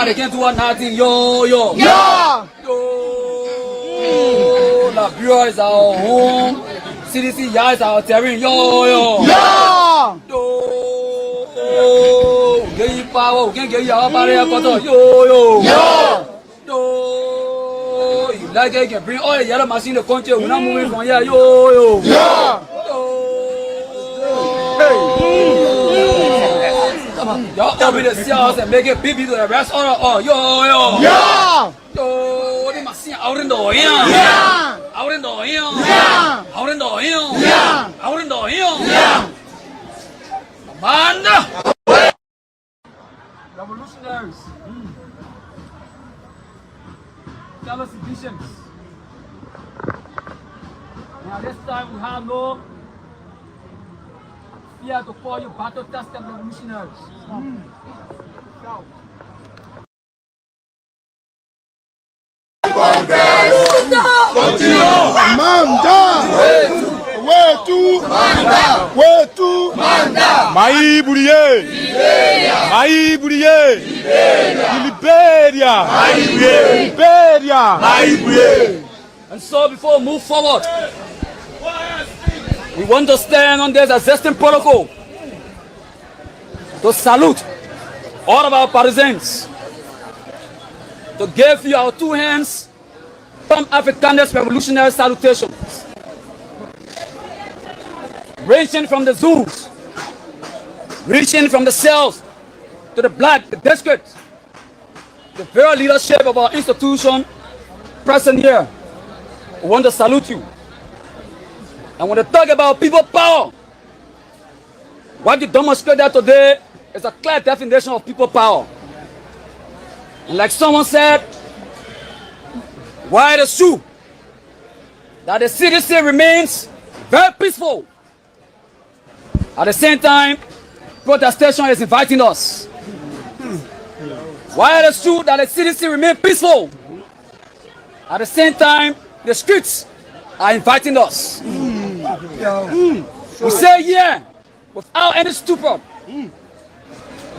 They can't do nothing. Yo. Liberia is our home. CDC is our terrain. Yo. Get you power. We can't get you out of here. Yo. You like it? You can bring all the yellow machine to country. We're not moving from here. Yo. Y'all open the cells and make it big to the rest of the yo. They must see out in the hill. Amanda. Revolutionaries. Tell us visions. Now this time we have no fear to call you battle tested revolutionaries. Liberia. And so before we move forward, we want to stand on this existing protocol to salute all of our partisans, to give you our two hands from Africanist revolutionary salutations, ranging from the Zulus, reaching from the cells to the black, the district, the very leadership of our institution present here. We want to salute you. And when they talk about people power, what you demonstrated today is a clear definition of people power. And like someone said, while it is true that the CDC remains very peaceful, at the same time, protestation is inviting us. While it is true that the CDC remains peaceful, at the same time, the streets are inviting us. We say here, without any stupor,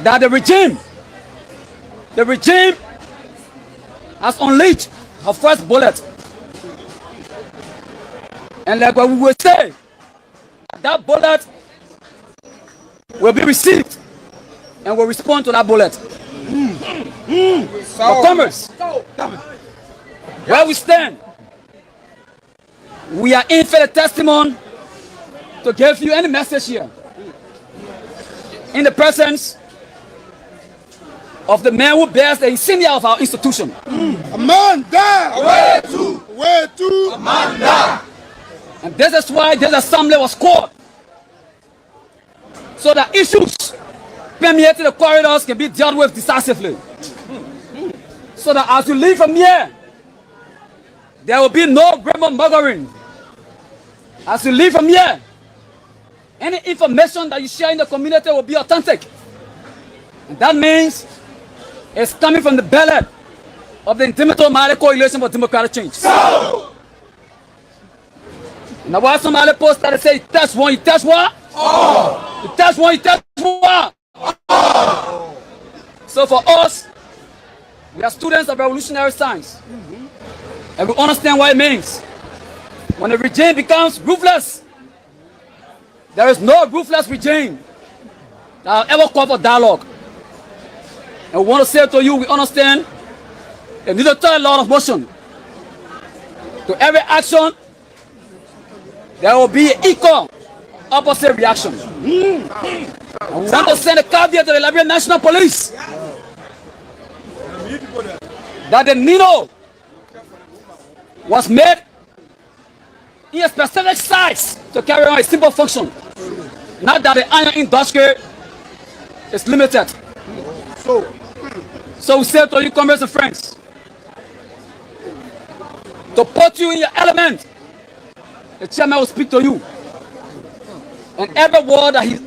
that the regime has unleashed her first bullet. And like what we will say, that bullet will be received and will respond to that bullet. For commerce, where we stand, we are in for the testimony to give you any message here. In the presence of the man who bears the insignia of our institution. Amanda! Way to Amanda! And this is why this assembly was called. So that issues permeate the corridors can be dealt with decisively. So that as you leave from here, there will be no grandmongering. As you leave from here, any information that you share in the community will be authentic. And that means it's coming from the belly of the Intimate Mali Coalition for Democratic Change. Now, why somebody post that and say, test one, you test what? Oh. You test one, you test what? Oh. So for us, we are students of revolutionary science. And we understand what it means. When the regime becomes ruthless, there is no ruthless regime that will ever call for dialogue. And we want to say to you, we understand there needs to be a lot of motion. To every action, there will be an equal opposite reaction. And we want to send a caveat to the Liberian National Police that the Nino was made in a specific size to carry on a simple function. Not that the iron industry is limited. So we say to you, comrades and friends, to put you in your element, the chairman will speak to you. And every word that he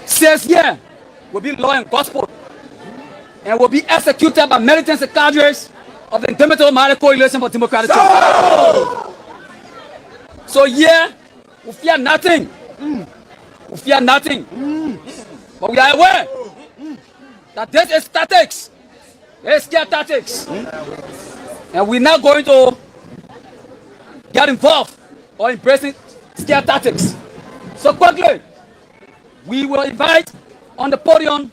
says here will be law and gospel and will be executed by militants and cadres of the Intimate Mali Coalition for Democratic Change. So yeah, we fear nothing. We fear nothing. But we are aware that this is tactics. This is tactics. And we're not going to get involved or embracing scare tactics. So quickly, we will invite on the podium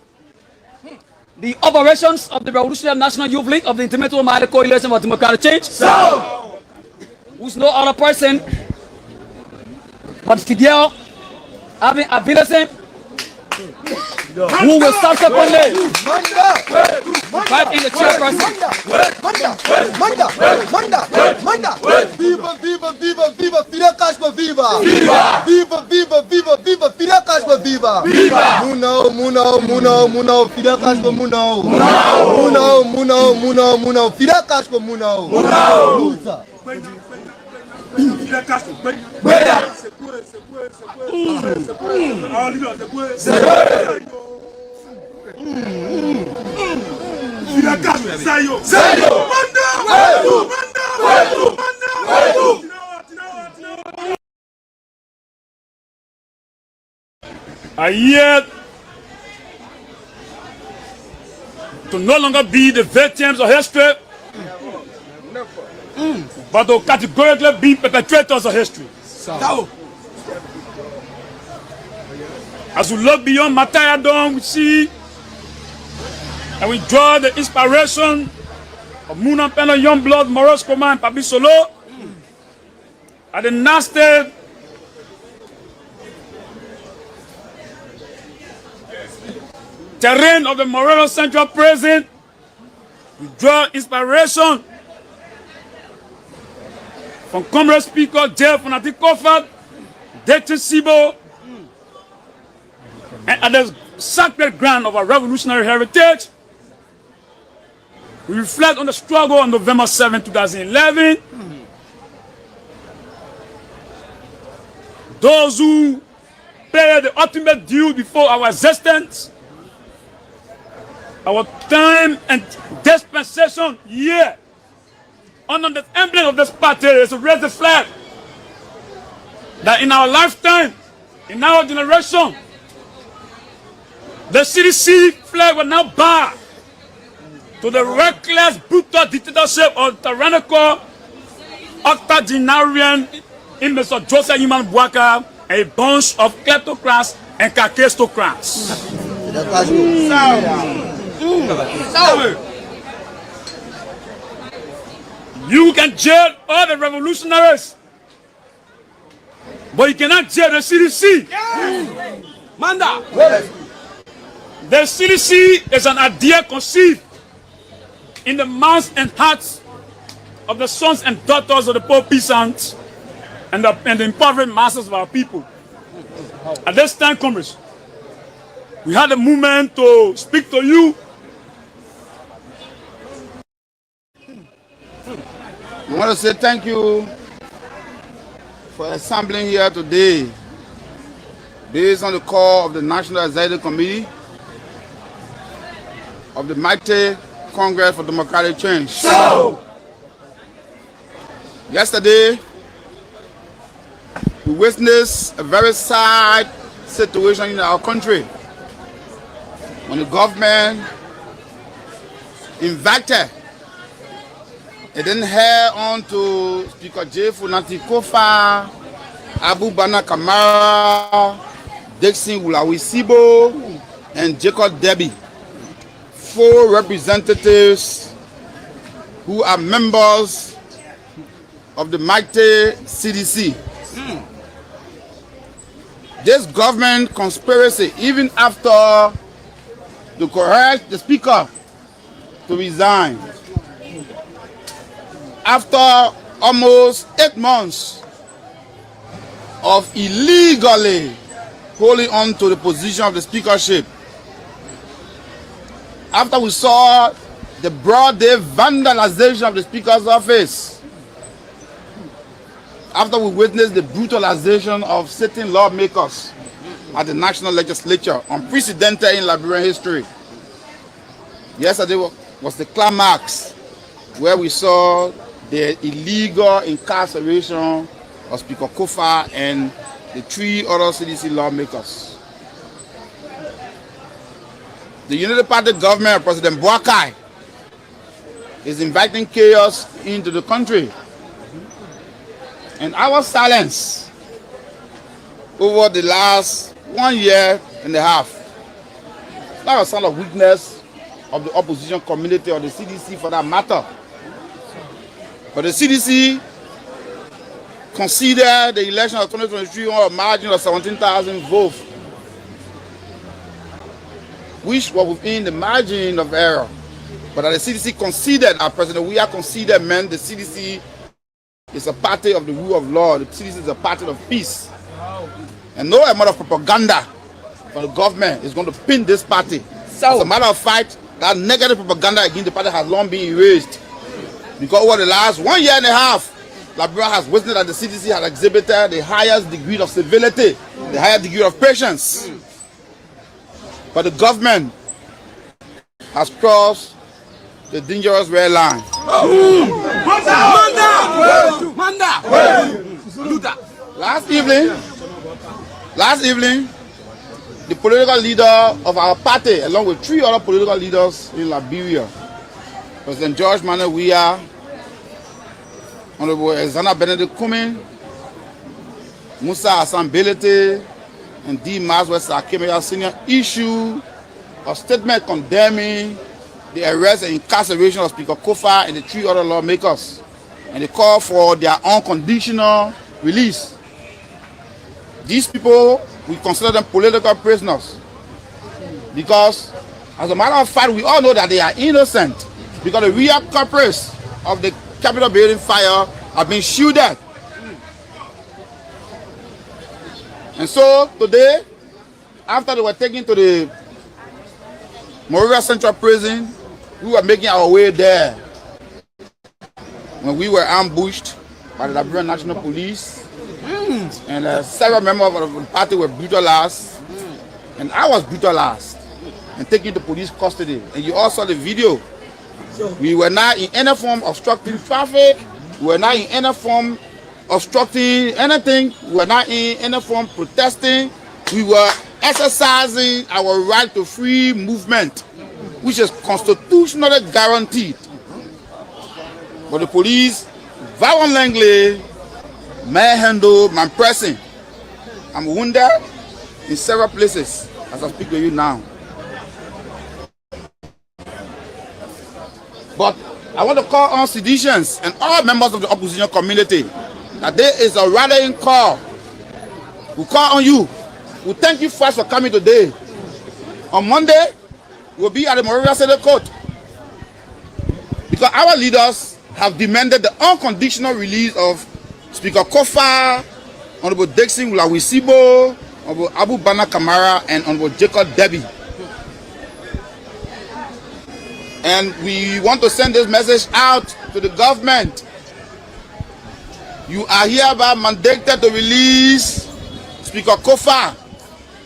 the operations of the Revolutionary National Youth League of the Intimate Mali Coalition for Democratic Change. So, who's no other person but Fidel Abin Abilasim, who will subsequently invite in the chairperson. Viva, viva, viva, viva, Fidel Castro, viva! Viva! Viva, viva, viva, viva, Fidel Castro, viva! Viva! Muno, Fidel Castro, muno! Muno, Fidel Castro, muno! Luta! Fidel Castro, Sayo! And yet, to no longer be the victims of history, but to categorically be perpetrators of history. As we look beyond Matayadom, we see and we draw the inspiration of Muna Pena, Youngblood, Maurice Koma, and Papi Solo at the nasty terrain of the Morelos Central Prison. We draw inspiration from Comrade Speaker Jeff Fonati Kofat, Dayton Sibo, and at the sacred ground of our revolutionary heritage, we reflect on the struggle on November 7, 2011. Those who paid the ultimate due before our existence, our time and dispensation here, under the emblem of this party is to raise the flag that in our lifetime, in our generation, the CDC flag will now bow to the reckless, brutal dictatorship of tyrannical, octogenarian image of Joseph Human Bwaka, a bunch of kleptocrats and kakistocrats. You can jail all the revolutionaries, but you cannot jail the CDC. Manda! The CDC is an idea conceived in the minds and hearts of the sons and daughters of the poor peasants and the impoverished masses of our people. At this time, comrades, we had a moment to speak to you. I want to say thank you for assembling here today based on the call of the National Executive Committee of the Mighty Congress for Democratic Change. So, yesterday, we witnessed a very sad situation in our country when the government invited, it didn't hear on to Speaker J. Funanti Kofa, Abu Bana Kamara, Dixon Wulawisibo, and Jacob Debbie, 4 representatives who are members of the mighty CDC. This government conspiracy, even after the coerced the speaker to resign, after almost 8 months of illegally holding on to the position of the speakership, after we saw the broad day vandalization of the speaker's office, after we witnessed the brutalization of sitting lawmakers at the National Legislature, unprecedented in Liberian history. Yesterday was the climax where we saw the illegal incarceration of Speaker Kofa and the 3 other CDC lawmakers. The Unity Party government of President Boakai is inviting chaos into the country. And our silence over the last 1 year and a half, not a sign of weakness of the opposition community or the CDC for that matter. But the CDC considered the election of 2023 on a margin of 17,000 votes, which was within the margin of error. But that the CDC conceded, our President Weah conceded, meant the CDC is a party of the rule of law. The CDC is a party of peace. And no amount of propaganda from the government is going to pin this party. As a matter of fact, that negative propaganda against the party has long been erased. Because over the last 1 year and a half, Liberia has witnessed that the CDC has exhibited the highest degree of civility, the highest degree of patience. But the government has crossed the dangerous red line. Last evening, the political leader of our party, along with 3 other political leaders in Liberia, President George Manuel Weah, Honorable Ezana Benedict Kumin, Musa Hassan Belete, and D. Maswell Sakemeya Sr. issued a statement condemning the arrest and incarceration of Speaker Kofa and the 3 other lawmakers, and they call for their unconditional release. These people, we consider them political prisoners because, as a matter of fact, we all know that they are innocent because the real culprits of the Capitol building fire have been shielded. And so today, after they were taken to the Monrovia Central Prison, we were making our way there when we were ambushed by the Liberian National Police, and several members of the party were brutalized, and I was brutalized and taken to police custody. And you all saw the video. We were not in any form obstructing traffic. We were not in any form obstructing anything. We were not in any form protesting. We were exercising our right to free movement, which is constitutionally guaranteed. But the police violently manhandled my person. I'm wounded in several places as I speak to you now. But I want to call on seditionists and all members of the opposition community that there is a rallying call. We call on you. We thank you first for coming today. On Monday, we'll be at the Monrovia City Court because our leaders have demanded the unconditional release of Speaker Kofa, Honorable Dixon Wulawisibo, Honorable Abu Bana Kamara and Honorable Jacob Debbie. And we want to send this message out to the government. You are hereby mandated to release Speaker Kofa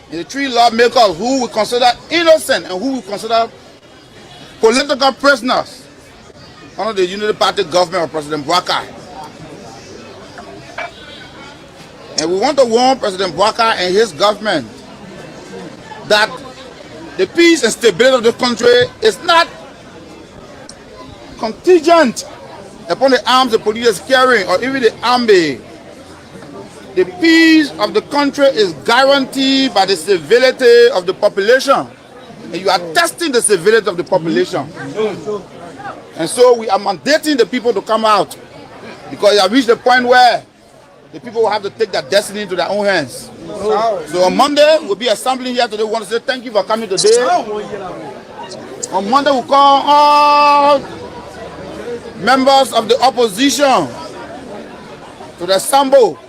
and the 3 lawmakers who we consider innocent and who we consider political prisoners under the Unity Party government of President Bouakai. And we want to warn President Bouakai and his government that the peace and stability of the country is not contingent upon the arms the police is carrying or even the army. The peace of the country is guaranteed by the civility of the population. And you are testing the civility of the population. And so we are mandating the people to come out, because it has reached the point where the people will have to take their destiny into their own hands. So on Monday, we'll be assembling here today. We want to say thank you for coming today. On Monday, we'll call all members of the opposition to the Sambo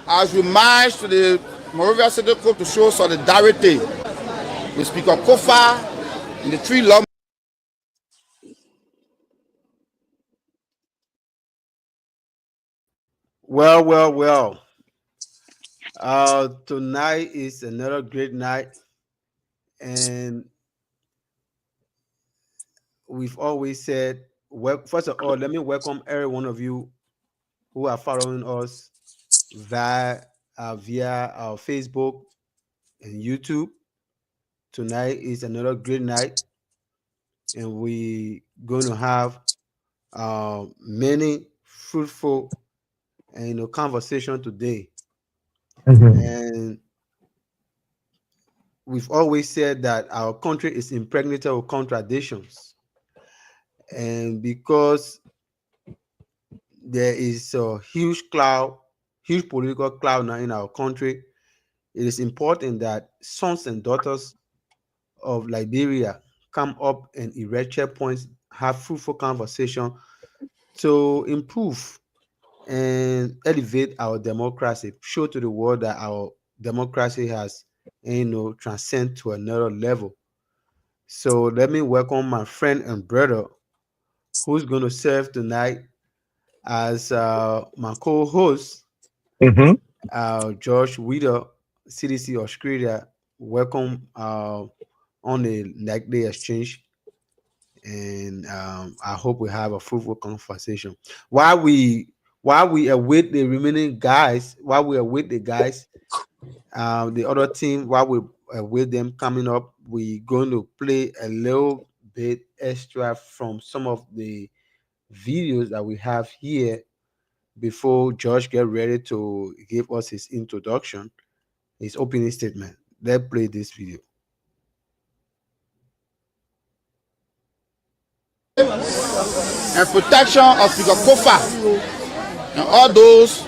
as we march to the Monrovia City Court to show solidarity with Speaker Kofa and the 3 lawmakers. Well. Tonight is another great night, and we've always said, well, first of all, let me welcome every one of you who are following us via our Facebook and YouTube. Tonight is another great night, and we're going to have many fruitful and conversation today. And we've always said that our country is impregnated with contradictions, and because there is a huge political cloud now in our country, it is important that sons and daughters of Liberia come up and erect checkpoints, have fruitful conversation to improve and elevate our democracy, show to the world that our democracy has, transcend to another level. So let me welcome my friend and brother who's going to serve tonight as my co-host, George Wider, CDC Australia. Welcome on the Nightly Exchange, and I hope we have a fruitful conversation. While we await the remaining guys, the other team, while we await them coming up, we're going to play a little bit extra from some of the videos that we have here before Josh get ready to give us his introduction, his opening statement. Let's play this video. And protection of Speaker Kofa and all those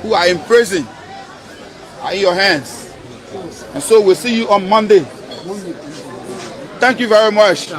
who are in prison are in your hands. And so we'll see you on Monday. Thank you very much.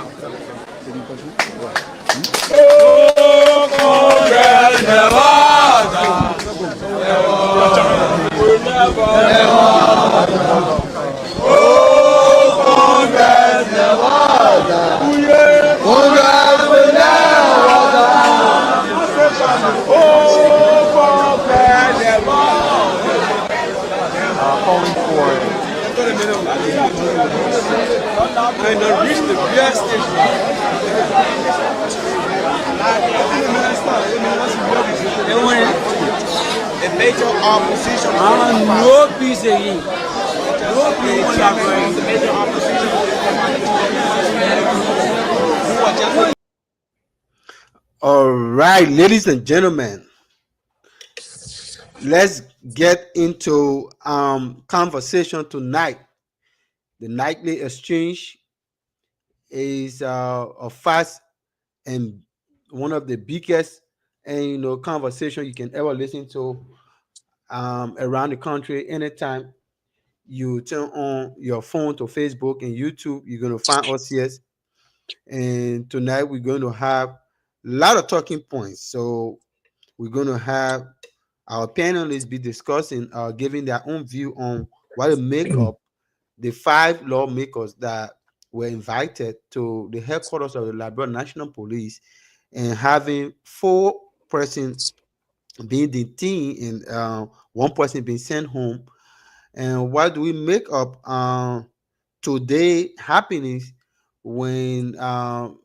A major opposition. No peace again. No peace. The major opposition. All right, ladies and gentlemen, let's get into conversation tonight. The Nightly Exchange is a fast and one of the biggest conversation you can ever listen to around the country. Anytime you turn on your phone to Facebook and YouTube, you're going to find us here. And tonight we're going to have a lot of talking points. So we're going to have our panelists be discussing, giving their own view on what will make up the 5 lawmakers that were invited to the headquarters of the Liberia National Police, and having 4 persons being detained and 1 person being sent home. And what do we make up today happenings when the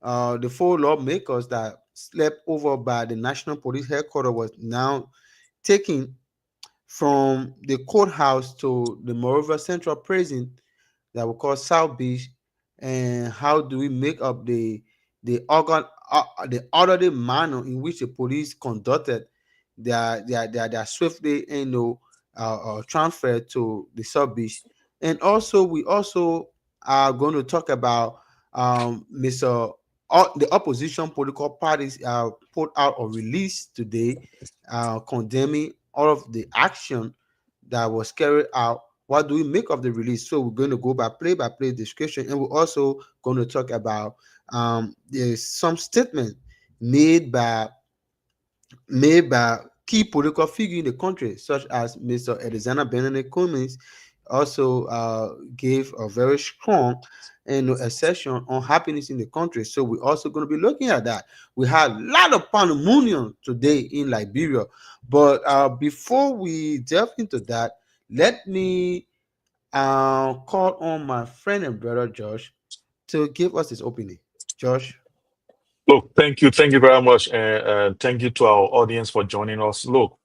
4 lawmakers that slept over by the National Police headquarters was now taken from the courthouse to the Moreover Central Prison that we call South Beach? And how do we make up the orderly manner in which the police conducted their swiftly transfer to the South Beach? And also we also are going to talk about Mr. The opposition political parties put out a release today condemning all of the action that was carried out. What do we make of the release? So we're going to go by play description, and we're also going to talk about there's some statement made by key political figures in the country, such as Mr. Alexander Benedict Cummings, also gave a very strong assertion on happiness in the country. So we're also going to be looking at that. We had a lot of pandemonium today in Liberia, but before we delve into that, let me call on my friend and brother Josh to give us his opening. Josh. Look, thank you very much, and thank you to our audience for joining us. Look,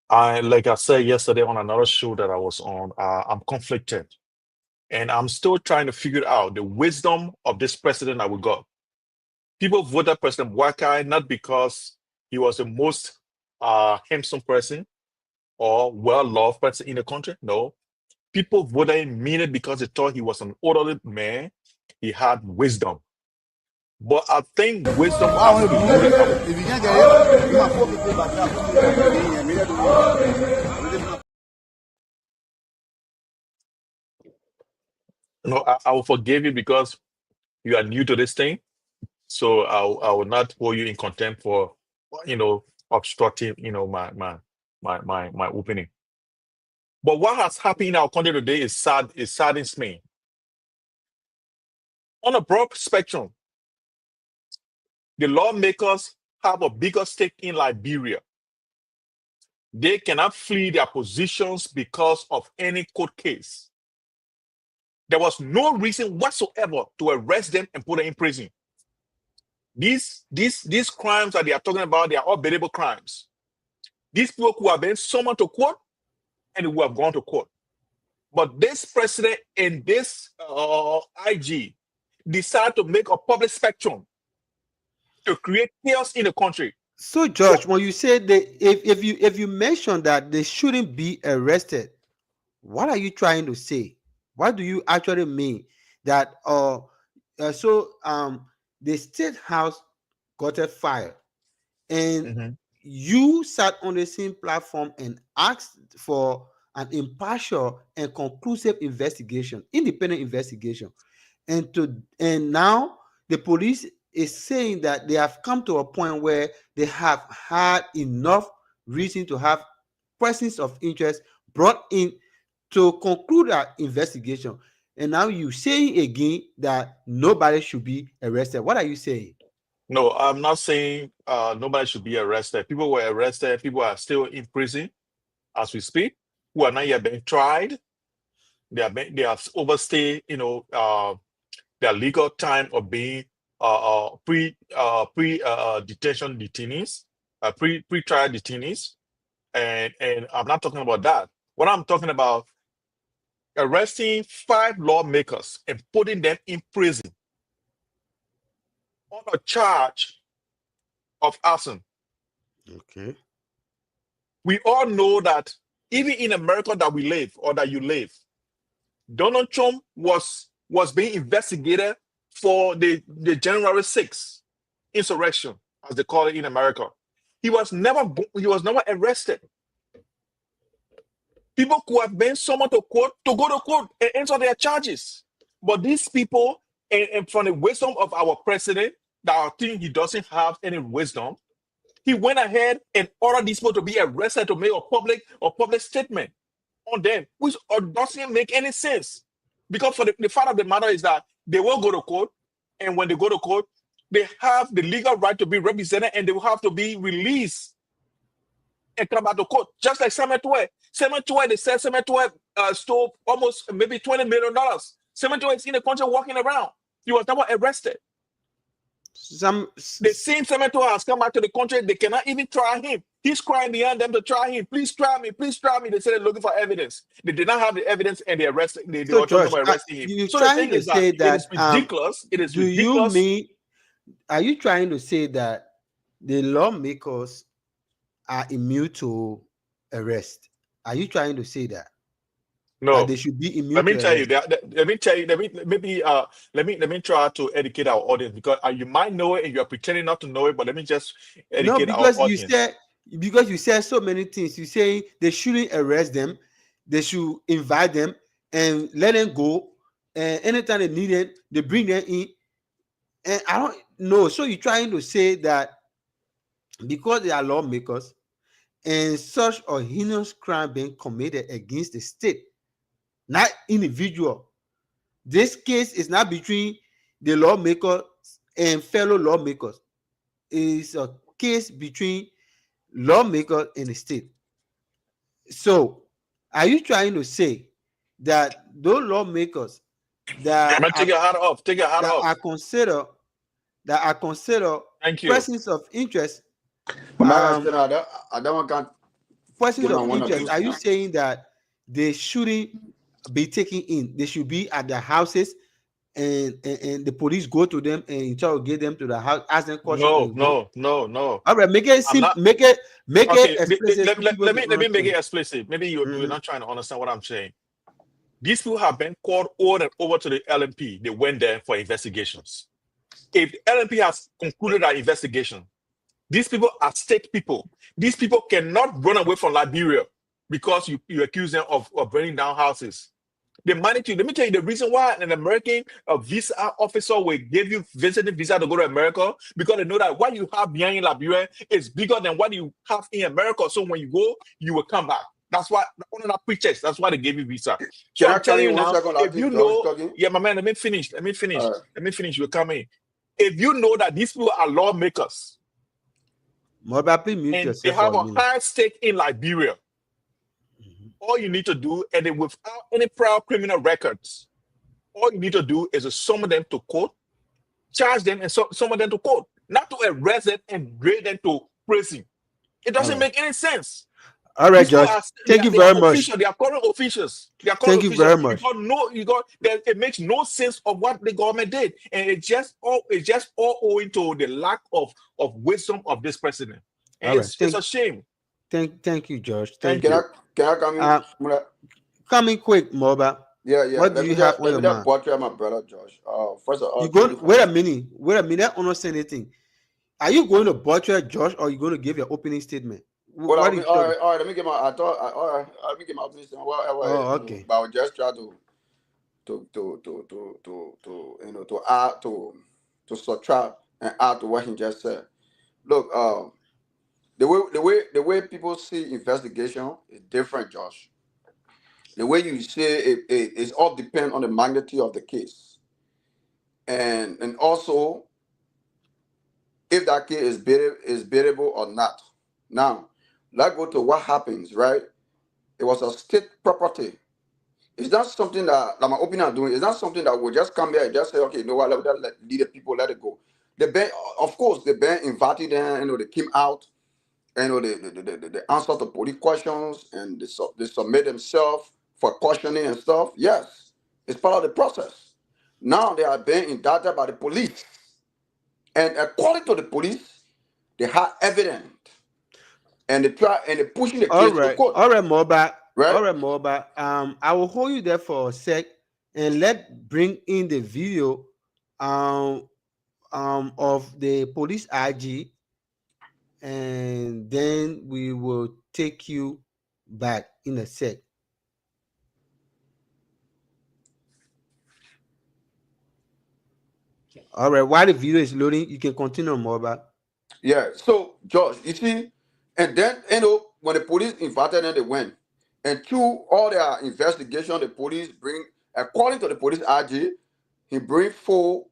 like I said yesterday on another show that I was on, I'm conflicted, and I'm still trying to figure out the wisdom of this president that we got. People voted President Wakai not because he was the most handsome person or well-loved person in the country. No, people voted him mainly because they thought he was an orderly man. He had wisdom. But I think wisdom has to be rooted out. No, I will forgive you because you are new to this thing. So I will not hold you in contempt for, obstructing, my opening. But what has happened in our country today is sad. It saddens me. On a broad spectrum, the lawmakers have a bigger stake in Liberia. They cannot flee their positions because of any court case. There was no reason whatsoever to arrest them and put them in prison. These crimes that they are talking about, they are all bearable crimes. These people who have been summoned to court and who have gone to court. But this president and this IG decide to make a public spectrum to create chaos in the country. So, Josh, when you say that, if you mention that they shouldn't be arrested, what are you trying to say? What do you actually mean? That the State House got a fire, and you sat on the same platform and asked for an impartial and conclusive investigation, independent investigation, and now the police is saying that they have come to a point where they have had enough reason to have persons of interest brought in to conclude that investigation. And now you're saying again that nobody should be arrested. What are you saying? No, I'm not saying nobody should be arrested. People were arrested. People are still in prison as we speak, who are not yet being tried. They have overstayed, their legal time of being detention detainees, pre-trial detainees, and I'm not talking about that. What I'm talking about, arresting 5 lawmakers and putting them in prison on a charge of arson. Okay. We all know that even in America that we live or that you live, Donald Trump was being investigated for the January 6th insurrection, as they call it in America. He was never arrested. People who have been summoned to go to court and answer their charges. But these people, and from the wisdom of our president, that I think he doesn't have any wisdom, He went ahead and ordered these people to be arrested to make a public statement on them, which doesn't make any sense. Because for the fact of the matter is that they will go to court, and when they go to court, they have the legal right to be represented, and they will have to be released and come out to court. Just like Samuel Tuet. Samuel Tuet, they said Samuel Tuet stole almost maybe $20 million. Samuel Tuet is in the country walking around. He was never arrested. The same Samuel Tuet has come back to the country. They cannot even try him. He's crying behind them to try him. Please try me. Please try me. They said they're looking for evidence. They did not have the evidence, and they arrested. They So, were Josh, arresting him. you're So the trying thing to is that say it that, is ridiculous. It is do ridiculous. you mean, are you trying to say that the lawmakers are immune to arrest? Are you trying to say that? No. That they should be immune Let me to tell you. arrest? Let me tell you. Let me try to educate our audience, because you might know it and you are pretending not to know it. But let me just No, educate our because audience. you said so many things. You say they shouldn't arrest them, they should invite them and let them go. And anytime they need them, they bring them in. And I don't know. So you're trying to say that because they are lawmakers and such a heinous crime being committed against the state, not individual. This case is not between the lawmakers and fellow lawmakers. It's a case between lawmakers and the state. So, are you trying to say that those lawmakers I'm that gonna take your hat off. Take your hat that off. are considered Thank you. persons of interest, But like I said, I don't want persons give my of one or interest, two are you cents. saying that they shouldn't be taken in? They should be at their houses, and the police go to them and interrogate them to the house, ask them questions, and go. No. All right, make it I'm simple, not. make it Okay, explicit so people let can me make understand. it explicit. Maybe you're Mhm. not trying to understand what I'm saying. These people have been called over and over to the LMP. They went there for investigations. If the LMP has concluded our investigation, these people are state people. These people cannot run away from Liberia because you accuse them of burning down houses. They manage to. Let me tell you the reason why an American visa officer will give you visiting visa to go to America, because they know that what you have behind in Liberia is bigger than what you have in America. So when you go, you will come back. That's why one of that pretext. That's why they gave you visa. So Can I I'm come telling you in 1 now, second? I if you think George know, talking. yeah, my man, let me finish. Let me finish. All right. Let me finish. You come in. If you know that these people are lawmakers Mobile, please mute and they yourself for have a a minute. high stake in Liberia, all you need to do, and then without any prior criminal records, all you need to do is to summon them to court, charge them, and summon them to court, not to arrest them and bring them to prison. It All doesn't right. make any sense. All right, These people Josh. are Thank you they are very much. official. They are current officials. They are current Thank you officials. very much. It makes no sense of what the government did, and it's just all owing to the lack of wisdom of this president. And All right. it's a shame. Thank you, Josh. Thank Thank you. you. Can I come in? Come in quick, Mobile. Yeah. What do you have on Let your me just mind? portray my brother Josh. First of all, You thank go. you for Wait a minute. Wait a minute. I don't understand anything. Are you going to butcher Josh, or are you going to give your opening statement? Well, What are you all talking? right. Let me get my. All right. Let me get my opinion. Whatever. Oh, okay. But I'll just try to add to subtract and add to what he just said. Look, the way people see investigation is different, Josh. The way you say it all depends on the magnitude of the case, and also if that case is bearable or not. Now, let's go to what happens. Right? It was a state property. It's not something that my opinion doing. It's not something that will just come here and just say, okay, you know what, let lead the people, let it go. The bank, of course, the bank invited them. They came out. They answer the police questions, and they submit themselves for questioning and stuff. Yes, it's part of the process. Now they are being indicted by the police, and according to the police, they have evidence, and they're pushing the case to the court. All right, Mobile. Right? All right, Mobile. I will hold you there for a sec, and bring in the video, of the police IG, and then we will take you back in a sec. All right, while the video is loading, you can continue, Mobile. Yeah. So, George, you see, and then when the police invited them, they went. And through all their investigation, the police bring, according to the police RG, he bring full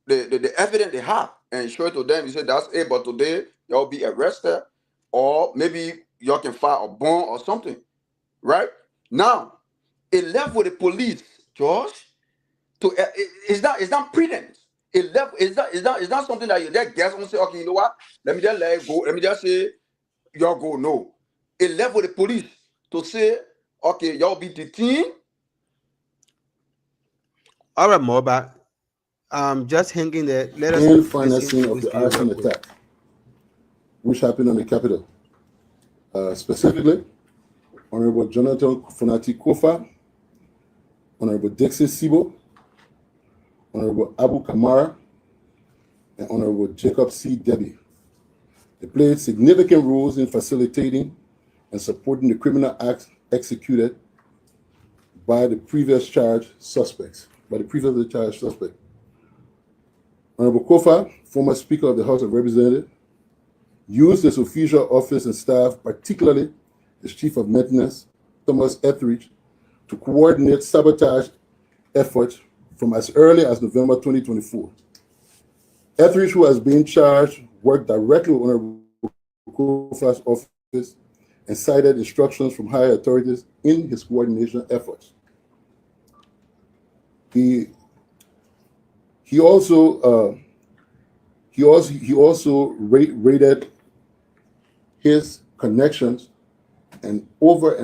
the evidence they have and show it to them. He said, that's it, but today y'all be arrested, or maybe y'all can file a bond or something. Right? Now, it left with the police, George, to is that prudent? It left is that something that you just guess and say, okay, you know what? Let me just let it go. Let me just say y'all go. No. It left with the police to say, okay, y'all be detained. All right, Moba. Just hanging there. Let us And listen financing to of this the video arson real quick. attack, which happened on the Capitol. Specifically, Honorable Jonathan Funati Kofa, Honorable Dixon Sibo, Honorable Abu Kamara, and Honorable Jacob C. Debbie. They played significant roles in facilitating and supporting the criminal acts executed by the previously charged suspect. Honorable Kofa, former Speaker of the House of Representatives, used his official office and staff, particularly his Chief of Maintenance, Thomas Etheridge, to coordinate sabotage efforts from as early as November 2024. Etheridge, who has been charged, worked directly with Honorable Kofa's office and cited instructions from higher authorities in his coordination efforts. He also rated his connections and over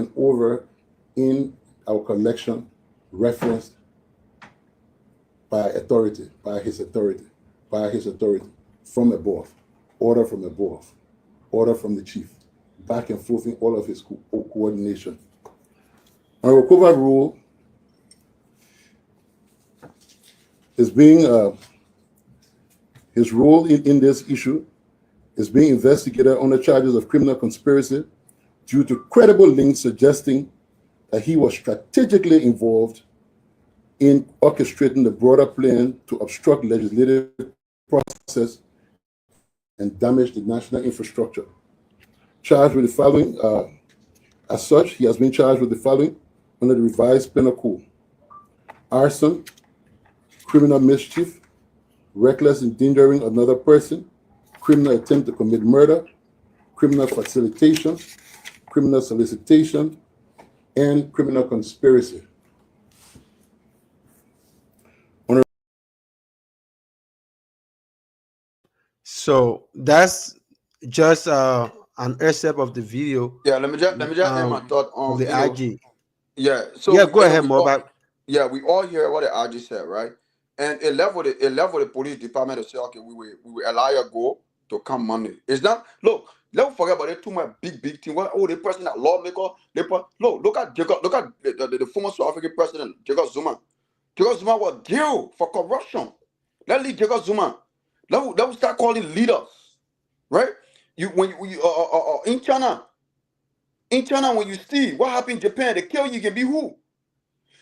in our collection referenced by his authority from above, order from above, order from the chief, back and forth in all of his coordination. Honorable Kova's role is being his role in this issue is being investigated on the charges of criminal conspiracy due to credible links suggesting that he was strategically involved in orchestrating the broader plan to obstruct legislative process and damage the national infrastructure. Charged with the following, as such, he has been charged with the following under the revised penal code: arson, criminal mischief, reckless endangering another person, criminal attempt to commit murder, criminal facilitation, criminal solicitation, and criminal conspiracy. So that's just an excerpt of the video. Yeah, let me just end my thought on of the RG. Yeah, so yeah, go ahead, Moba. Yeah, we all hear what the RG said, right? And it left with the police department to say, okay, we will allow you go to come Monday. It's not, look, don't forget about it. Too much big thing. The person that lawmaker. Look at Jacob. Look at the former South African president, Jacob Zuma. Jacob Zuma was jailed for corruption. Let's leave Jacob Zuma. Let start calling leaders, right? In China, when you see what happened in Japan, they kill you can be who.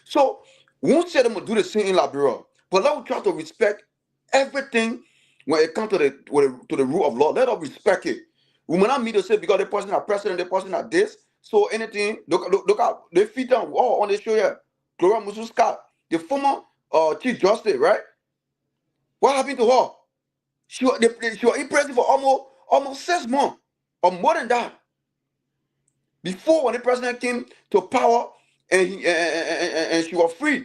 So we won't say them to do the same in Liberia, but let us try to respect everything when it comes to the rule of law. Let us respect it. We will not meet to say because the person are president, the person are this. So anything, look out, they feed them all on the show here. Gloria Mususka, the former Chief Justice, right? What happened to her? She was in prison for almost 6 months or more than that. Before when the president came to power and she was free.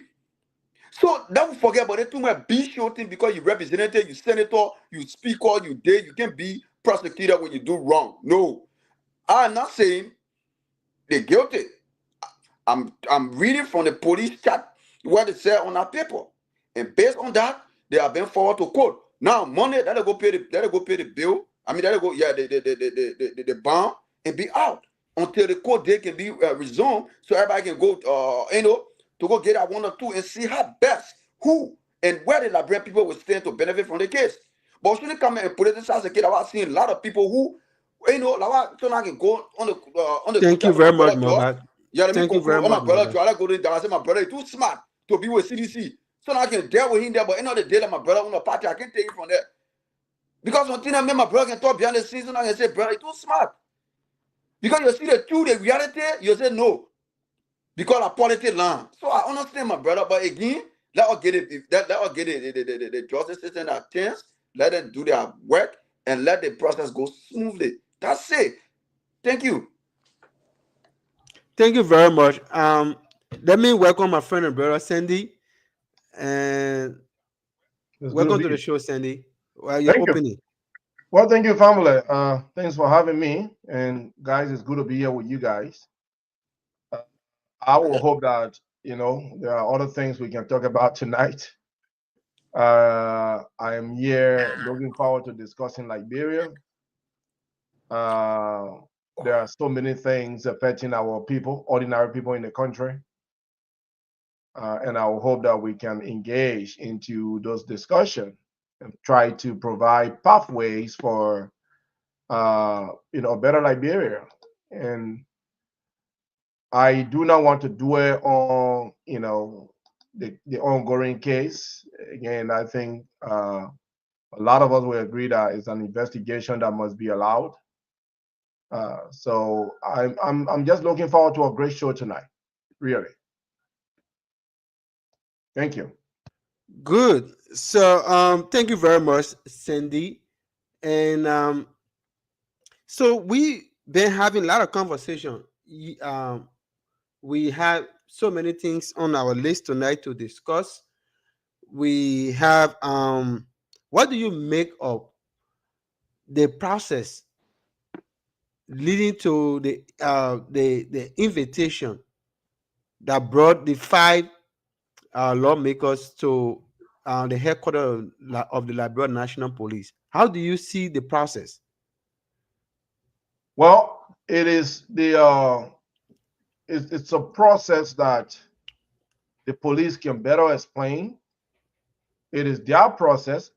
So don't forget about it. Too much big show thing because you representative, you senator, you speaker, you did, you can be prosecuted when you do wrong. No, I'm not saying they're guilty. I'm reading from the police chat what they said on that paper, and based on that, they have been forward to court. Now Monday, that'll go pay the bill. I mean, that'll go the bond and be out until the court date can be resumed, so everybody can go to go get that 1 or 2 and see how best who and where the Liberian people will stand to benefit from the case. But shouldn't come and put it inside the case. I've seen a lot of people who so I can go on the. Thank you very much, Moba. Yeah, let me Thank you very conclude. much, My brother, Moba. I go to I say my brother, he's too smart to be with CDC. So now I can deal with him there, but end of the day, like my brother on the party, I can't take you from there. Because one thing I made my brother can talk behind the scenes and I can say, brother, you're too smart. Because you see the truth, the reality, you say no. Because of politics land. So I understand, my brother, but again, let us get it. Let us get it. The justice system a chance. Let them do their work and let the process go smoothly. That's it. Thank you. Thank you very much. Let me welcome my friend and brother Sandy, and It's good welcome be to the here. show, Sandy. Well, your Thank you. opening. Well, thank you, family. Thanks for having me. And guys, it's good to be here with you guys. I will hope that there are other things we can talk about tonight. I am here looking forward to discussing Liberia. There are so many things affecting our people, ordinary people in the country. And I will hope that we can engage into those discussions and try to provide pathways for a better Liberia. And I do not want to dwell on the ongoing case. Again, I think a lot of us will agree that it's an investigation that must be allowed. So I'm just looking forward to a great show tonight. Really. Thank you. Good. So thank you very much, Sandy. And so we've been having a lot of conversation. We have so many things on our list tonight to discuss. We have what do you make of the process leading to the invitation that brought the 5 lawmakers to the headquarters of the Liberia National Police? How do you see the process? Well, it is it's a process that the police can better explain. It is their process.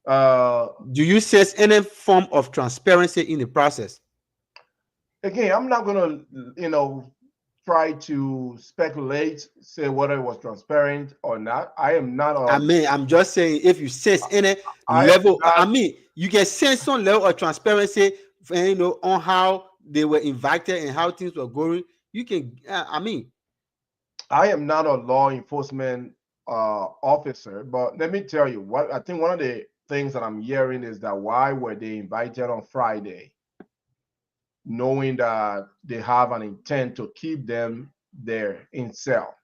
Do you sense any form of transparency in the process? Again, I'm not going to, try to speculate, say whether it was transparent or not. I am not. I'm just saying, if you sense any level, you can sense some level of transparency, on how they were invited and how things were going. You can, I am not a law enforcement officer, but let me tell you what I think. One of the things that I'm hearing is that why were they invited on Friday, knowing that they have an intent to keep them there in cell,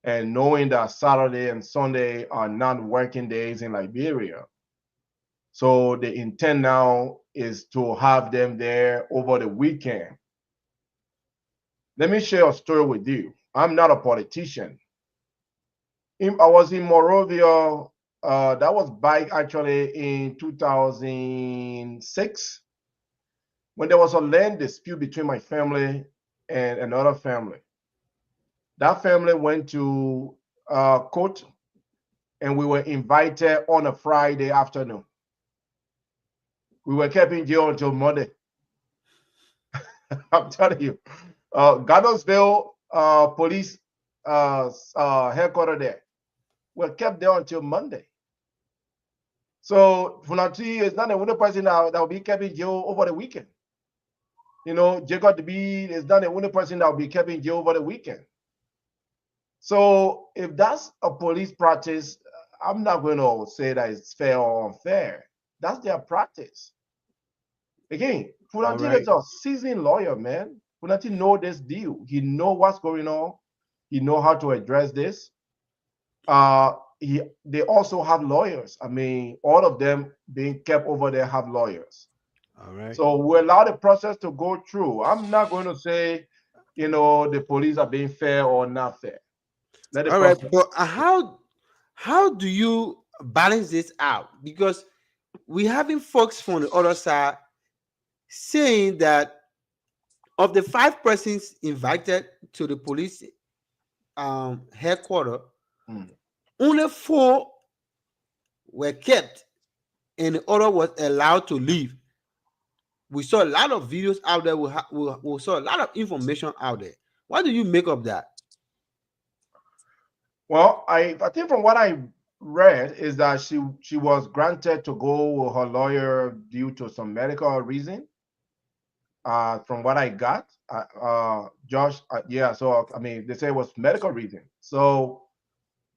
and knowing that Saturday and Sunday are not working days in Liberia. So the intent now is to have them there over the weekend. Let me share a story with you. I'm not a politician. I was in Monrovia. That was back actually in 2006, when there was a land dispute between my family and another family. That family went to court, and we were invited on a Friday afternoon. We were kept in jail until Monday. I'm telling you. Gardensville police headquarters there. We're kept there until Monday. So Funati is not the only person that will be kept in jail over the weekend. Jacob DeBee is not the only person that will be kept in jail over the weekend. So if that's a police practice, I'm not going to say that it's fair or unfair. That's their practice. Again, Funati is a seasoned lawyer, man. Funati know this deal. He know what's going on. He know how to address this. They also have lawyers. I mean, all of them being kept over there have lawyers. All right. So we allow the process to go through. I'm not going to say, the police are being fair or not fair. All right, but how do you balance this out? Because we're having folks from the other side saying that of the 5 persons invited to the police headquarters, only 4 were kept and the other was allowed to leave. We saw a lot of videos out there. We saw a lot of information out there. What do you make of that? Well, I think from what I read is that she was granted to go with her lawyer due to some medical reason. From what I got, Josh, yeah. So I mean, they say it was medical reason. So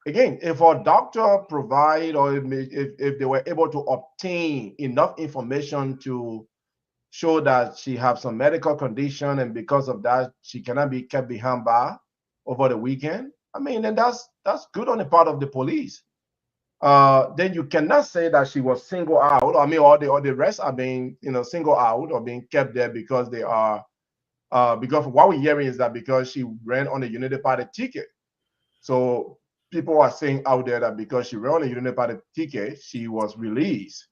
again, if a doctor provide or if they were able to obtain enough information to show that she has some medical condition and because of that she cannot be kept behind bar over the weekend, I mean, then that's good on the part of the police. Then you cannot say that she was singled out. I mean, all the rest are being, singled out or being kept there because they are, because what we're hearing is that because she ran on a Unity Party ticket. So people are saying out there that because she ran on a Unity Party ticket, she was released.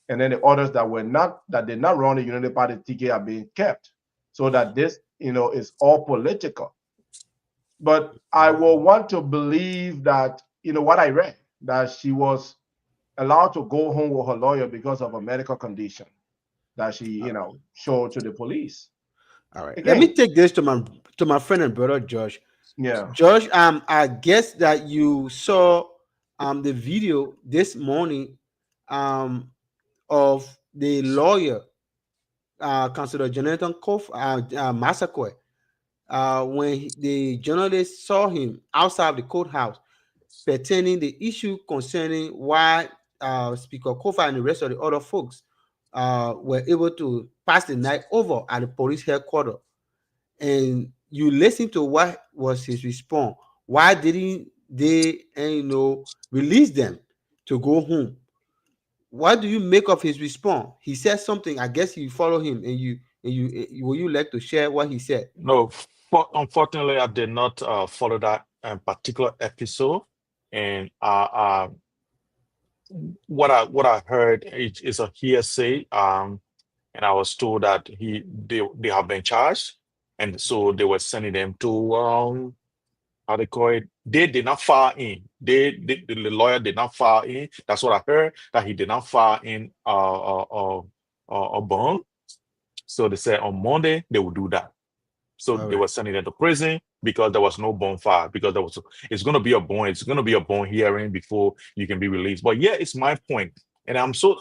And then the others that did not run a Unity Party ticket are being kept. So that this, is all political. But I will want to believe that, what I read, that she was allowed to go home with her lawyer because of a medical condition that she, showed to the police. All right. Again, Let me take this to my friend and brother Josh. Yeah. Josh, I guess that you saw the video this morning of the lawyer, Councilor Jonathan Massacre, when the journalist saw him outside the courthouse pertaining the issue concerning why Speaker Kofa and the rest of the other folks were able to pass the night over at the police headquarters. And you listen to what was his response. Why didn't they, release them to go home? What do you make of his response? He said something. I guess you follow him, and would you like to share what he said? No, unfortunately, I did not follow that particular episode, and what I heard is a hearsay. And I was told that they have been charged, and so they were sending them to how they call it. They did not file in. The lawyer did not file in. That's what I heard, that he did not file in a bond. So they said on Monday they would do that. So they were sending them to prison because there was no bond file, because it's going to be a bond. It's going to be a bond hearing before you can be released. But yeah, it's my point. And I'm so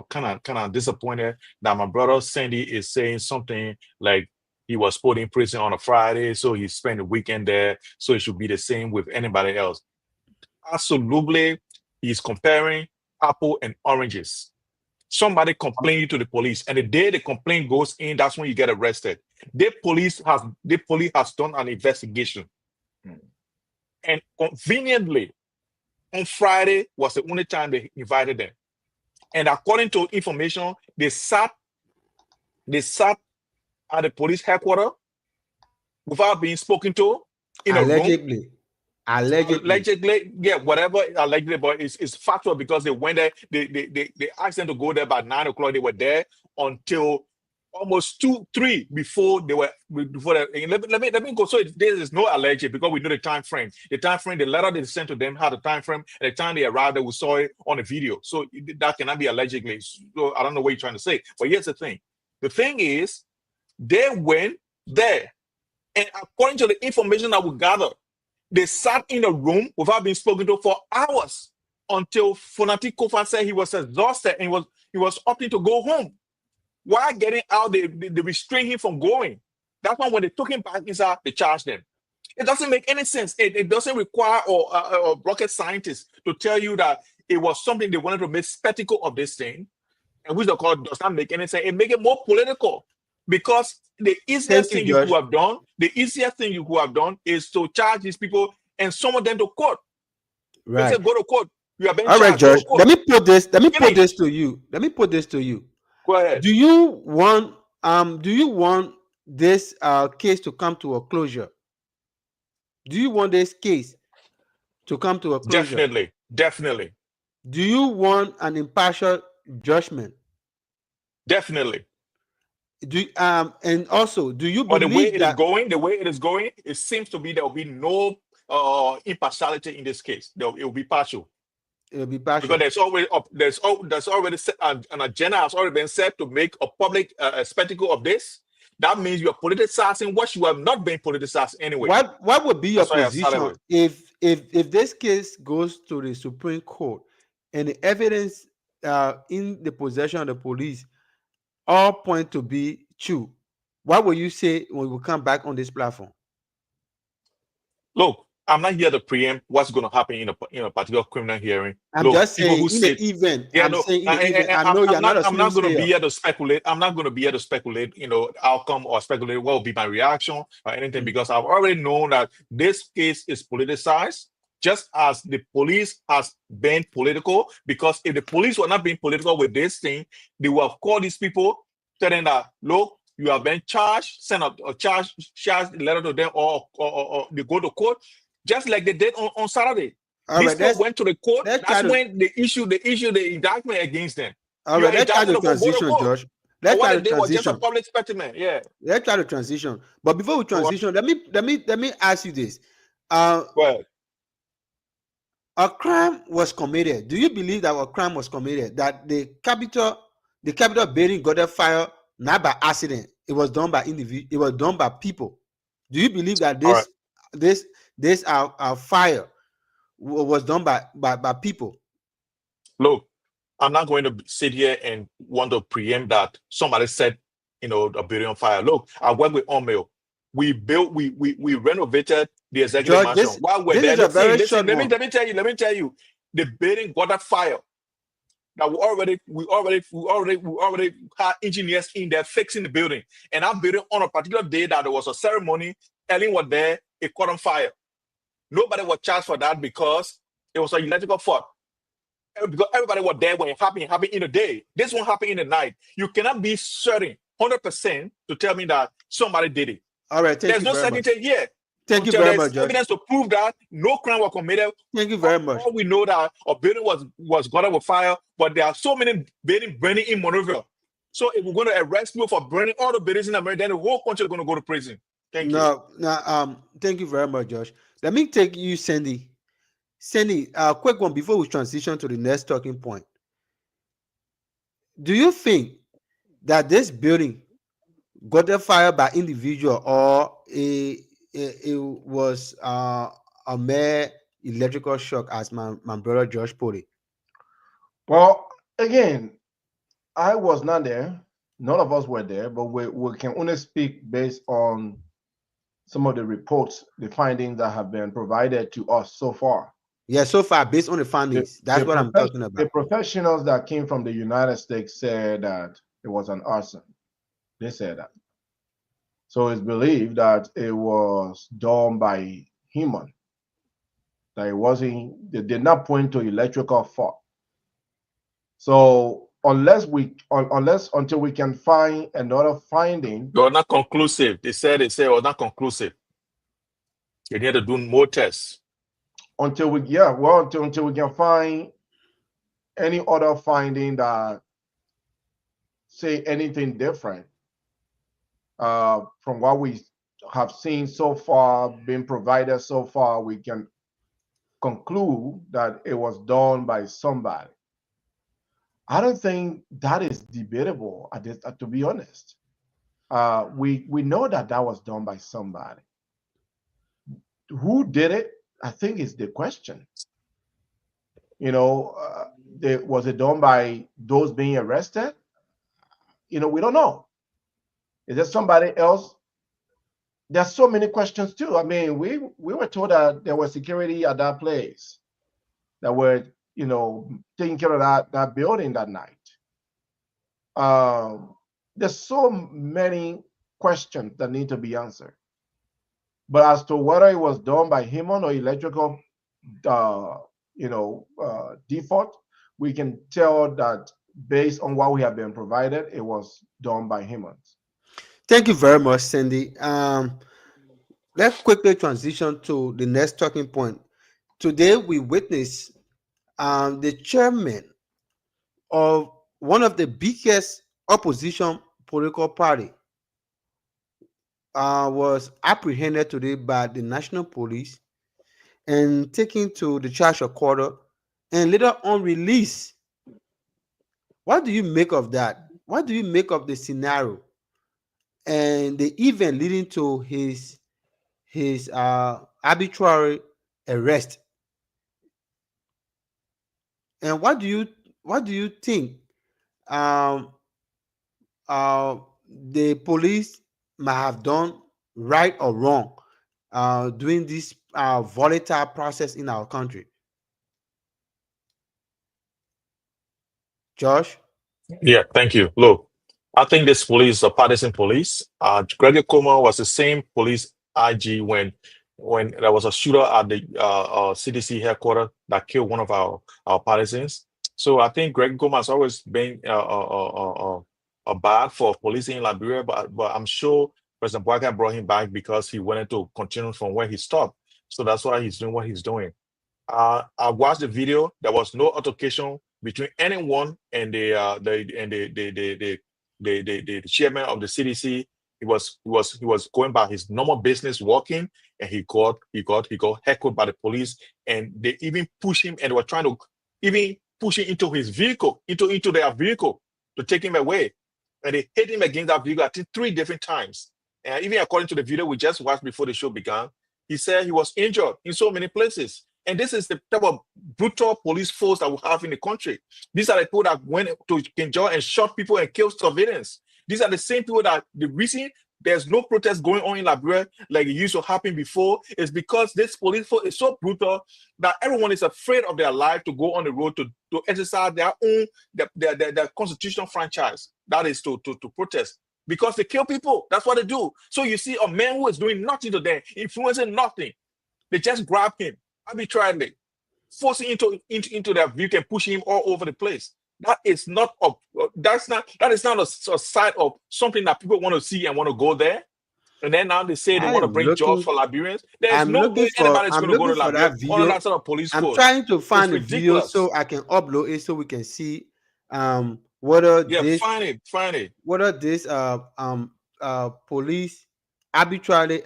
kind of disappointed that my brother Sandy is saying something like he was put in prison on a Friday, so he spent the weekend there, so it should be the same with anybody else. Absolutely, he's comparing apple and oranges. Somebody complained to the police, and the day the complaint goes in, that's when you get arrested. The police has done an investigation, and conveniently, on Friday was the only time they invited them. And according to information, they sat at the police headquarters without being spoken to in a room. Allegedly, yeah, whatever allegedly, but it's factual because they went there. They asked them to go there by 9 o'clock. They were there until almost 2-3 before they were let me go. So there is no alleged because we know the time frame. The letter they sent to them had a time frame. At the time they arrived, we saw it on the video. So that cannot be allegedly. So I don't know what you're trying to say. But here's the thing. The thing is, they went there, and according to the information that we gathered, they sat in a room without being spoken to for hours until Fonati Kofa said he was exhausted and he was opting to go home. While getting out, they restrained him from going. That's why when they took him back inside, they charged them. It doesn't make any sense. It doesn't require a rocket scientist to tell you that it was something they wanted to make spectacle of this thing, and which the court does not make any sense. It makes it more political. Because the easiest thing you could have done is to charge these people and summon them to court. Right. Say, go to court. You have been all right, Josh. Let me put this to you. Go ahead. Do you want this case to come to a closure? Do you want this case to come to a closure? Definitely. Do you want an impartial judgment? Definitely. And also, do you believe the way it is going, it seems to be there will be no impartiality in this case. It will be partial. It will be partial because there's already an agenda has already been set to make a public spectacle of this. That means you are politicizing what you have not been politicized anyway. What would be your position if if this case goes to the Supreme Court and the evidence in the possession of the police all point to be true, what will you say when we come back on this platform? Look, I'm not here to preempt what's going to happen in a particular criminal hearing. I'm Look, just people saying who in say, the event. yeah, I'm no, saying in the event. I know you're not a I'm not going to be soothsayer. here to speculate. I'm not going to be here to speculate, outcome or speculate what will be my reaction or anything, because I've already known that this case is politicized, just as the police has been political. Because if the police were not being political with this thing, they would have called these people, telling that, look, you have been charged, send a charge letter to them, or they go to court, just like they did on Saturday. These people went to the court. That's when they issued the indictment against them. All right, let's try to transition, Josh. Let's try to transition. Just a public specimen. Yeah. Let's try to transition. But before we transition, let me ask you this. Go ahead. A crime was committed. Do you believe that a crime was committed? That the Capitol building got a fire not by accident. It was done by individual. It was done by people. Do you believe that this fire was done by people? Look, I'm not going to sit here and want to preempt that somebody said, a building on fire. Look, I work with Omeo. We renovated the executive mansion. While we're there, let me tell you, the building got a fire. That we already had engineers in there fixing the building. And that building, on a particular day that there was a ceremony, Ellen was there, it caught on fire. Nobody was charged for that because it was an electrical fault. Because everybody was there when it happened in the day. This won't happen in the night. You cannot be certain 100% to tell me that somebody did it. All right, there's no certainty here. Thank you very much, Judge. Evidence to prove that no crime was committed. Thank you very much. We know that a building was got up with fire, but there are so many buildings burning in Monrovia. So if we're going to arrest people for burning all the buildings in America, then the whole country is going to go to prison. Thank you. Thank you very much, Josh. Let me take you, Sandy. Sandy, a quick one before we transition to the next talking point. Do you think that this building got a fire by individual, or it was a mere electrical shock, as my brother Josh put it? Well, again, I was not there. None of us were there, but we can only speak based on some of the reports, the findings that have been provided to us so far. Yeah, so far, based on the findings, that's what I'm talking about. The professionals that came from the United States said that it was an arson. They said that. So it's believed that it was done by human. That it wasn't, they did not point to electrical fault. So until we can find another finding. They were not conclusive. They said it was not conclusive. They need to do more tests. Until we can find any other finding that say anything different from what we have seen so far, been provided so far, we can conclude that it was done by somebody. I don't think that is debatable, to be honest. We know that was done by somebody. Who did it? I think is the question. Was it done by those being arrested? We don't know. Is there somebody else? There's so many questions too. I mean, we were told that there was security at that place that were, taking care of that building that night. There's so many questions that need to be answered. But as to whether it was done by human or electrical, default, we can tell that based on what we have been provided, it was done by humans. Thank you very much, Sandy. Let's quickly transition to the next talking point. Today, we witnessed the chairman of one of the biggest opposition political party was apprehended today by the National Police and taken to the charge of quarter and later on released. What do you make of that? What do you make of the scenario and the event leading to his arbitrary arrest. And what do you think the police might have done right or wrong during this volatile process in our country? Josh? Yeah, thank you. Look, I think this police is a partisan police. Gregory Comer was the same police IG when there was a shooter at the CDC headquarters that killed one of our partisans. So I think Gregory Comer has always been bad for policing in Liberia, but I'm sure President Boakai brought him back because he wanted to continue from where he stopped. So that's why he's doing what he's doing. I watched the video. There was no altercation between anyone and the chairman of the CDC. He was going about his normal business, walking, and he got heckled by the police, and they even pushed him, and they were trying to even push him into his vehicle, into their vehicle to take him away, and they hit him against that vehicle, I think 3 different times. And even according to the video we just watched before the show began, he said he was injured in so many places. And this is the type of brutal police force that we have in the country. These are the people that went to Kinjal and shot people and killed civilians. These are the same people that the reason there's no protest going on in Liberia like it used to happen before is because this police force is so brutal that everyone is afraid of their life to go on the road to exercise their own their constitutional franchise. That is to protest. Because they kill people. That's what they do. So you see a man who is doing nothing to them, influencing nothing. They just grab him arbitrarily, forcing into their view and pushing him all over the place. That is not a side of something that people want to see and want to go there. And then now they say they want to bring jobs for Liberians. There's no way anybody's going to go to Liberia on that sort of police force. I'm trying to find the video so I can upload it so we can see whether find it. Whether this police arbitrarily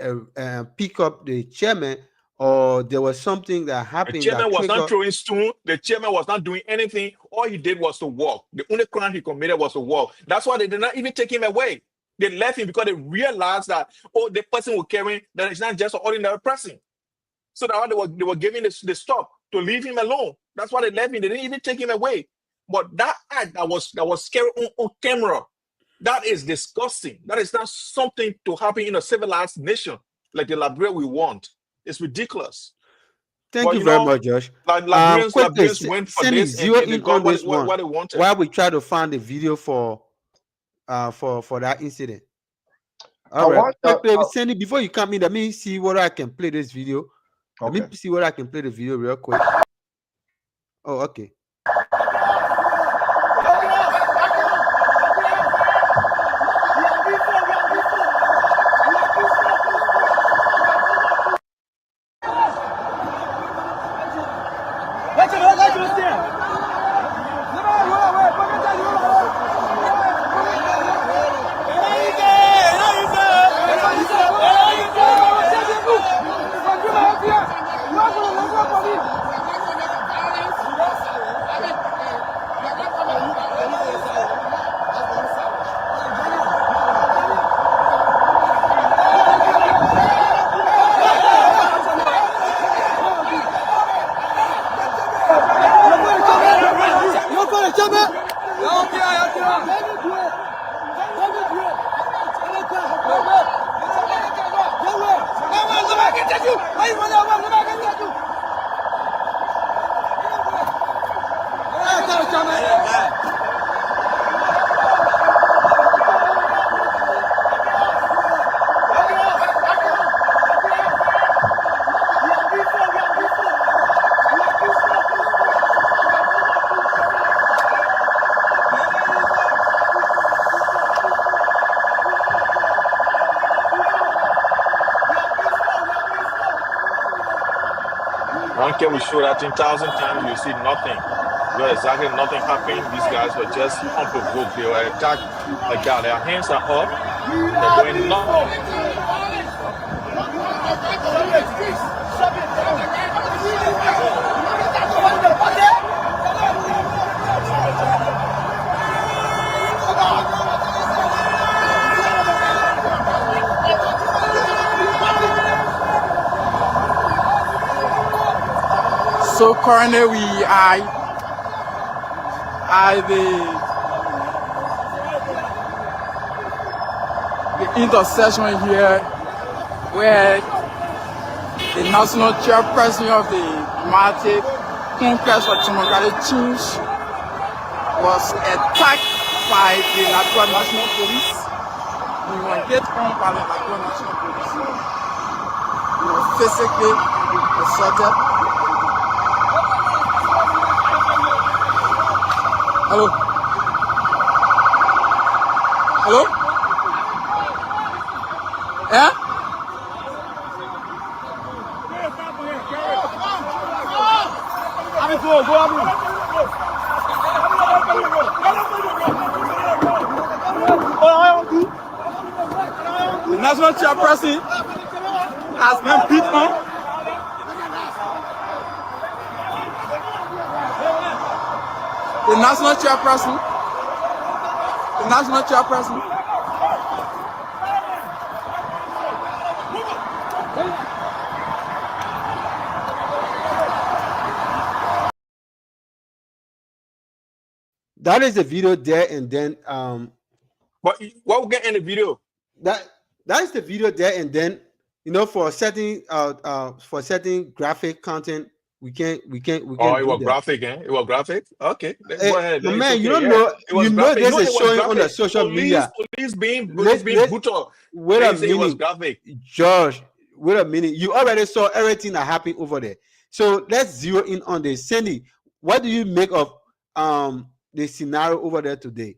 pick up the chairman, or there was something that happened. The chairman was not throwing stone. The chairman was not doing anything. All he did was to walk. The only crime he committed was to walk. That's why they did not even take him away. They left him because they realized that the person was carrying that it's not just an ordinary person. So that they were giving the stop to leave him alone. That's why they left him. They didn't even take him away. But that act that was scary on camera, that is disgusting. That is not something to happen in a civilized nation like the Liberia we want. It's ridiculous. Thank you very much, Josh. Liberians went for this and they got what they wanted. While we try to find the video for that incident. All right, Sandy, before you come in, let me see whether I can play this video. Okay. Let me see whether I can play the video real quick. Oh, okay. I don't care, we show that 10,000 times, you see nothing. Well, exactly nothing happened. These guys were just unprovoked. They were attacked like that. Their hands are up. They're doing nothing. So currently we are at the intersection here where the national chairperson of the Martyr Congress for Democratic Change was attacked by the Liberia National Police. He was hit on by the Liberia National Police. He was physically assaulted. Hello? Hello? Yeah? The national chairperson has been beaten on. The national chairperson. That is the video there, and then What we get in the video? that is the video there, and then for certain graphic content we can Oh, it do was that. graphic, eh? It was graphic. Okay, let's go ahead. My It's man, okay, you don't yeah. know, It was you know graphic. this No, is it was showing on the graphic. social media. Police being Let's- brutal. Wait They a say it was minute, graphic. George. Wait a minute. You already saw everything that happened over there. So let's zero in on this. Sandy, what do you make of the scenario over there today?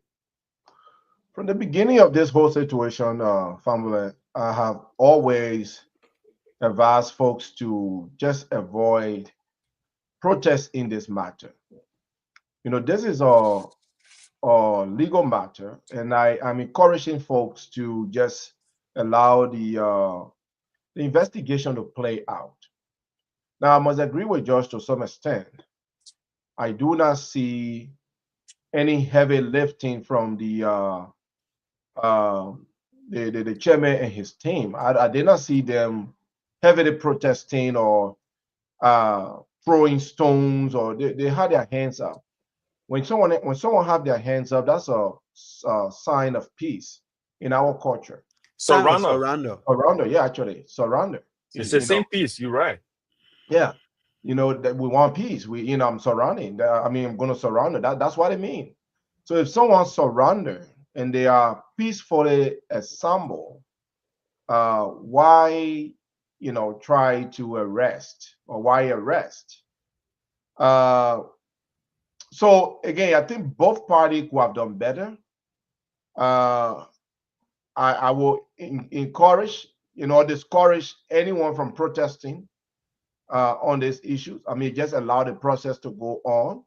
From the beginning of this whole situation, family, I have always advised folks to just avoid protests in this matter. This is a legal matter, and I'm encouraging folks to just allow the investigation to play out. Now, I must agree with Josh to some extent. I do not see any heavy lifting from the chairman and his team. I did not see them heavily protesting or throwing stones, or they had their hands up. When someone have their hands up, that's a sign of peace in our culture. Surrender. Yeah, actually, surrender. It's the same piece. You're right. Yeah, that we want peace. I'm surrounding. I'm going to surrender. That's what it means. So if someone surrender and they are peacefully assembled, why try to arrest, or why arrest? So again, I think both parties could have done better. I will encourage, discourage anyone from protesting on these issues. Just allow the process to go on.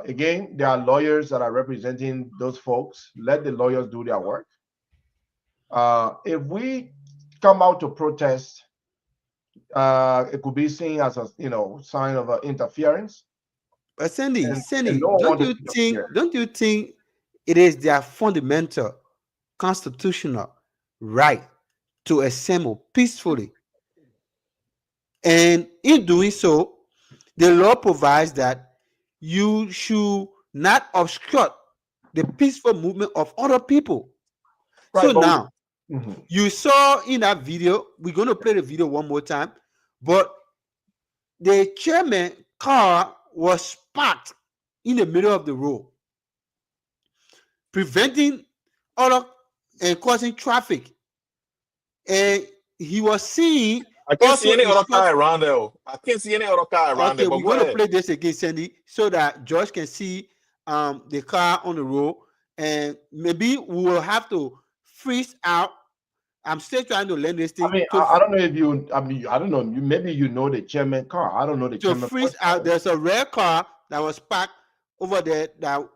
Again, there are lawyers that are representing those folks. Let the lawyers do their work. If we come out to protest, it could be seen as a sign of interference. But Sandy, no don't you think it is their fundamental constitutional right to assemble peacefully? And in doing so, the law provides that you should not obstruct the peaceful movement of other people. Right, so now, you saw in that video, we're going to play the video one more time, but the chairman car was parked in the middle of the road, preventing other and causing traffic. And he was seen. I can't see any other car around there. I can't see any other car around there. Okay, we're going to play this again, Sandy, so that George can see the car on the road, and maybe we will have to freeze out. I'm still trying to learn this thing. I don't know if you. I don't know. Maybe the chairman car. I don't know the chairman. To freeze out, there's a red car that was parked over there. That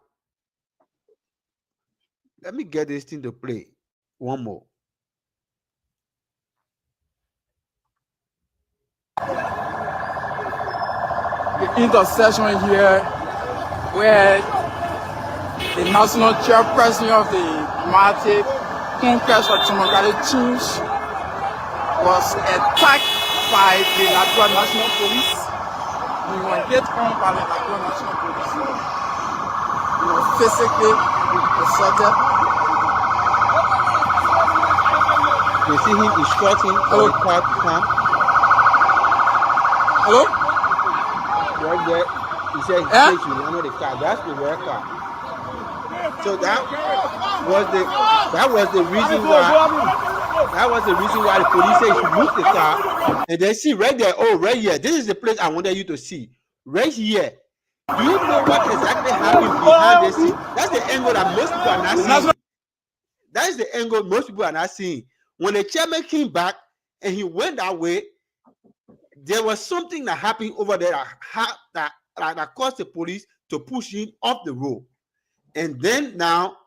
let me get this thing to play one more. The intersection here where the national chairperson of the Martyr Congress for Democratic Change was attacked by the Liberia National Police. hit on by the Liberia National Police. Physically assaulted. You see him escorting Hello? the car to come. Hello? Right there. He said he Eh? takes you under the car. That's the red car. So that was the reason why the police said you should move the car. And then see right there, oh, right here. This is the place I wanted you to see. Right here. Do you know what exactly happened behind this scene? That's the angle that most people are not seeing. That is the angle most people are not seeing. When the chairman came back and he went that way, there was something that happened over there that caused the police to push him off the road. And then now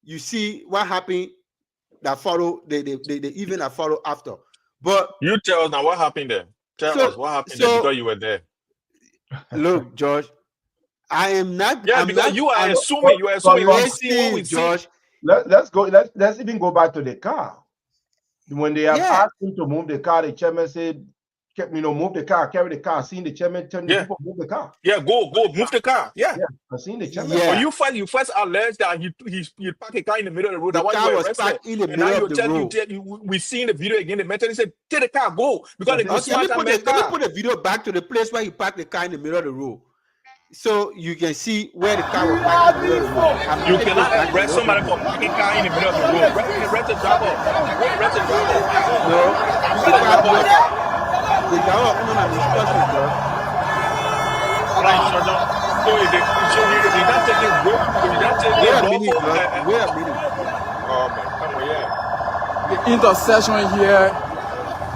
you see what happened that followed the event that followed after. But you tell us now what happened there. Tell us what happened there because you were there. Look, George, I am not. Yeah, because you are assuming we see what we George. see. Let's go. Let's even go back to the car. When they have asked him to move the car, the chairman said, move the car, carry the car. Seeing the chairman telling the people move the car. Yeah, go, move the car. Yeah. I seen the chairman. But you first alleged that he parked a car in the middle of the road. The car was parked in the middle of the road. We seen the video again. The mentally said, "Take the car, go," because let me put the video back to the place where he parked the car in the middle of the road, so you can see where the car was parked in the middle of the road. You cannot arrest somebody for parking a car in the middle of the road. Arrest the driver. Arrest the driver. No, the driver on an instruction, George. So if they not taking road, if they not taking wait a minute. Oh man, come on, yeah. The intersection here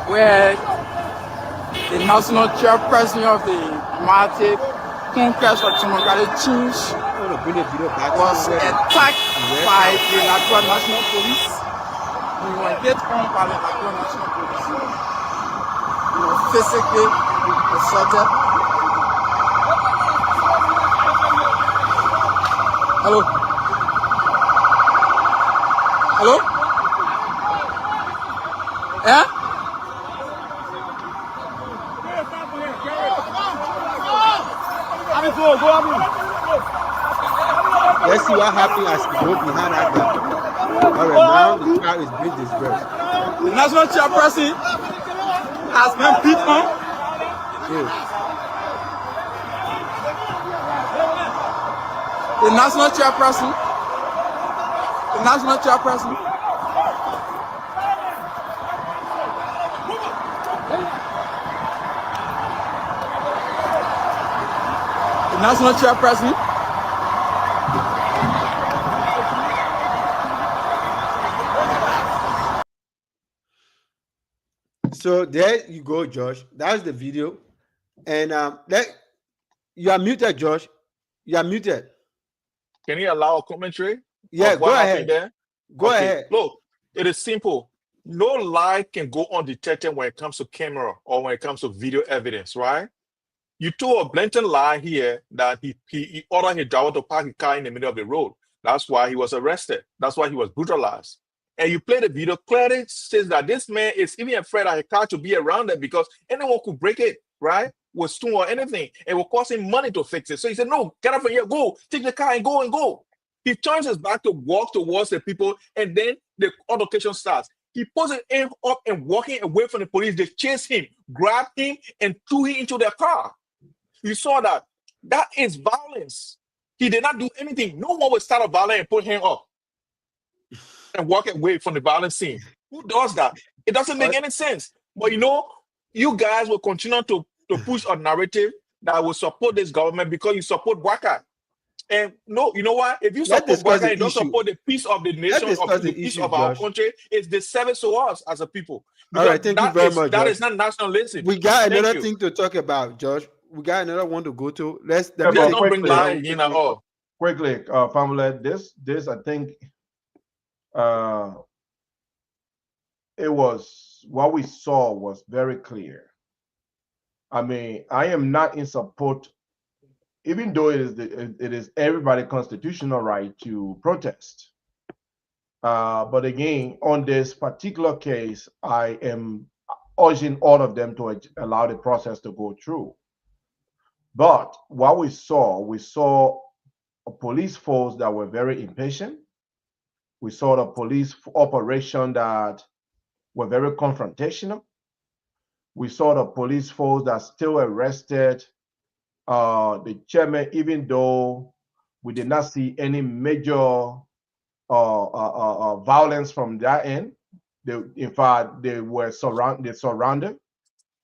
where the national chairperson of the Martyr Congress for Democratic Change was attacked by the Liberia National Police. We were hit on by the Liberia National Police. Physically assaulted. Hello? Hello? Yeah? Let's see what happened as he go behind that car. All right, now the car is being dispersed. The national chairperson has been beat on. The national chairperson. The national chairperson. So there you go, Josh. That's the video. And you are muted, Josh. You are muted. Can you allow a commentary? Yeah, go ahead. There? Go ahead. Look, it is simple. No lie can go undetected when it comes to camera or when it comes to video evidence, right? You told a blatant lie here that he ordered his driver to park a car in the middle of the road. That's why he was arrested. That's why he was brutalized. And you play the video, clearly says that this man is even afraid that a car to be around it because anyone could break it, right? With stone or anything. It will cost him money to fix it. So he said, no, get up from here, go, take the car and go. He turns his back to walk towards the people, and then the altercation starts. He pulls his aim up and walking away from the police. They chase him, grab him, and threw him into their car. You saw that. That is violence. He did not do anything. No one would start a violence and put him up and walk away from the violent scene. Who does that? It doesn't make any sense. But you guys will continue to push a narrative that will support this government because you support Waka. And no, you know what? If you support Waka, you don't support the peace of the nation, of the peace of our country, it's disservice to us as a people. All right, thank you very much. That is not nationalism. We got another thing to talk about, Josh. We got another one to go to. Let's don't bring lying in at all. Quickly, Pamela, this I think it was what we saw was very clear. I mean, I am not in support, even though it is everybody's constitutional right to protest. But again, on this particular case, I am urging all of them to allow the process to go through. But what we saw a police force that were very impatient. We saw the police operation that were very confrontational. We saw the police force that still arrested the chairman, even though we did not see any major violence from that end. In fact, they were surrounded.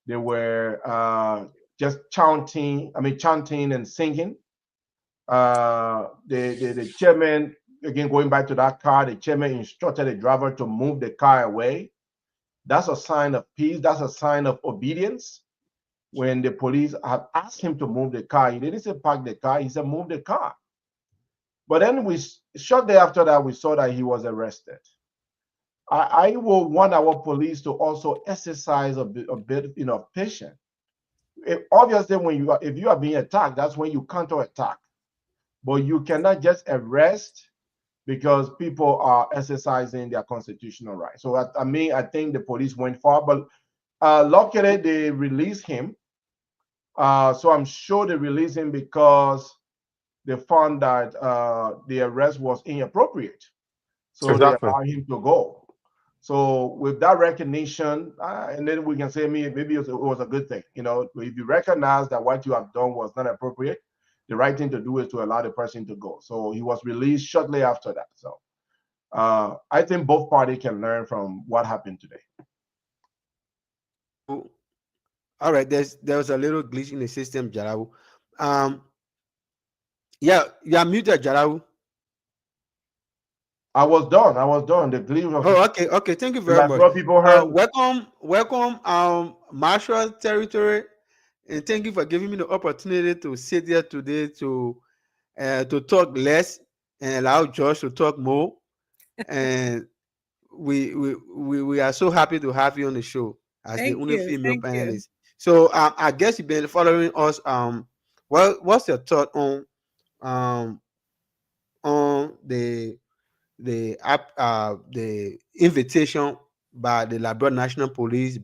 They were just chanting and singing. The chairman, again, going back to that car, the chairman instructed the driver to move the car away. That's a sign of peace. That's a sign of obedience. When the police had asked him to move the car, he didn't say park the car, he said move the car. But then shortly after that, we saw that he was arrested. I will want our police to also exercise a bit patience. Obviously, if you are being attacked, that's when you counterattack. But you cannot just arrest because people are exercising their constitutional rights. So I think the police went far, but luckily they released him. So I'm sure they released him because they found that the arrest was inappropriate. So Exactly. they allowed him to go. So with that recognition, and then we can say maybe it was a good thing. If you recognize that what you have done was not appropriate, the right thing to do is to allow the person to go. So he was released shortly after that. So I think both parties can learn from what happened today. All right, there was a little glitch in the system, Jarawu. Yeah, you are muted, Jarawu. I was done. The glitch of okay. Thank you very much. People heard. Welcome, Marshall Territory, and thank you for giving me the opportunity to sit here today to talk less and allow Josh to talk more. And we are so happy to have you on the show as the only female panelist. So I guess you've been following us. What's your thought on the invitation by the Liberia National Police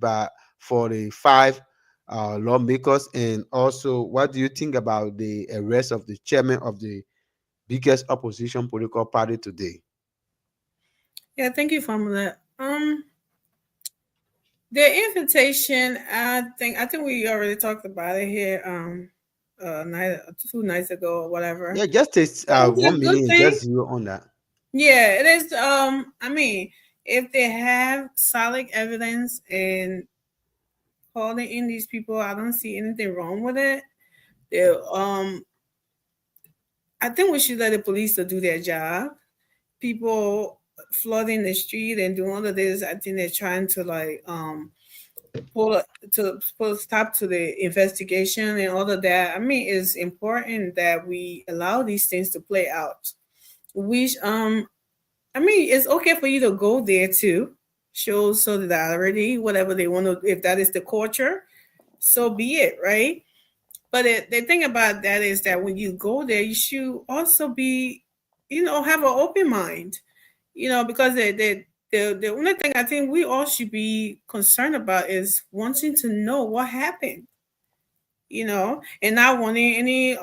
for the 5 lawmakers, and also what do you think about the arrest of the chairman of the biggest opposition political party today? Yeah, thank you for that. The invitation, I think we already talked about it here 2 nights ago or whatever. Yeah, just takes 1 minute, just zero on that. Yeah, it is. I mean, if they have solid evidence and calling in these people, I don't see anything wrong with it. I think we should let the police to do their job. People flooding the street and doing all of this, I think they're trying to put a stop to the investigation and all of that. I mean, it's important that we allow these things to play out. I mean, it's okay for you to go there to show solidarity, whatever they want to, if that is the culture, so be it, right? But the thing about that is that when you go there, you should also be, have an open mind, because the only thing I think we all should be concerned about is wanting to know what happened, and not wanting any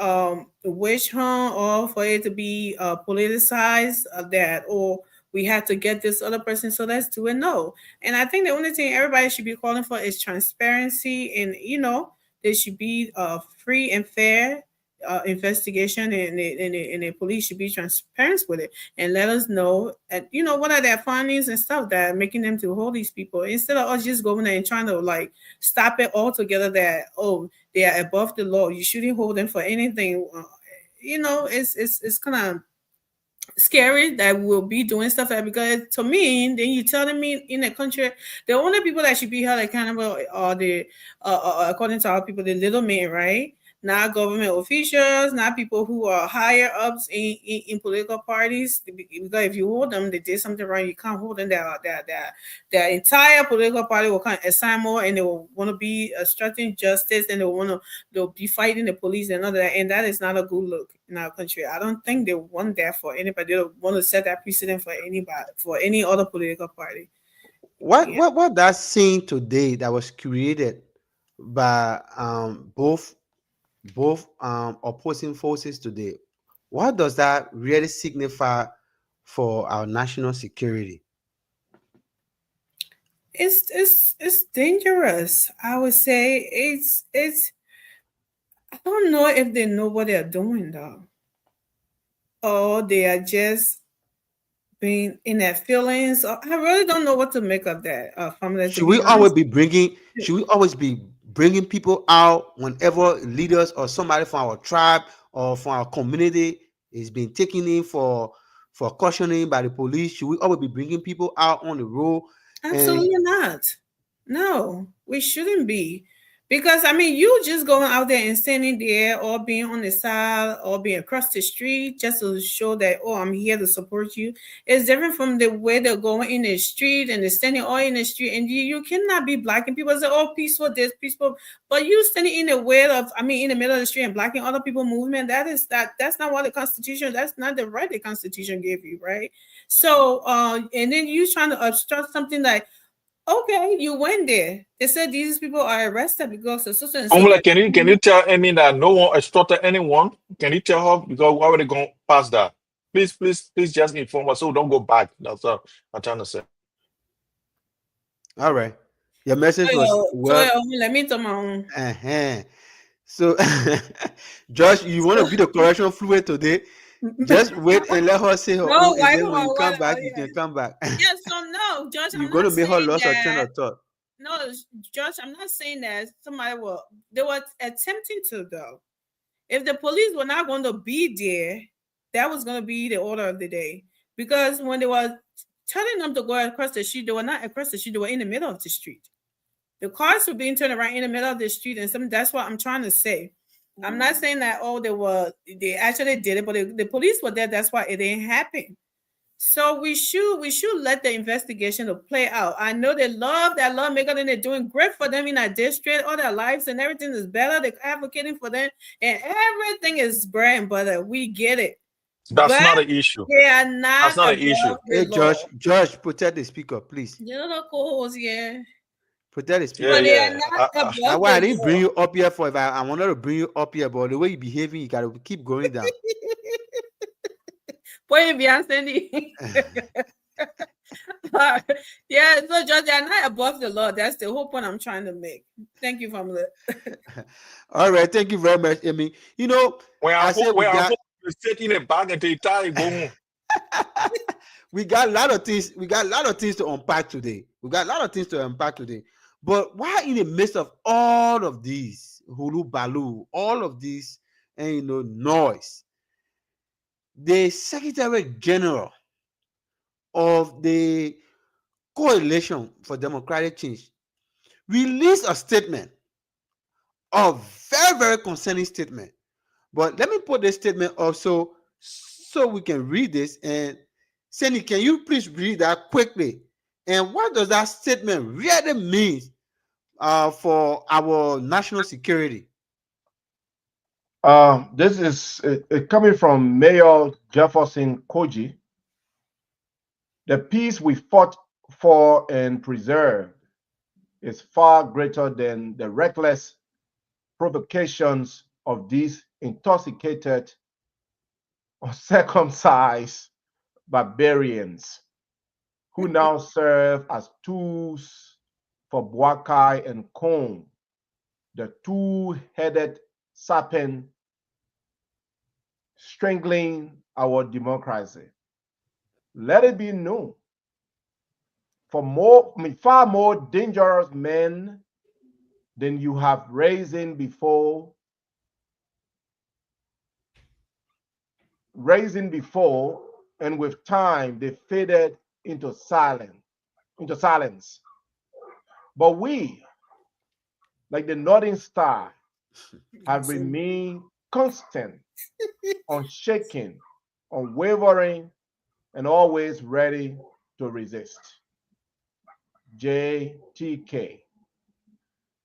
witch hunt or for it to be politicized that, or we have to get this other person, so let's do it. No. And I think the only thing everybody should be calling for is transparency, and there should be a free and fair investigation, and the police should be transparent with it and let us know, what are their findings and stuff that are making them to hold these people, instead of us just going there and trying to stop it altogether that, they are above the law, you shouldn't hold them for anything. It's kind of scary that we'll be doing stuff like that, because to me, then you telling me in a country, the only people that should be held accountable are the according to our people, the little men, right? Not government officials, not people who are higher ups in political parties. Because if you hold them, they did something wrong, you can't hold them. Their entire political party will kind of assign more, and they will want to be obstructing justice, and they'll be fighting the police and all that. And that is not a good look in our country. I don't think they want that for anybody. They don't want to set that precedent for anybody, for any other political party. What that scene today that was created by both both opposing forces today. What does that really signify for our national security? It's dangerous. I would say it's I don't know if they know what they're doing though. Or they are just being in their feelings. Or I really don't know what to make of that. Should we always be bringing? Should we always be bringing people out whenever leaders or somebody from our tribe or from our community is being taken in for cautioning by the police? Should we always be bringing people out on the road? Absolutely not. No, we shouldn't be. Because I mean, you just going out there and standing there or being on the side or being across the street just to show that, oh, I'm here to support you. It's different from the way they're going in the street and they're standing all in the street. And you cannot be blocking people. Say, oh, peaceful, this, peaceful. But you standing in the way of, I mean, in the middle of the street and blocking other people's movement, that's not what the Constitution, that's not the right the Constitution gave you, right? So, and then you trying to obstruct something like, okay, you went there. They said these people are arrested because of such and such. Omla, can you tell Amy that no one extorted anyone? Can you tell her, because why would they go past that? Please just inform us so don't go back. That's what I'm trying to say. All right. Your message was well. Let me tell my own. So, Josh, you want to be the correction fluid today? Just wait and let her say her own. And then when you come back, you can come back. Yes, so no, Josh. You're going to make her lose her train of thought. No, Josh, I'm not saying that they were attempting to though. If the police were not going to be there, that was going to be the order of the day. Because when they were telling them to go across the street, they were not across the street, they were in the middle of the street. The cars were being turned around in the middle of the street, and that's what I'm trying to say. I'm not saying that they actually did it, but the police were there. That's why it didn't happen. So we should let the investigation play out. I know they love that lawmaker and they're doing great for them in our district. All their lives and everything is better. They're advocating for them, and everything is bread and butter. We get it. That's not an issue. They are not. That's not an issue. Hey, Josh, protect the speaker, please. You're the co-host, yeah. Protect the speaker. That's why I didn't bring you up here for. If I wanted to bring you up here, but the way you're behaving, you gotta keep going down. Yeah, so George, they're not above the law. That's the whole point I'm trying to make. Thank you, family. All right, thank you very much, Amy. You know, I said we got sit in a bag until you tie go. We got a lot of things. We got a lot of things to unpack today. But why, in the midst of all of these hulu balu, all of these, and noise, the Secretary General of the Coalition for Democratic Change released a statement, a very, very concerning statement. But let me put this statement up so we can read this. And Sandy, can you please read that quickly? And what does that statement really mean for our national security? This is coming from Mayor Jefferson Koji. The peace we fought for and preserved is far greater than the reckless provocations of these intoxicated or circumcised barbarians who now serve as tools for Boakai and Kong, the two-headed serpent strangling our democracy. Let it be known, far more dangerous men than you have risen before, and with time they faded into silence. But we, like the northern star, have remained constant, unshaken, unwavering, and always ready to resist. JTK.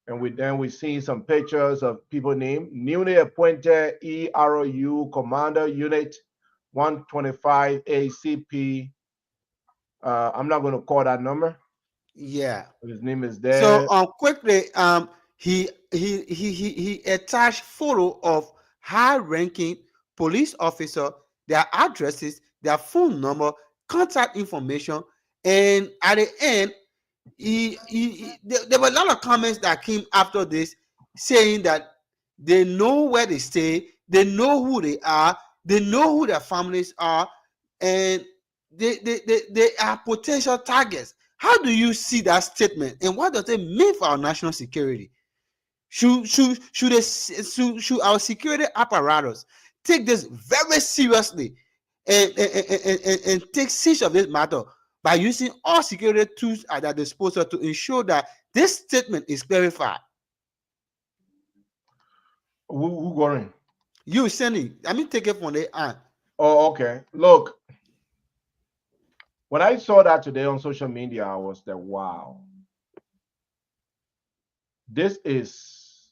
And we see some pictures of people named newly appointed EROU Commander Unit 125 ACP. I'm not going to call that number. Yeah. His name is there. So quickly, he he attached photo of high-ranking police officer, their addresses, their phone number, contact information, and at the end, there were a lot of comments that came after this saying that they know where they stay, they know who they are, they know who their families are, and they are potential targets. How do you see that statement, and what does it mean for our national security? Should our security apparatus take this very seriously and take siege of this matter by using all security tools at their disposal to ensure that this statement is clarified? Who going? You, Senny. I mean, take it from the end. Oh, okay. Look, when I saw that today on social media, I was like, wow. This is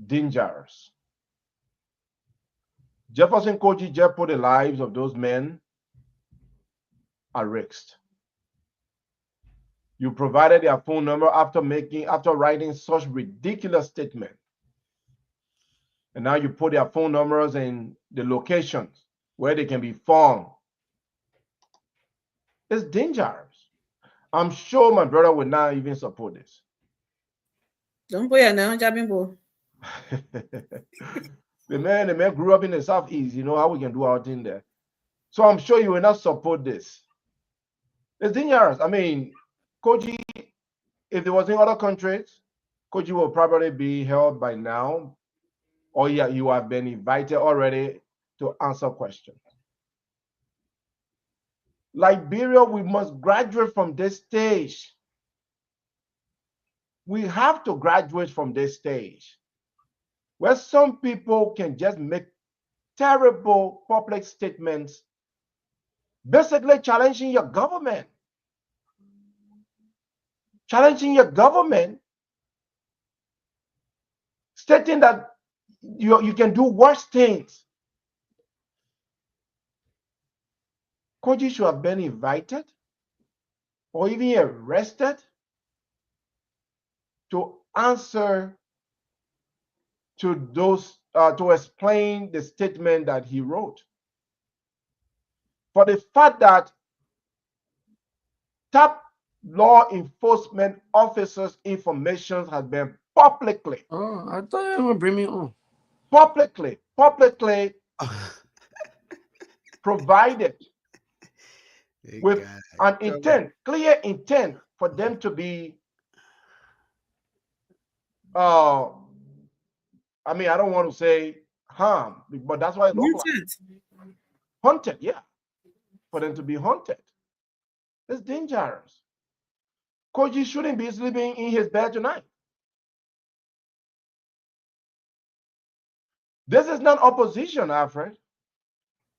dangerous. Jefferson Koji just put the lives of those men at risk. You provided their phone number after writing such ridiculous statement. And now you put their phone numbers in the locations where they can be found. It's dangerous. I'm sure my brother would not even support this. Don't put it now, Jabimbo. The man grew up in the Southeast. You know how we can do our thing there. So I'm sure you will not support this. It's dangerous. I mean, Koji, if there was in other countries, Koji will probably be held by now, or yeah, you have been invited already to answer questions. Liberia, we must graduate from this stage. We have to graduate from this stage where some people can just make terrible public statements, basically challenging your government. Challenging your government, stating that you can do worse things. Koji should have been invited or even arrested to answer to those, to explain the statement that he wrote. For the fact that top law enforcement officers' information has been publicly. Oh, I thought you were going to bring me on. Publicly provided with an intent, clear intent for them to be, I mean, I don't want to say harmed, but that's why it's haunted, yeah. For them to be haunted. It's dangerous. Koji shouldn't be sleeping in his bed tonight. This is not opposition, Alfred.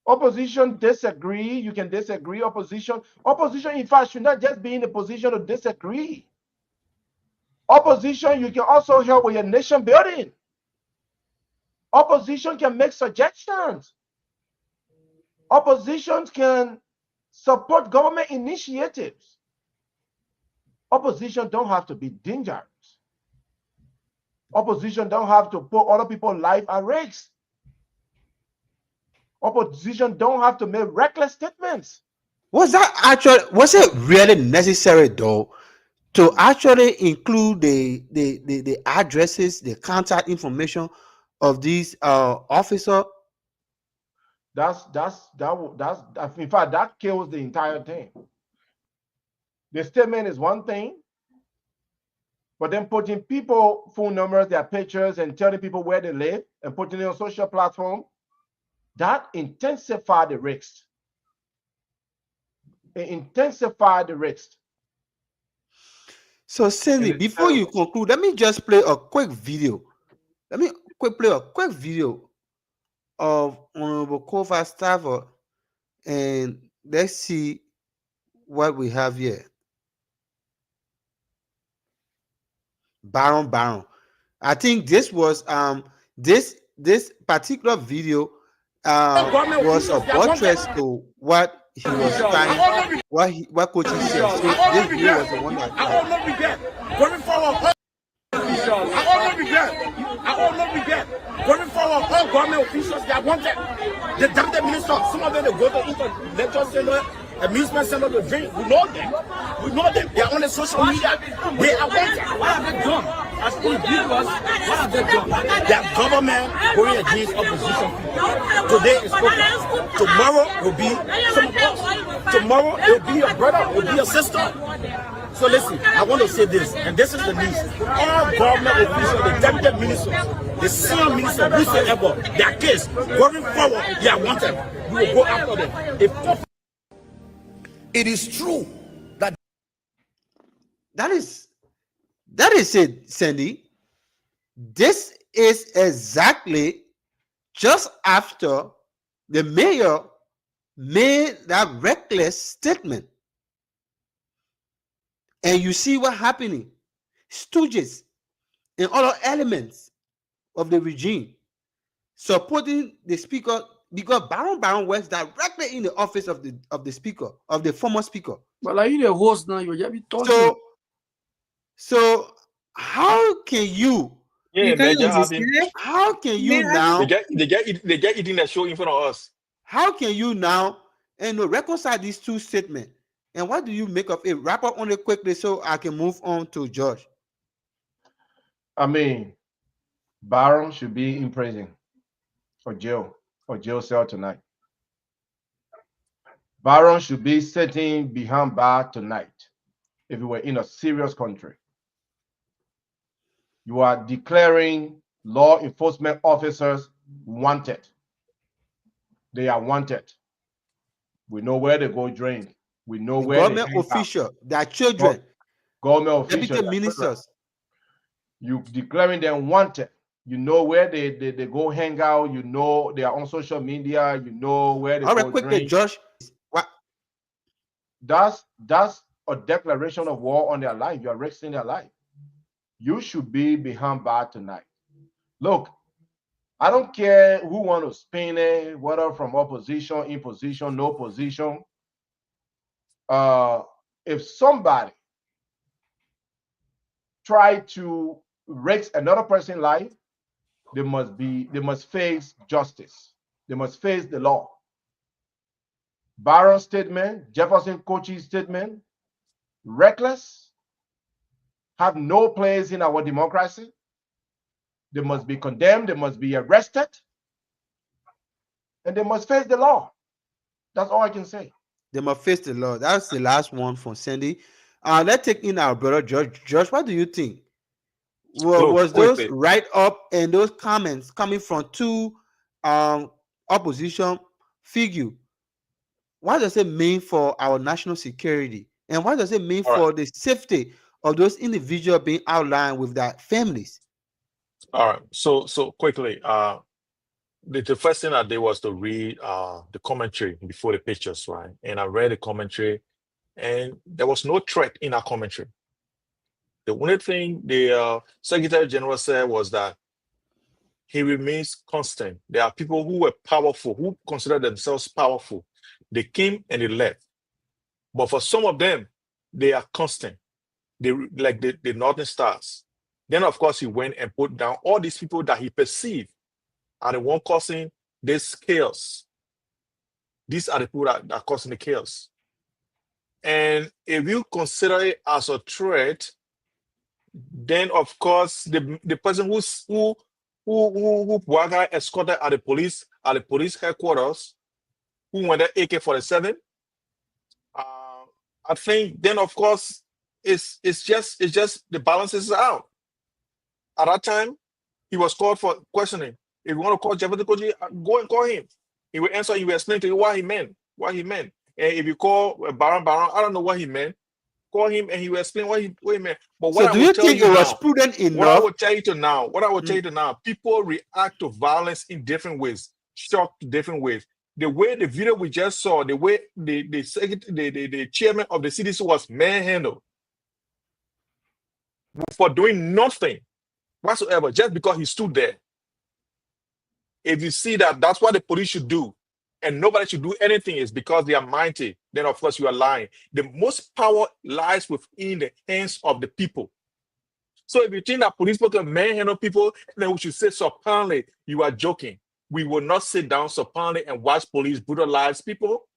Opposition disagree. You can disagree. Opposition, in fact, should not just be in a position to disagree. Opposition, you can also help with your nation building. Opposition can make suggestions. Opposition can support government initiatives. Opposition don't have to be dangerous. Opposition don't have to put other people's life at risk. Opposition don't have to make reckless statements. Was it really necessary though to actually include the addresses, the contact information of these officers? That's in fact that kills the entire thing. The statement is one thing, but then putting people phone numbers, their pictures, and telling people where they live and putting it on social platform, that intensifies the risk. It intensifies the risk. So Cindy, before you conclude, let me just play a quick video. Play a quick video of Honorable Kofa Stafford, and let's see what we have here. Baron. I think this was this particular video was a buttress to what he was trying, what Coach said. So this video was the one that not regret. I will not regret. Going forward, all government officials, they are wanted. The deputy minister, some of them, they go to intellectual center, amusement center to drink. We know them. We know them. They are on the social media. They are wanted. What have they done? As individuals, what have they done? Their government going against opposition people. Today is spoken. Tomorrow will be some of us. Tomorrow it will be your brother, it will be your sister. So listen, I want to say this, and this is the news. All government officials, the deputy ministers, the senior minister, whosoever, their case, going forward, they are wanted. We will go after them. It is true that that is it, Sandy. This is exactly just after the mayor made that reckless statement. And you see what happening. Stooges and other elements of the regime supporting the speaker, because Baron works directly in the office of the speaker, of the former speaker. But like you the host now, you just be talking. So how can you? Yeah, how can you now? They get eating the show in front of us. How can you now reconcile these two statements? And what do you make of it? Wrap up on it quickly so I can move on to George. I mean, Baron should be in prison or jail cell tonight. Baron should be sitting behind bar tonight if we were in a serious country. You are declaring law enforcement officers wanted. They are wanted. We know where they go drink. We know where government official, their children, government officials, deputy ministers. You declaring them wanted. You know where they go hang out. You know they are on social media. You know where they go quickly, drink. Josh. What? That's a declaration of war on their life. You are risking their life. You should be behind bar tonight. Look, I don't care who want to spin it, whether from opposition, in position, no position. If somebody try to risk another person's life, they must face justice. They must face the law. Baron's statement, Jefferson Kochi's statement, reckless, have no place in our democracy. They must be condemned, they must be arrested, and they must face the law. That's all I can say. They must face the law. That's the last one from Sandy. Let's take in our brother George. George, what do you think? Was those write-up and those comments coming from two opposition figures? What does it mean for our national security? And what does it mean for the safety of those individuals being outlined with their families? All right. So quickly, the first thing I did was to read the commentary before the pictures, right? And I read the commentary, and there was no threat in our commentary. The only thing the Secretary General said was that he remains constant. There are people who were powerful, who consider themselves powerful. They came and they left. But for some of them, they are constant. They like the Northern Stars. Then, of course, he went and put down all these people that he perceived are the one causing this chaos. These are the people that are causing the chaos. And if you consider it as a threat, then of course the person who Bouaga escorted at the police headquarters, who went at AK-47, I think then of course it's just the balances out. At that time, he was called for questioning. If you want to call Jefferson Kochi, go and call him. He will answer. He will explain to you what he meant. And if you call Baron, I don't know what he meant. Call him and he will explain what he meant. But what so do you think it was prudent enough? What I will tell you to now, people react to violence in different ways, shocked different ways. The way the video we just saw, the way the chairman of the CDC was manhandled for doing nothing whatsoever, just because he stood there. If you see that that's what the police should do, and nobody should do anything is because they are mighty, then of course you are lying. The most power lies within the hands of the people. So if you think that police people can manhandle people, then we should say supinely, you are joking. We will not sit down supinely and watch police brutalize people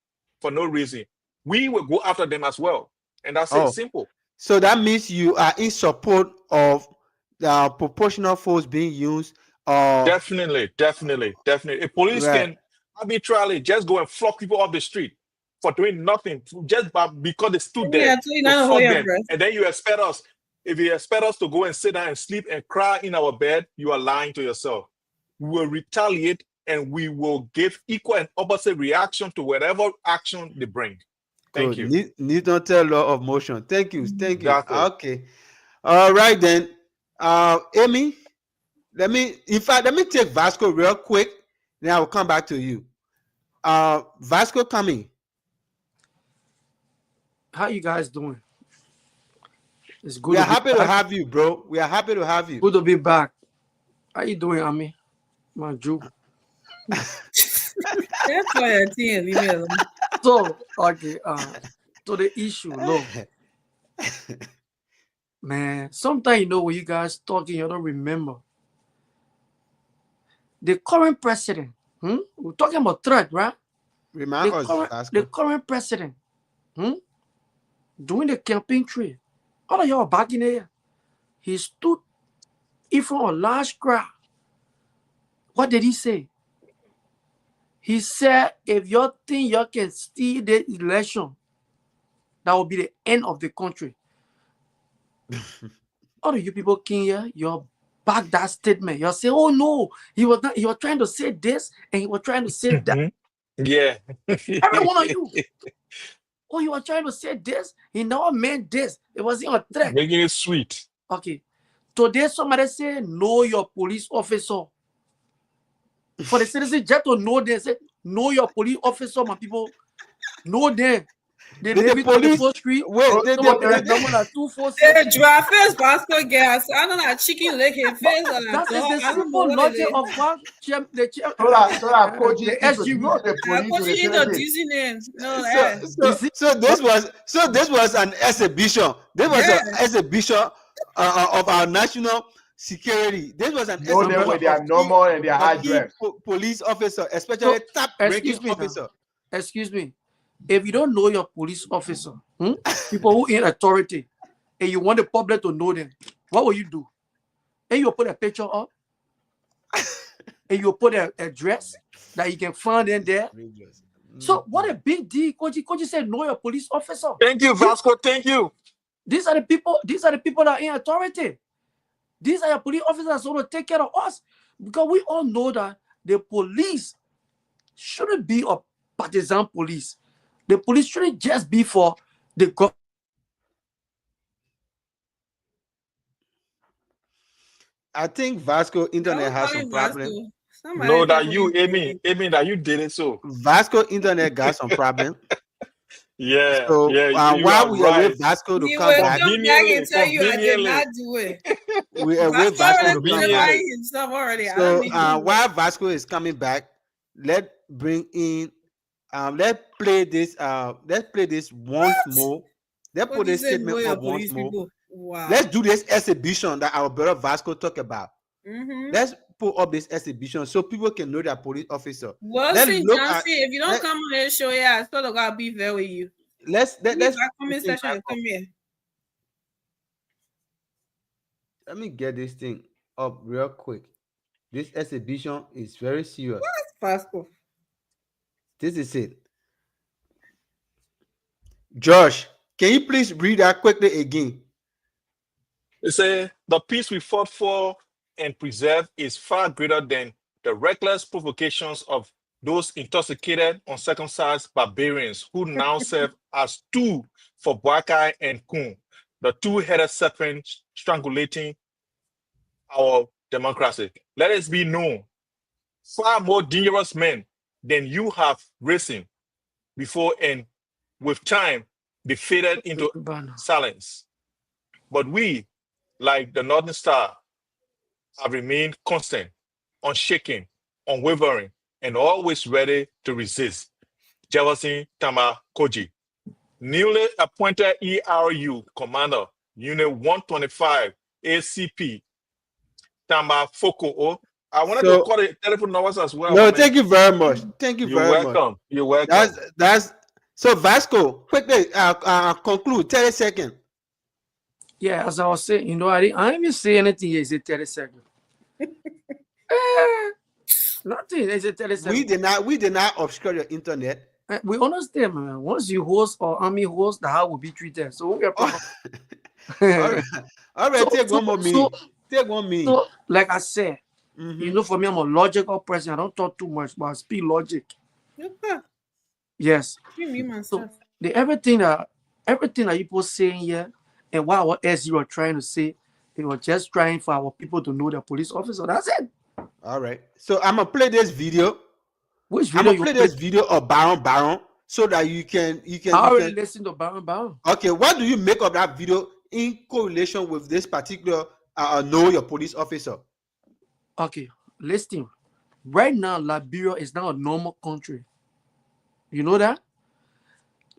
for no reason. We will go after them as well. And that's it, simple. So that means you are in support of the proportional force being used. Definitely. A police can arbitrarily just go and flog people off the street for doing nothing, just because they stood there. And then you expect us, if you expect us to go and sit down and sleep and cry in our bed, you are lying to yourself. We will retaliate and we will give equal and opposite reaction to whatever action they bring. Thank you. Newton law of motion. Thank you. Exactly. Okay. All right then. Amy, let me take Vasco real quick. Then I will come back to you. Vasco coming. How you guys doing? It's good. We are happy to have you, bro. We are happy to have you. Good to be back. How you doing, Ami? My Jew. That's why I think leave me alone. So, okay, to the issue, look. Man, sometimes when you guys talking, you don't remember. The current president, we're talking about threat, right? The current president, during the campaign trail, all of y'all back in there, he stood in front of a large crowd. What did he say? He said, if you think you can steal the election, that will be the end of the country. All of you people came here, you're back that statement. You'll say, oh no, he was trying to say this and he was trying to say that. Yeah. Every one of you. Oh, he was trying to say this, he never meant this. It wasn't a threat. Making it sweet. Okay. Today somebody say, know your police officer. For the citizens just to know them, say, know your police officer, my people. Know them. They live in the full street. They drive face Vasco gas. I don't know chicken leg his face. That is the simple logic of what the SG. So this was an exhibition. This was an exhibition of our national security. This was an exhibition with their normal and their address. Police officer, especially top ranking officer. Excuse me. If you don't know your police officer, people who in authority, and you want the public to know them, what will you do? And you put a picture up, and you put an address that you can find them there. So what a big deal. Koji said, know your police officer. Thank you, Vasco. Thank you. These are the people that are in authority. These are your police officers who will take care of us. Because we all know that the police shouldn't be a partisan police. The police shouldn't just be for the government. I think Vasco internet has some problem. No, that you, Amy, that you did it so. Vasco internet got some problem. Yeah. So while we right. await Vasco to come back, and tell you I did not do it. We await Vasco to come back. Himself already. So while Vasco is coming back, let's bring in. Let's play this once more. Let's put this statement up once more. Wow. Let's do this exhibition that our brother Vasco talked about. Let's put up this exhibition so people can know that police officer. Well, see, Johnson, if you don't come on and show I still gotta be there with you. Let's comment section. Come here. Let me get this thing up real quick. This exhibition is very serious. What's Vasco? This is it. Josh, can you please read that quickly again? It says, the peace we fought for and preserve is far greater than the reckless provocations of those intoxicated, uncircumcised barbarians who now serve as two for Boakai and Kun, the two-headed serpent strangulating our democracy. Let us be known, far more dangerous men than you have risen before, and with time be faded into silence. But we, like the Northern Star, have remained constant, unshaken, unwavering, and always ready to resist. Jefferson Tama Koji, newly appointed ERU Commander, Unit 125, ACP Tamba Foko. I wanted to So call the telephone numbers as well. no, my man. thank you very much. Thank you You're very much. welcome. You're welcome. That's so Vasco. Quickly, conclude. 30 seconds. Yeah, as I was saying, you know, I didn't even say anything here. It's a 30 seconds. Nothing. It's a 30 seconds. We did not obscure your internet. We understand, man. Once you host or army host, the how will be treated. So we are All right, take one more minute. Take 1 minute. So, like I said, you know, for me, I'm a logical person. I don't talk too much, but I speak logic. Yes. So everything that you saying here, and what our SG were trying to say, they were just trying for our people to know the police officer. That's it. All right. So I'm gonna play this video. Which I'm video gonna play this video of Baron so that you can I already listened to Baron. Okay, what do you make of that video in correlation with this particular know your police officer? Okay, listen. Right now, Liberia is not a normal country. You know that?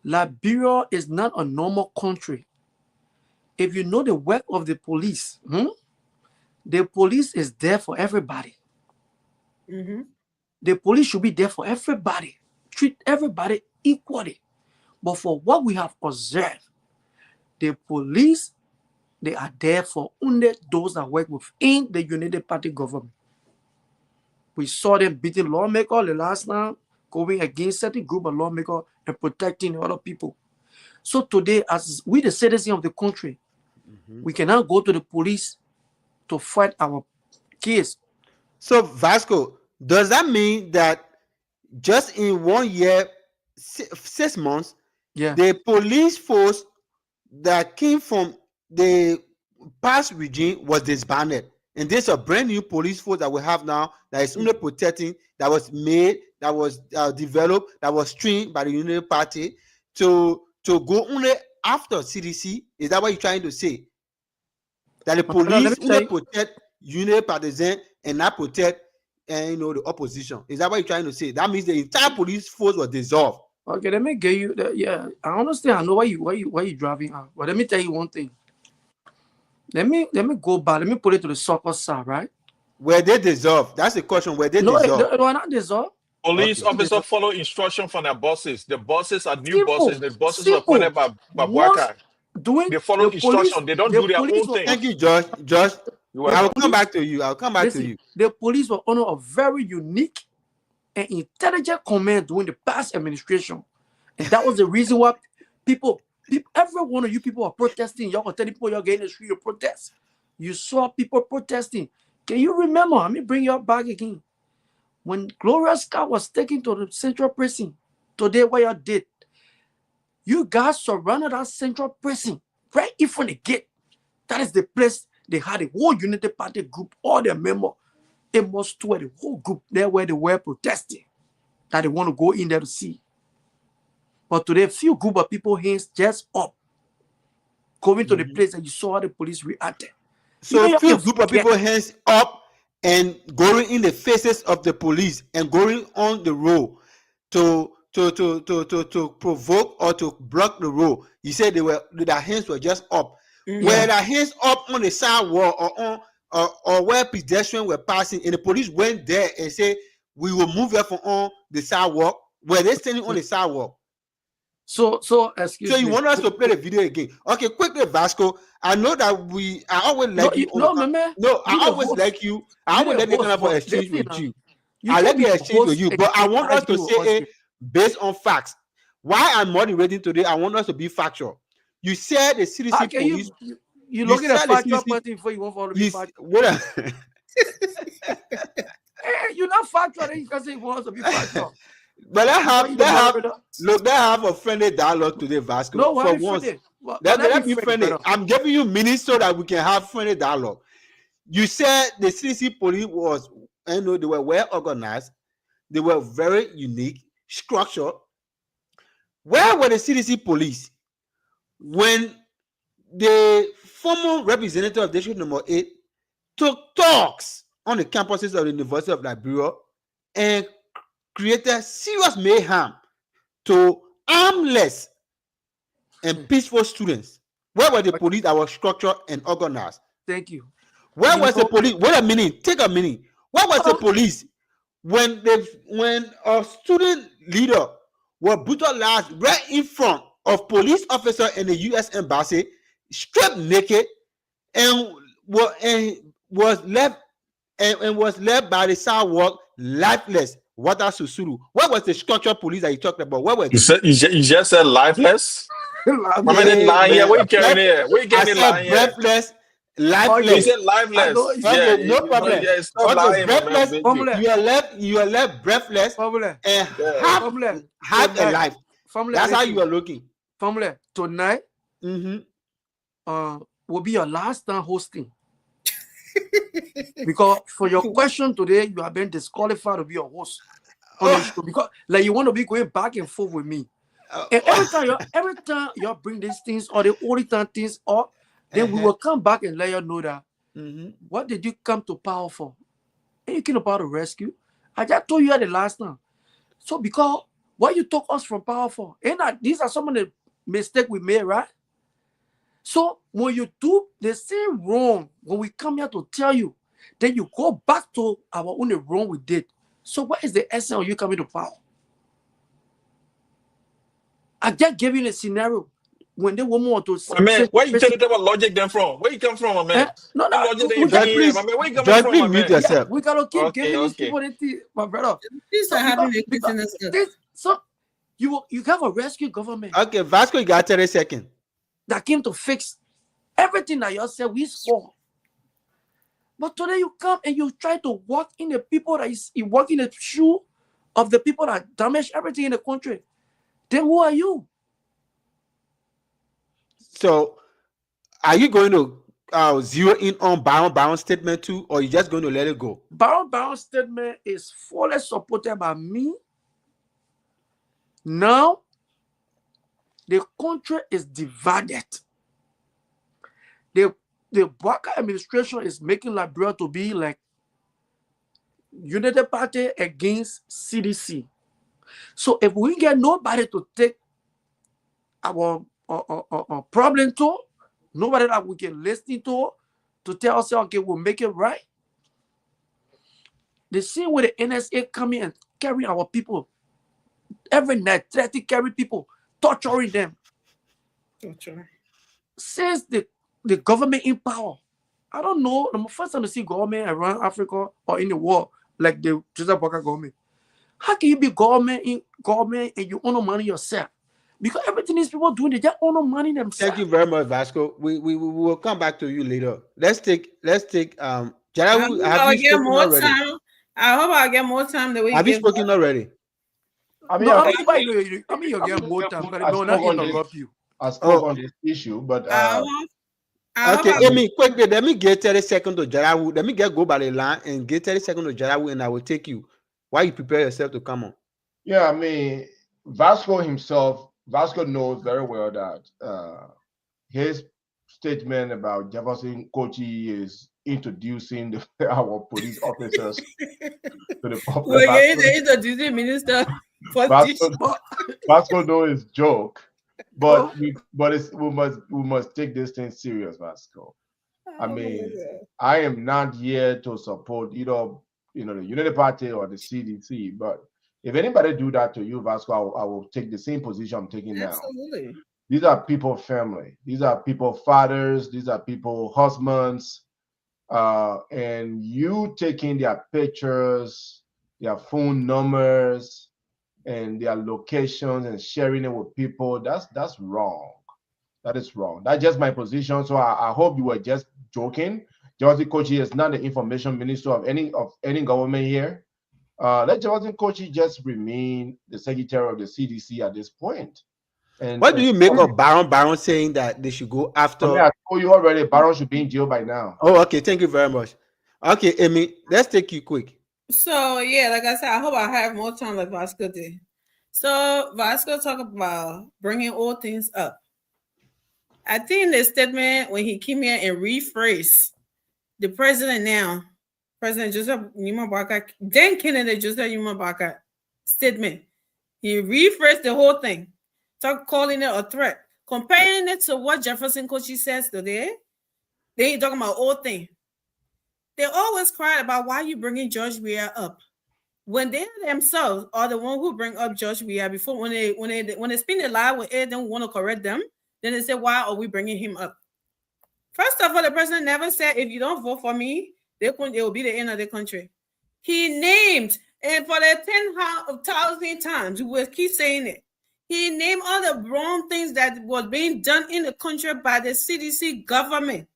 Liberia is not a normal country. If you know the work of the police, the police is there for everybody. The police should be there for everybody. Treat everybody equally. But for what we have observed, the police, they are there for only those that work within the United Party government. We saw them beating lawmakers the last time, going against certain group of lawmakers and protecting other people. So today, as we the citizens of the country, we cannot go to the police to fight our case. So Vasco, does that mean that just in 1 year, 6 months, the police force that came from the past regime was disbanded? And there's a brand new police force that we have now that is only protecting, that was made, that was developed, that was trained by the United Party to go only after CDC. Is that what you're trying to say? That the police only protect United Partisans and not protect the opposition. Is that what you're trying to say? That means the entire police force was dissolved. Okay, let me get you that. Yeah, I understand. I know why you driving out. But let me tell you one thing. Let me go back. Let me put it to the soccer side, right? Were they dissolved? That's the question. Were they dissolved? No, they were not dissolved. Police officers follow instruction from their bosses. The bosses are new bosses. The bosses are appointed by Bwaka. They follow instruction. They don't do their own thing. Thank you, Josh. I'll come back to you. The police were under a very unique and intelligent command during the past administration. And that was the reason why people, every one of you people are protesting. Y'all are telling people you're getting in the street to protest. You saw people protesting. Can you remember? Let me bring you up back again. When Gloria Scott was taken to the central prison, today what you did, you guys surrounded that central prison right in front of the gate. That is the place they had a whole United Party group, all their members. It must to the whole group there where they were protesting, that they want to go in there to see. But today, a few group of people hands just up, going to the place and you saw how the police reacted. So a few group of people hands up and going in the faces of the police and going on the road to provoke or to block the road. You said their hands were just up. Were their hands up on the sidewalk or where pedestrians were passing, and the police went there and said, "We will move you from on the sidewalk." Were they standing on the sidewalk? So excuse me. So you want us to play the video again? Okay, quickly, Vasco. I know that I always like you. I always like you. I always let me come up for exchange with you. I let me exchange with you, but I want us to say it based on facts. Why I'm moderating today, I want us to be factual. You said the CDC police. You look at a factual person before you want for to be factual. You're not factual, then you can say you want us to be factual. But I have a friendly dialogue today, Vasco. No, for once. Let me friendly. I'm giving you minutes so that we can have friendly dialogue. You said the CDC police was, they were well organized, they were very unique, structured. Where were the CDC police when the former representative of District Number 8 took talks on the campuses of the University of Liberia and created serious mayhem to armless and peaceful students? Where were the police that were structured and organized? Thank you. Where You was the know- police? Wait a minute. Take a minute. Where was the police when a student leader was brutalized right in front of police officer in the U.S. embassy, stripped naked, and was left by the sidewalk lifeless? Water Susuru. Where was the structural police that you talked about? Where was You just said lifeless? I mean, that line here. What you carrying here? What you I getting said lying here? breathless, You lifeless. said lifeless. Okay, Yeah, no problem. Yeah, stop Okay, lying, my man. breathless. Thank you. You are left breathless and half alive. That's how you are looking. Family, tonight Mm-hmm. will be your last time hosting. Because for your question today, you have been disqualified to be a host on the show because like you want to be going back and forth with me. And every time you bring these things or the only time things up, then we will come back and let you know that what did you come to power for? And you came to power to rescue. I just told you at the last time. So because what you took us from power for, and these are some of the mistakes we made, right? So when you do the same wrong, when we come here to tell you, then you go back to our only wrong we did. So what is the essence of you coming to power? I just gave you a scenario when they woman want to My man, where you taking about logic then from? Where you come from, my man? No, logic that you bring here, my man. Where you coming Just from, my mute man? yourself. we gotta keep Okay, giving these okay. people the my brother. These are having a business. So you have a rescue government Okay, Vasco, you got 30 seconds. that came to fix everything that you said we score. But today you come and you try to walk in the people that you walk in the shoe of the people that damage everything in the country. Then who are you? So, are you going to zero in on Baron statement too, or you just going to let it go? Baron statement is fully supported by me. Now, the country is divided. The Baka administration is making Liberia to be like United Party against CDC. So if we get nobody to take our problem to, nobody that we can listen to tell us, okay, we'll make it right. The same way the NSA coming and carrying our people every night, trying to carry people, torturing them. Since the government in power, I don't know. I'm the first time to see government around Africa or in the world like the Joseph Boakai government. How can you be government and you own the money yourself? Because everything these people doing, they just own the money themselves. Thank you very much, Vasco. We will come back to you later. Let's take Jarawu. Have you spoken already? I hope I'll get more time than we Have you spoken already? I mean, you get more time, but no, not interrupt you. I spoke on this issue, but okay, Amy, quickly, let me get 30 seconds to Jarawu. Let me go by the line and get 30 seconds to Jarawu, and I will take you while you prepare yourself to come on. Yeah, I mean, Vasco knows very well that his statement about Jefferson Kochi is introducing our police officers to the public. We're introducing Minister. Vasco knows his joke, but we must take this thing serious, Vasco. I mean, I am not here to support either the United Party or the CDC, but if anybody do that to you, Vasco, I will take the same position I'm taking now. Absolutely. These are people family. These are people fathers. These are people husbands. And you taking their pictures, their phone numbers, and their locations and sharing it with people, that's wrong. That is wrong. That's just my position. So I hope you were just joking. Jefferson Kochi is not the information minister of any government here. Let Jefferson Kochi just remain the secretary of the CDC at this point. And what do you make of Baron saying that they should go after? I told you already, Baron should be in jail by now. Oh, okay. Thank you very much. Okay, Amy, let's take you quick. So yeah, like I said, I hope I have more time like Vasco did. So Vasco talk about bringing all things up. I think the statement when he came here and rephrased the president now, President Joseph Numa Boakai, then Kennedy Joseph Numa Boakai statement. He rephrased the whole thing, calling it a threat, comparing it to what Jefferson Kochi says today. They ain't talking about old thing. They always cried about why you bringing George Weah up. When they themselves are the one who bring up George Weah before when they spin the lie with it, then want to correct them, then they say, why are we bringing him up? First of all, the president never said, if you don't vote for me, it will be the end of the country. He named, and for the 10,000 times, we will keep saying it. He named all the wrong things that was being done in the country by the CDC government.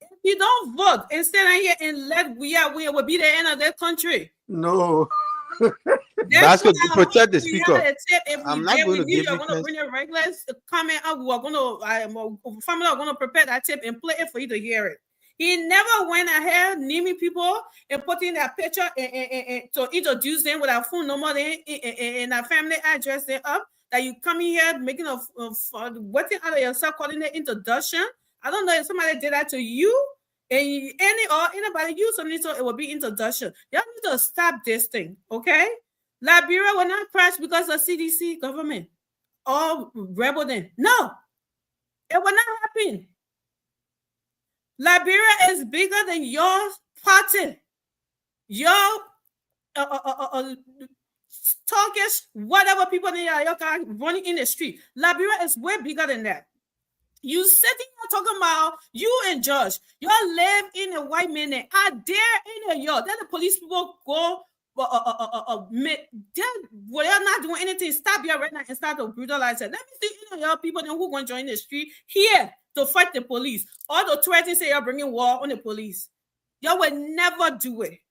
If you don't vote and stand here and let we will be the end of the country. No. Vasco, to protect the speaker. I'm not going to give you. Going to bring a regular comment up. We are going to, family are going to prepare that tape and play it for you to hear it. He never went ahead naming people and putting their picture and to introduce them with our phone number and our family address up. That you come in here making a wetting out of yourself, calling it introduction. I don't know if somebody did that to you. And anybody use something, so it will be introduction. Y'all need to stop this thing, okay? Liberia will not crash because of CDC government or rebel then. No, it will not happen. Liberia is bigger than your party. Your talkish, whatever people in your car running in the street. Liberia is way bigger than that. You sitting here talking about you and Judge. Y'all live in a white man. I dare any of y'all. Then the police people go, they're not doing anything. Stop here right now and start to brutalize it. Let me see any of y'all people then who going to join the street here to fight the police. Or to threaten say you're bringing war on the police. Y'all will never do it.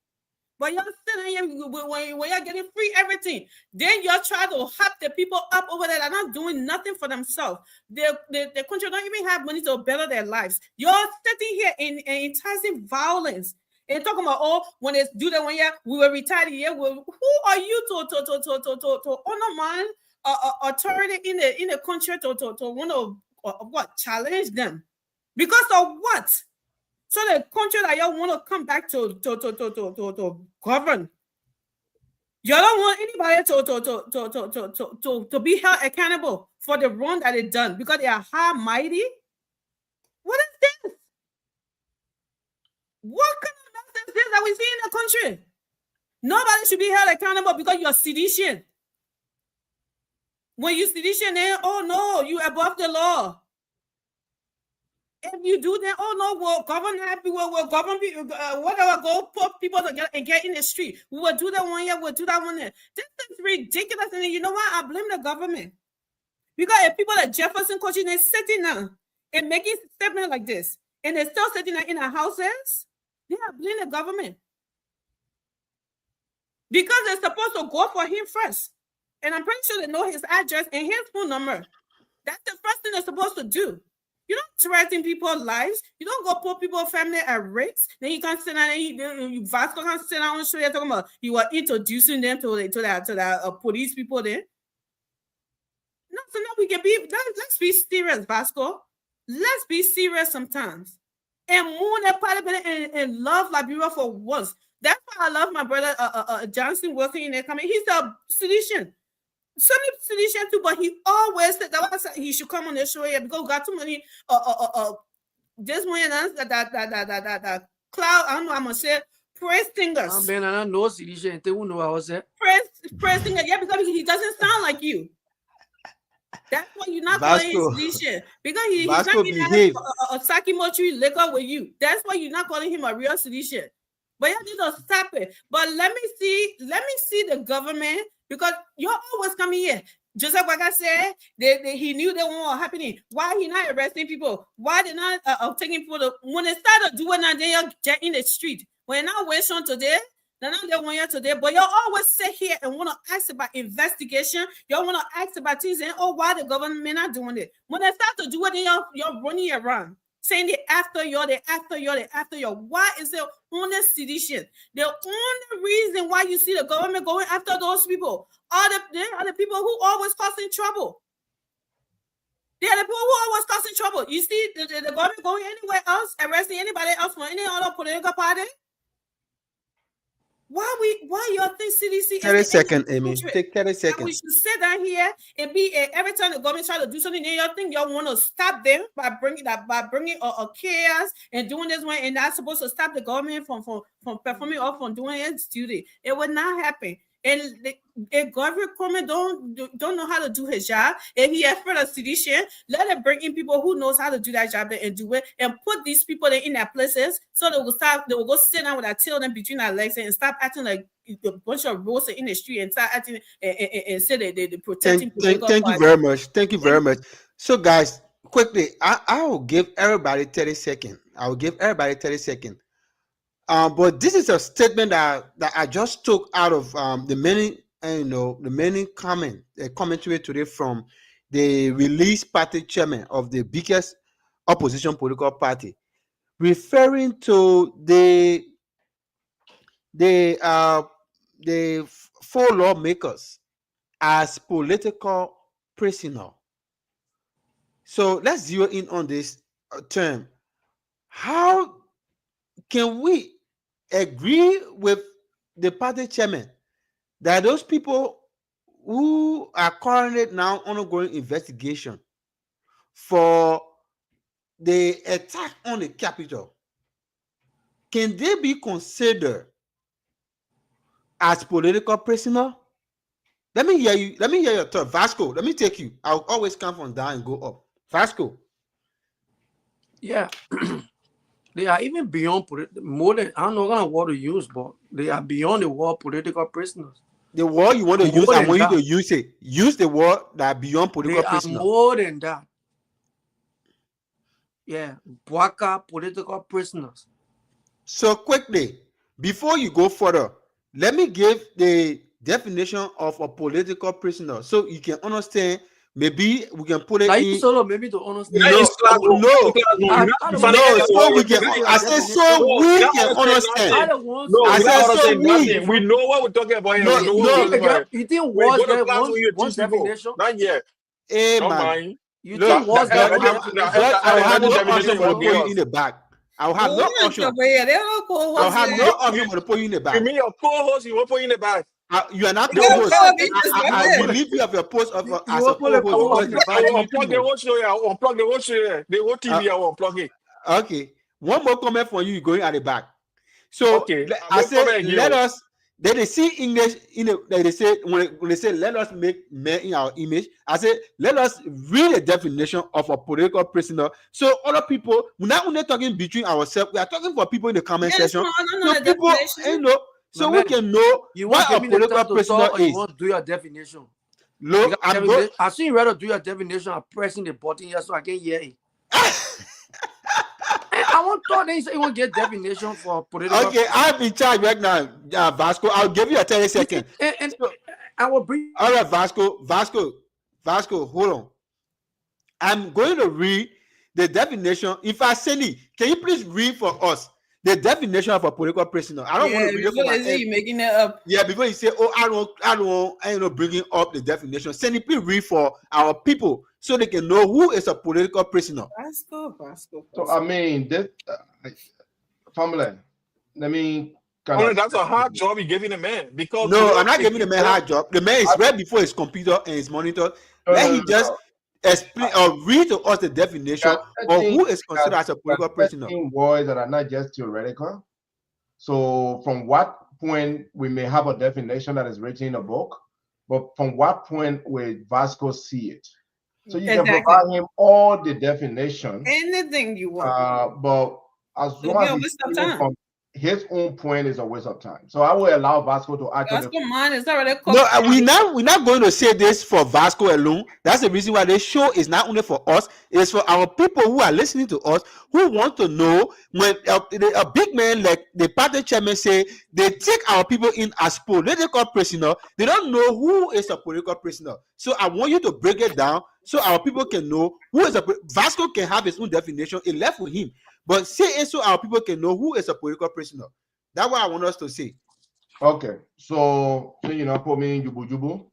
But y'all sitting here when you're getting free everything, then y'all try to hype the people up over there. They're not doing nothing for themselves. The country don't even have money to better their lives. Y'all sitting here and enticing violence and talking about when they do that 1 year we will retire the year. Who are you to undermine authority in the country to want to challenge them? Because of what? So the country that y'all want to come back to govern, y'all don't want anybody to be held accountable for the wrong that they done because they are high mighty. What is this? What kind of nonsense is this that we see in the country? Nobody should be held accountable because you're sedition. When you sedition, then no, you above the law. If you do that, we'll govern happy, we'll govern people, whatever, go put people together and get in the street. We will do that 1 year, we'll do that 1 year. This is ridiculous. And you know what? I blame the government. Because if people like Jefferson coaching, they're sitting down and making statements like this, and they're still sitting there in their houses, they are blaming the government. Because they're supposed to go for him first. And I'm pretty sure they know his address and his phone number. That's the first thing they're supposed to do. You don't threaten people's lives. You don't go put people's family at risk. Then you can't sit down and Vasco can't sit down and show you talking about you are introducing them to the police people there. No, so now we can be. Let's be serious, Vasco. Let's be serious sometimes. And mourn that parliament and love Liberia for once. That's why I love my brother Johnson working in there coming. He's a solution. Sonny solution too, but he always said that he should come on the show here because we got too many this one that cloud. I don't know. I'm gonna say praise singers. Man, I know solution. They won't know what I was saying. Praise singer. Yeah, because he doesn't sound like you. That's why you're not calling him solution because he's not even a Sakimochi liquor with you. That's why you're not calling him a real solution. But you need to stop it. But let me see the government. Because you're always coming here. Joseph Waga said he knew that what was happening. Why he not arresting people? Why they not taking people? When they started doing that, they are in the street. When not wait on today, they're not there 1 year today. But you always sit here and want to ask about investigation. You want to ask about things and why the government not doing it. When they start to do it, you're running around. Saying they after you. Why is it only sedition? The only reason why you see the government going after those people are the people who always causing trouble. They are the people who always causing trouble. You see the government going anywhere else, arresting anybody else from any other political party? Why you think CDC is 30 the seconds, enemy Amy. of the country? Take 30 And we seconds. should sit down here and be every time the government try to do something, then y'all think y'all want to stop them by bringing a chaos and doing this one, and that's supposed to stop the government from performing or from doing its duty. It would not happen. And if government don't know how to do his job, if he afraid of sedition, let it bring in people who knows how to do that job and do it, and put these people in their places so they will go sit down with their tail in between their legs and stop acting like a bunch of roads in the street and start acting and say that they're protecting Thank you very much. Thank you very much. So, guys, quickly, I will give everybody 30 seconds. I will give everybody 30 seconds. But this is a statement that I just took out of the many commentary today from the released party chairman of the biggest opposition political party, referring to the 4 lawmakers as political prisoner. So let's zero in on this term. How can we agree with the party chairman that those people who are currently now undergoing investigation for the attack on the Capitol, can they be considered as political prisoner? Let me hear you. Let me hear your thought. Vasco, let me take you. I'll always come from down and go up. Vasco. Yeah. They are even beyond more than, I don't know what kind of word to use, but they are beyond the word political prisoners. The word you want to use, I want you to use it. Use the word that beyond political prisoner. They are more than that. Yeah, Bwaka political prisoners. So quickly, before you go further, let me give the definition of a political prisoner so you can understand. Maybe we can put it in. Solo, maybe to understand. No. So we can. I said so we can understand. I said so we know what we're talking about here. No. You think was there one definition? Not yet. Hey man. You think was there? I will have no option to put you in the back. I'll have no option. I'll have no option to put you in the back. You mean your co-host? You won't put you in the back. You are not co-host. I relieve you of your post of as a co-host. I will unplug the whole show here. I will unplug the whole show here. The whole TV, I will unplug it. Okay. One more comment for you going at the back. So okay. I said, let us. Then they see English they say when they say let us make men in our image. I said let us read the definition of a political prisoner. So other people, we're not only talking between ourselves, we are talking for people in the comment section. So people, so we can know what a political prisoner is. You want to do your definition. Look, I see you rather do your definition. I'm pressing the button here so I can hear it. I want to want to get definition for political. Okay, I'm in charge right now, Vasco. I'll give you a 30 seconds. And I will bring. All right, Vasco, hold on. I'm going to read the definition. If I send it, can you please read for us the definition of a political prisoner? I don't want to read it for my head. You making that up. Yeah, before you say, oh, I don't bringing up the definition. Send it, please read for our people so they can know who is a political prisoner. Vasco. So I mean, this family. Let me. That's a hard job you're giving the man because no, I'm not giving the man a hard job. The man is right before his computer and his monitor. Let him just explain or read to us the definition of who is considered as a political prisoner. Words that are not just theoretical. So from what point we may have a definition that is written in a book, but from what point will Vasco see it? So you can provide him all the definition. Anything you want. But as long as from his own point is a waste of time. So I will allow Vasco to actually. Vasco man is already. No, we're not going to say this for Vasco alone. That's the reason why this show is not only for us, it's for our people who are listening to us who want to know when a big man like the party chairman say they take our people in as political prisoner. They don't know who is a political prisoner. So I want you to break it down so our people can know who is a Vasco can have his own definition. It left with him. But say it so our people can know who is a political prisoner. That's what I want us to say. Okay, so you know, put me in jubu.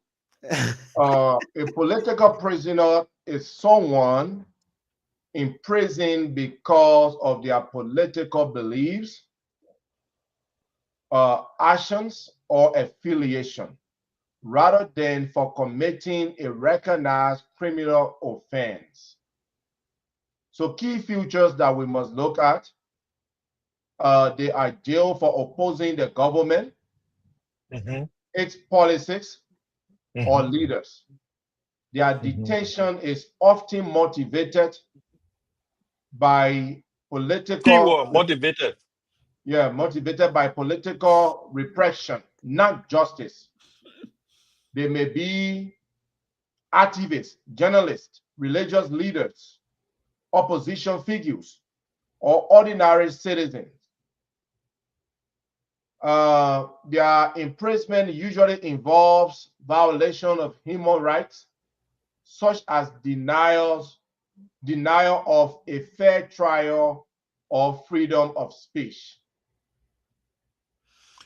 A political prisoner is someone in prison because of their political beliefs, actions or affiliation, rather than for committing a recognized criminal offense. So key features that we must look at, they are jailed for opposing the government, its policies, or leaders. Their detention is often motivated by political... Keyword, motivated. Yeah, motivated by political repression, not justice. They may be activists, journalists, religious leaders, opposition figures, or ordinary citizens. Their imprisonment usually involves violation of human rights, such as denial of a fair trial or freedom of speech.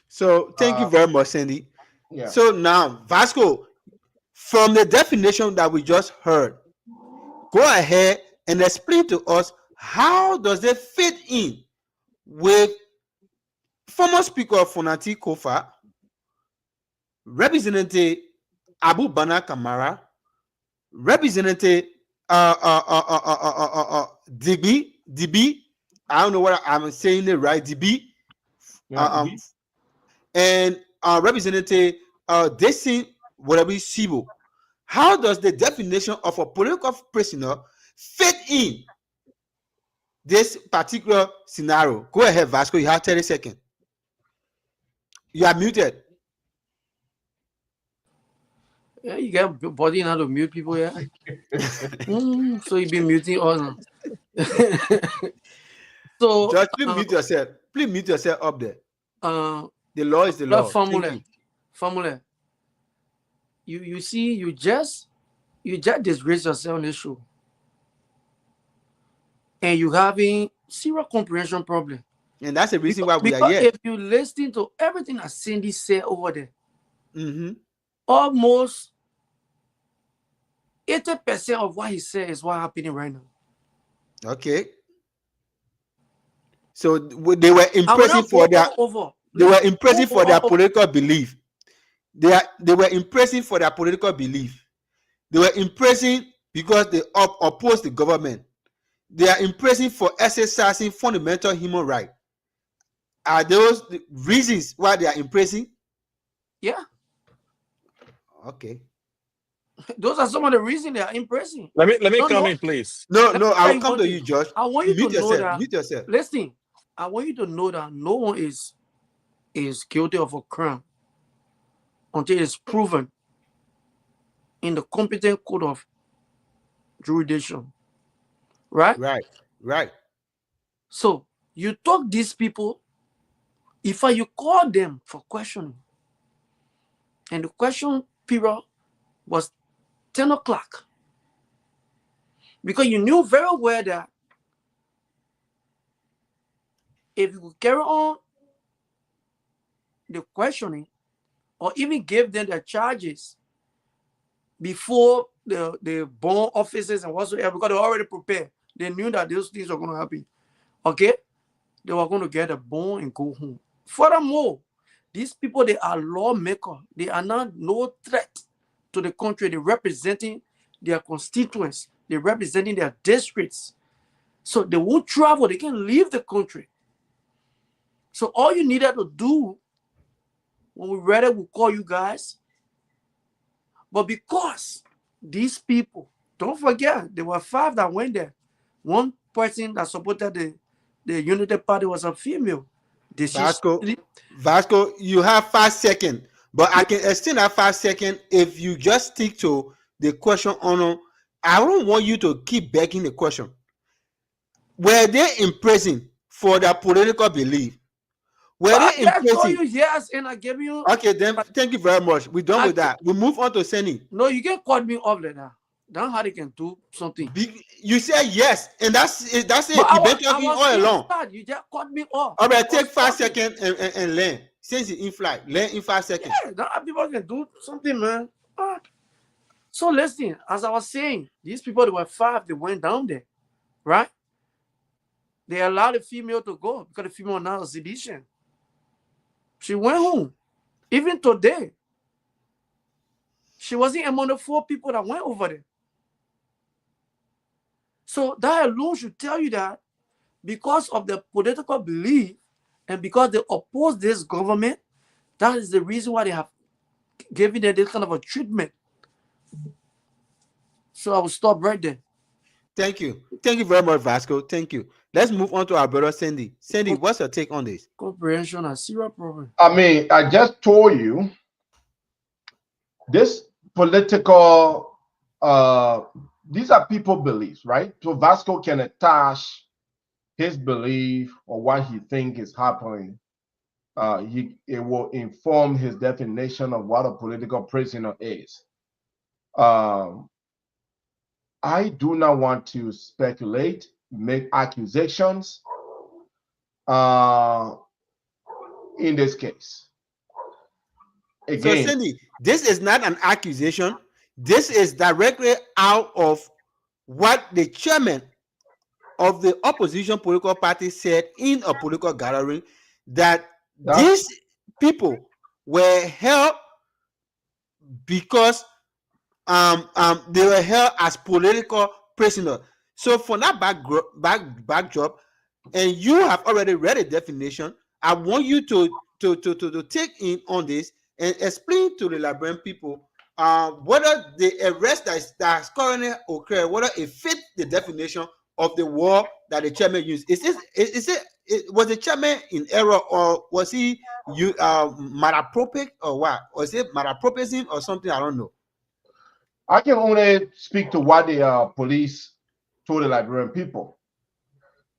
So thank you very much, Sandy. Yeah. So now, Vasco, from the definition that we just heard, go ahead and explain to us how does it fit in with former Speaker of Fonati Kofa, Representative Abu Bana Kamara, Representative DB, I don't know what I'm saying it right, DB, and Representative Desin Warabi Sibo. How does the definition of a political prisoner fit in this particular scenario? Go ahead, Vasco. You have 30 seconds. You are muted. Yeah, you got body how to mute people, yeah. So you be muting all now. So just please mute yourself. Please mute yourself up there. The law is the law. Formula. You see, you just disgrace yourself on this show. And you having serious comprehension problem. And that's the reason why we are here. If you listen to everything that Cindy said over there, almost 80% of what he said is what's happening right now. Okay. So they were impressive for their political belief. They were impressive for their political belief. They were impressive because they opposed the government. They are impressive for exercising fundamental human rights. Are those the reasons why they are impressive? Yeah. Okay. Those are some of the reasons they are impressiing. Let me come in, please. No, I'll come to you, Josh. I want you to know that. Mute yourself. Listen, I want you to know that no one is guilty of a crime until it's proven in the competent court of jurisdiction. Right? Right. So you talk these people, if you call them for questioning, and the question period was 10 o'clock, because you knew very well that if you could carry on the questioning or even give them the charges before the bond officers and whatsoever, because they already prepared, they knew that those things were going to happen. Okay? They were going to get a bond and go home. Furthermore, these people, they are lawmakers. They are not no threat to the country. They're representing their constituents. They're representing their districts. So they won't travel. They can leave the country. So all you needed to do, when we read it, we'll call you guys. But because these people, don't forget, there were 5 that went there. One person that supported the Unity Party was a female. Vasco, you have 5 seconds, but I can extend that 5 seconds if you just stick to the question on. I don't want you to keep begging the question. Were they in prison for their political belief? Were they in prison? Yes, and I gave you. Okay, then thank you very much. We're done with that. We move on to Senny. No, you can cut me off like that. That's how they can do something. You said yes, and that's it. You've been talking all along. You just cut me off. All right, take 5 seconds and learn. Since you're in flight, learn in 5 seconds. Yeah, that people can do something, man. So listen, as I was saying, these people, there were 5, they went down there, right? They allowed the female to go because the female now is sedition. She went home. Even today, she wasn't among the 4 people that went over there. So that alone should tell you that because of the political belief and because they oppose this government, that is the reason why they have given them this kind of a treatment. So I will stop right there. Thank you. Thank you very much, Vasco. Thank you. Let's move on to our brother Sandy. Sandy, what's your take on this? Comprehension and serious problem. I mean, I just told you this political, these are people beliefs, right? So Vasco can attach his belief or what he think is happening. It will inform his definition of what a political prisoner is. I do not want to speculate, make accusations in this case. Again, so Cindy, this is not an accusation. This is directly out of what the chairman of the opposition political party said in a political gathering, that these people were held because they were held as political prisoners. So for that backdrop, and you have already read a definition, I want you to take in on this and explain to the Liberian people whether the arrest that has currently occurred, whether it fits the definition of the word that the chairman used. Was the chairman in error, or was he malappropriate, or what? Or is it malappropriating or something? I don't know. I can only speak to what the police told the Liberian people.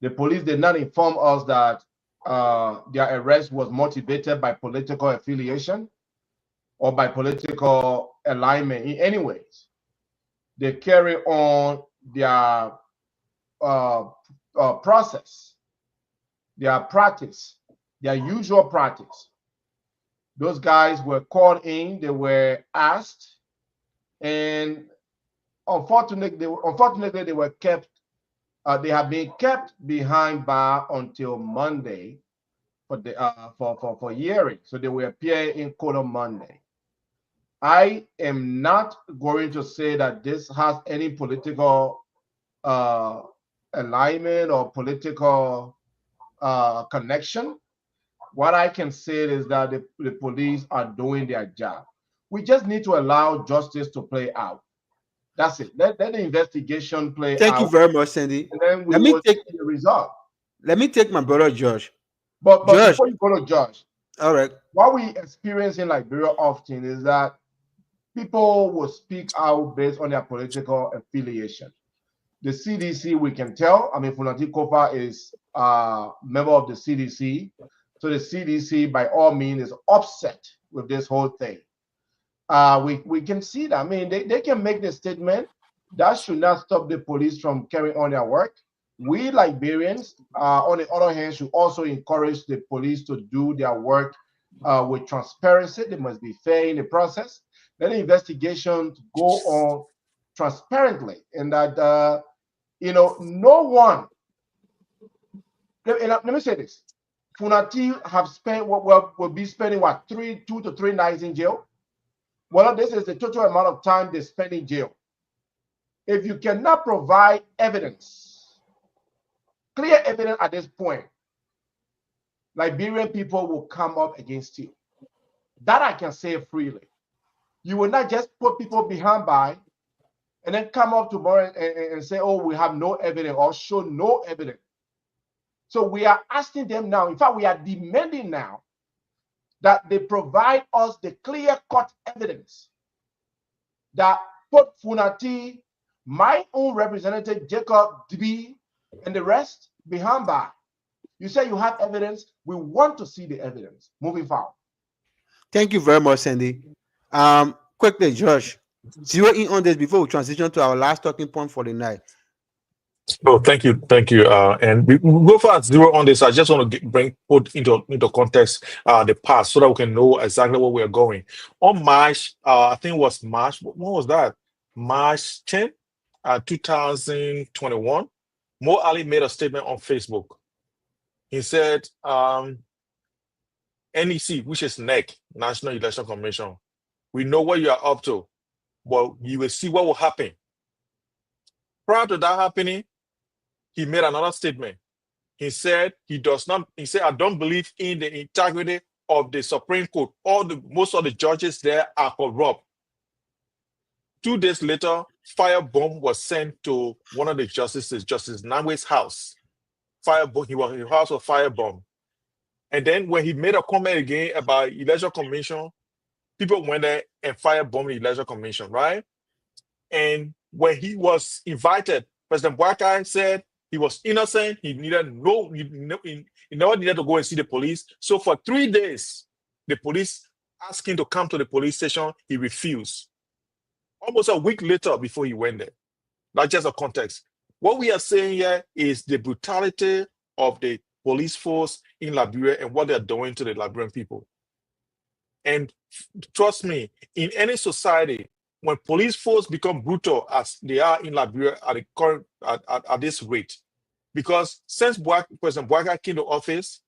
The police did not inform us that their arrest was motivated by political affiliation or by political alignment in any ways. They carry on their process, their practice, their usual practice. Those guys were called in, they were asked, and unfortunately, they were kept. They have been kept behind bar until Monday for hearing. So they will appear in court on Monday. I am not going to say that this has any political alignment or political connection. What I can say is that the police are doing their job. We just need to allow justice to play out. That's it. Let the investigation play out. Thank you very much, Sandy. And then we will see the result. Let me take my brother Josh. But Josh, before you go to Josh, all right. What we experience in Liberia often is that people will speak out based on their political affiliation. The CDC, we can tell. I mean, Funati Kofa is a member of the CDC. So the CDC, by all means, is upset with this whole thing. We can see that. I mean, they can make the statement. That should not stop the police from carrying on their work. We Liberians, on the other hand, should also encourage the police to do their work with transparency. They must be fair in the process. Let the investigation go on transparently, and that no one. Let me say this: Funati have spent will be spending 2 to 3 nights in jail. Well, this is the total amount of time they spend in jail. If you cannot provide evidence, clear evidence at this point, Liberian people will come up against you. That I can say freely. You will not just put people behind by and then come up tomorrow and say, oh, we have no evidence, or show no evidence. So we are asking them now, in fact, we are demanding now that they provide us the clear-cut evidence that put Funati, my own representative, Jacob Dbi, and the rest behind bar. You say you have evidence. We want to see the evidence moving forward. Thank you very much, Sandy. Quickly, Josh, zero in on this before we transition to our last talking point for the night. Oh, thank you. And we go for zero on this. I just want to put into context the past so that we can know exactly where we are going. On March, I think it was March. What was that? March 10, 2021. Mo Ali made a statement on Facebook. He said, NEC, which is NEC, National Election Commission. We know what you are up to, but you will see what will happen. Prior to that happening, he made another statement. He said he does not, he said, I don't believe in the integrity of the Supreme Court. Most of the judges there are corrupt. 2 days later, firebomb was sent to one of the justices, Justice Nangwe's house. His house was firebomb. And then when he made a comment again about Election Commission, people went there and firebombed the Election Commission, right? And when he was invited, President Boakai said he was innocent. He never needed to go and see the police. So for 3 days, the police asked him to come to the police station. He refused. Almost a week later before he went there. That's just a context. What we are saying here is the brutality of the police force in Liberia and what they're doing to the Liberian people. And trust me, in any society, when police force become brutal as they are in Liberia at this rate, because since President Boakai came to office,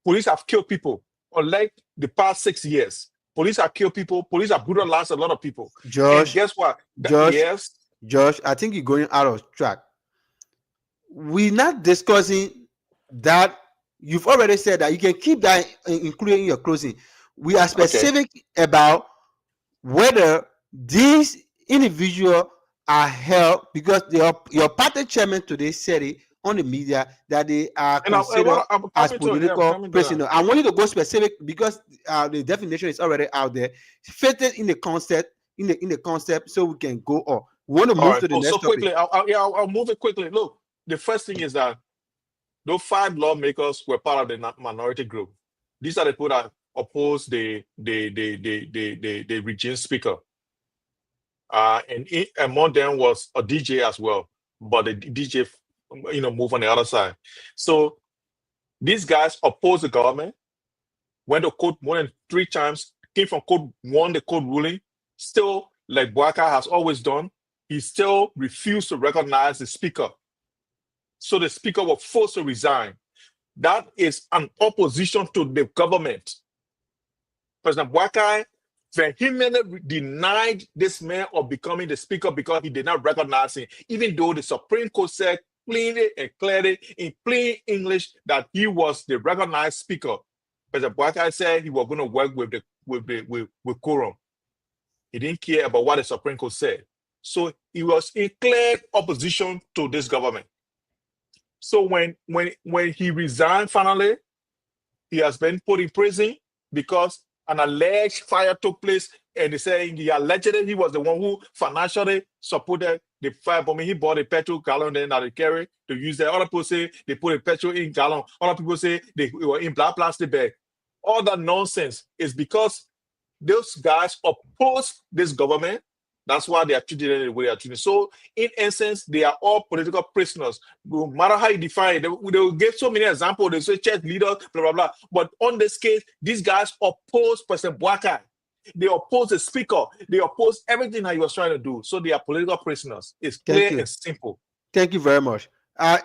police have killed people. Unlike the past 6 years, police have killed people. Police have brutalized a lot of people. Josh, and guess what? Josh, I think you're going out of track. We're not discussing that. You've already said that you can keep that included in your closing. We are specific about whether these individuals are held, because your party chairman today said it on the media that they are considered as political prisoners. I want you to go specific because the definition is already out there. Fit it in the concept, in the concept, so we can go on. We want to move to the next topic. Quickly, I'll move it quickly. Look, the first thing is that those 5 lawmakers were part of the minority group. These are the people that oppose the regime speaker. And among them was a DJ as well, but the DJ, move on the other side. So these guys opposed the government, went to court more than 3 times, came from court, won the court ruling. Still, like Boakai has always done, he still refused to recognize the speaker. So the speaker was forced to resign. That is an opposition to the government. President Boakai vehemently denied this man of becoming the speaker because he did not recognize him, even though the Supreme Court said plainly and clearly in plain English that he was the recognized speaker. President Boakai said he was going to work with quorum. He didn't care about what the Supreme Court said. So he was in clear opposition to this government. So when he resigned finally, he has been put in prison because an alleged fire took place, and they say he allegedly he was the one who financially supported the firebombing. He bought a petrol gallon then that they carry to use that. Other people say they put a petrol in gallon. Other people say they were in black plastic bag. All that nonsense is because those guys oppose this government. That's why they are treated the way they are treated. So, in essence, they are all political prisoners. No matter how you define it, they will give so many examples. They say church leader, blah, blah, blah. But on this case, these guys oppose President Boakai. They oppose the speaker. They oppose everything that he was trying to do. So they are political prisoners. It's clear and simple. Thank you very much.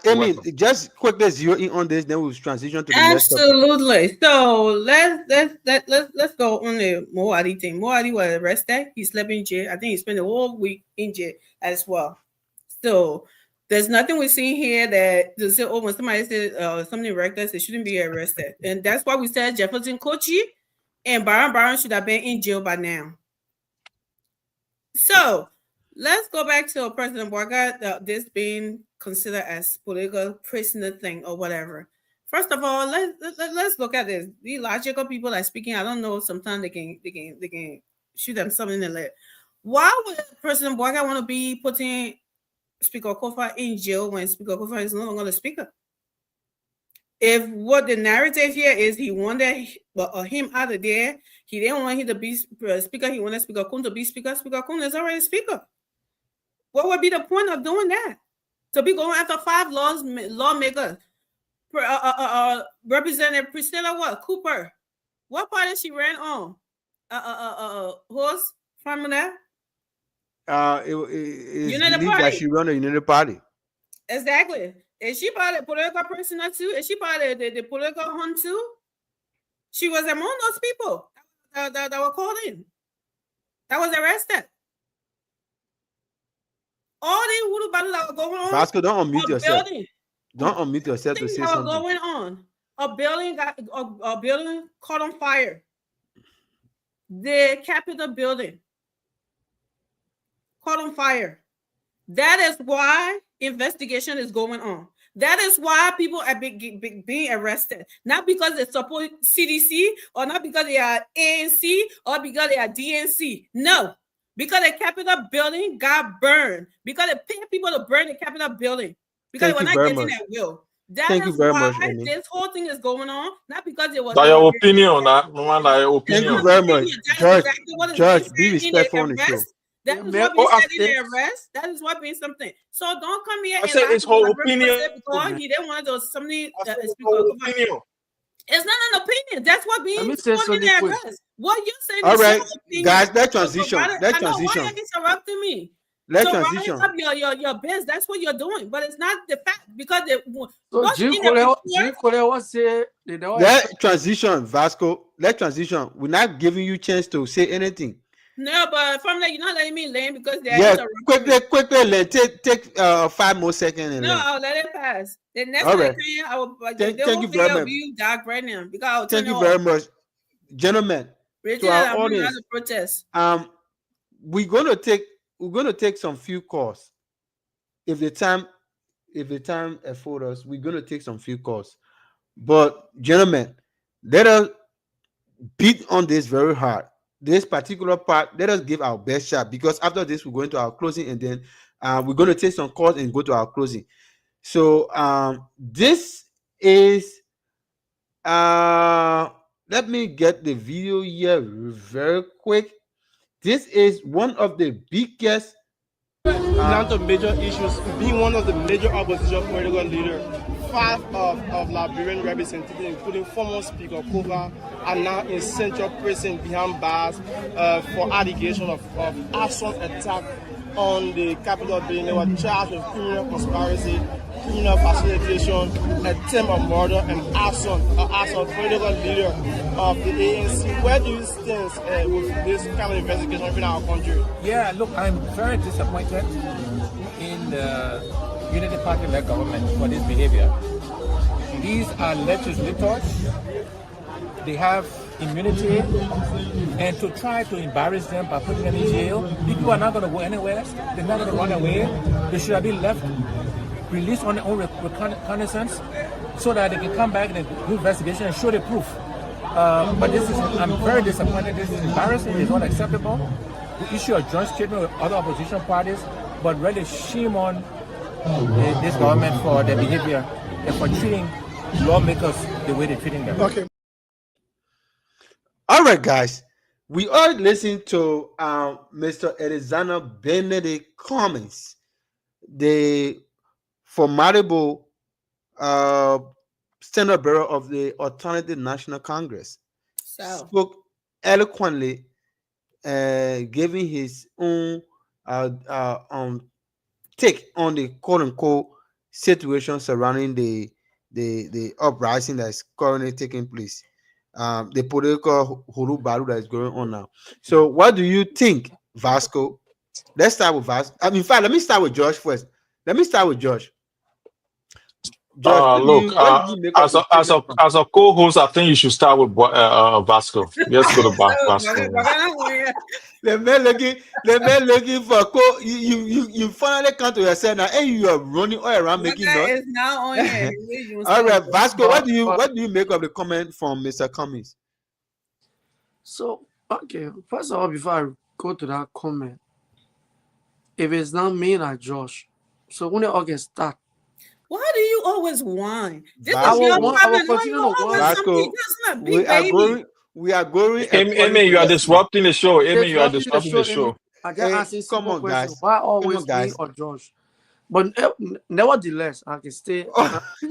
Amy, just quickly zero in on this, then we'll transition to the next topic. Absolutely. So let's go on the Moadi thing. Moadi was arrested. He slept in jail. I think he spent the whole week in jail as well. So there's nothing we see here that to say, oh, when somebody said something reckless, they shouldn't be arrested. And that's why we said Jefferson Kochi and Byron should have been in jail by now. So let's go back to President Boakai, this being considered as political prisoner thing or whatever. First of all, let's look at this. The logical people that are speaking, I don't know, sometimes they can shoot themselves in the leg. Why would President Boakai want to be putting Speaker Kofa in jail when Speaker Kofa is no longer the speaker? If what the narrative here is he wanted him out of there, he didn't want him to be speaker, he wanted Speaker Kun to be speaker. Speaker Kun is already speaker. What would be the point of doing that? To be going after 5 lawmakers. Representative Priscilla Cooper. What party she ran on? Who's from that? United Party. That she run a United Party. Exactly. Is she part of the political prisoner too? Is she part of the political hunt too? She was among those people that were called in, that was arrested. All the voodoo battles that were going on. Vasco, don't unmute yourself. Building. Don't unmute yourself to say Things that were something. going on. A building caught on fire. The Capitol building caught on fire. That is why investigation is going on. That is why people are being arrested. Not because they support CDC or not because they are ANC or because they are DNC. No. Because the Capitol building got burned. Because they paid people to burn the Capitol building. Because they were not getting their will. That is why this whole thing is going on. Not because it was. That's your opinion, Thank you very much. Judge, be respectful on the show. That is what we said in the arrest. That is what being something. So don't come here and say it's her opinion. Because he didn't want to something. Opinion. It's not an opinion. That's what being put in the arrest. What you're saying all is right, your opinion. Guys, let's transition. Let's transition. Why are you interrupting me? Let's so transition. Up your biz. That's what you're doing, but it's not the fact because they. Let transition, Vasco. Let transition. We're not giving you chance to say anything. No, but from that, you're not letting me land because they're quickly, take 5 more seconds. And I'll let it pass. The next all right. I will. Thank you very much. Dark right now because I'll thank you very much, gentlemen. To our audience, protest. We're gonna take some few calls. If the time affords us, we're gonna take some few calls. But gentlemen, let us beat on this very hard. This particular part, let us give our best shot because after this, we're going to our closing and then we're going to take some calls and go to our closing. So this is let me get the video here very quick. This is one of the biggest down to major issues, being one of the major opposition political leaders. 5 of Liberian representatives, including former Speaker Kova, are now in central prison behind bars for allegation of arson attack on the Capitol building. They were charged with criminal conspiracy, criminal facilitation, attempt of murder, and arson political leader of the ANC. Where do you stand with this kind of investigation in our country? Yeah, look, I'm very disappointed in the Unity Party-led government for this behavior. These are legislators. They have immunity, and to try to embarrass them by putting them in jail, people are not going to go anywhere. They're not going to run away. They should have been left, released on their own reconnaissance, so that they can come back and do investigation and show the proof. But I'm very disappointed. This is embarrassing. It's not acceptable. We issue a joint statement with other opposition parties, but really shame on this government for their behavior and for treating lawmakers the way they're treating them. Okay. All right, guys. We are listening to Mr. Alexander Benedict Cummings, the formidable Senate Bureau of the Alternative National Congress. Spoke eloquently, giving his own take on the quote-unquote situation surrounding the uprising that is currently taking place, the political huru baru that is going on now. So what do you think, Vasco? Let's start with Vasco. In fact, let me start with Josh first. Josh, look, as a co-host, I think you should start with Vasco. Let's go to Vasco. The man looking for you finally come to yourself now, and you are running all around making noise. Now on here. All right, Vasco, what do you make of the comment from Mr. Cummings? So, okay, first of all, before I go to that comment, if it's not me and Josh, so when they all get start. Why do you always whine? This is your problem. We are going. Amy, you are disrupting the show. Amy, you are disrupting the show. I just asking come on, guys. Why always me or Josh? But nevertheless, I can stay. We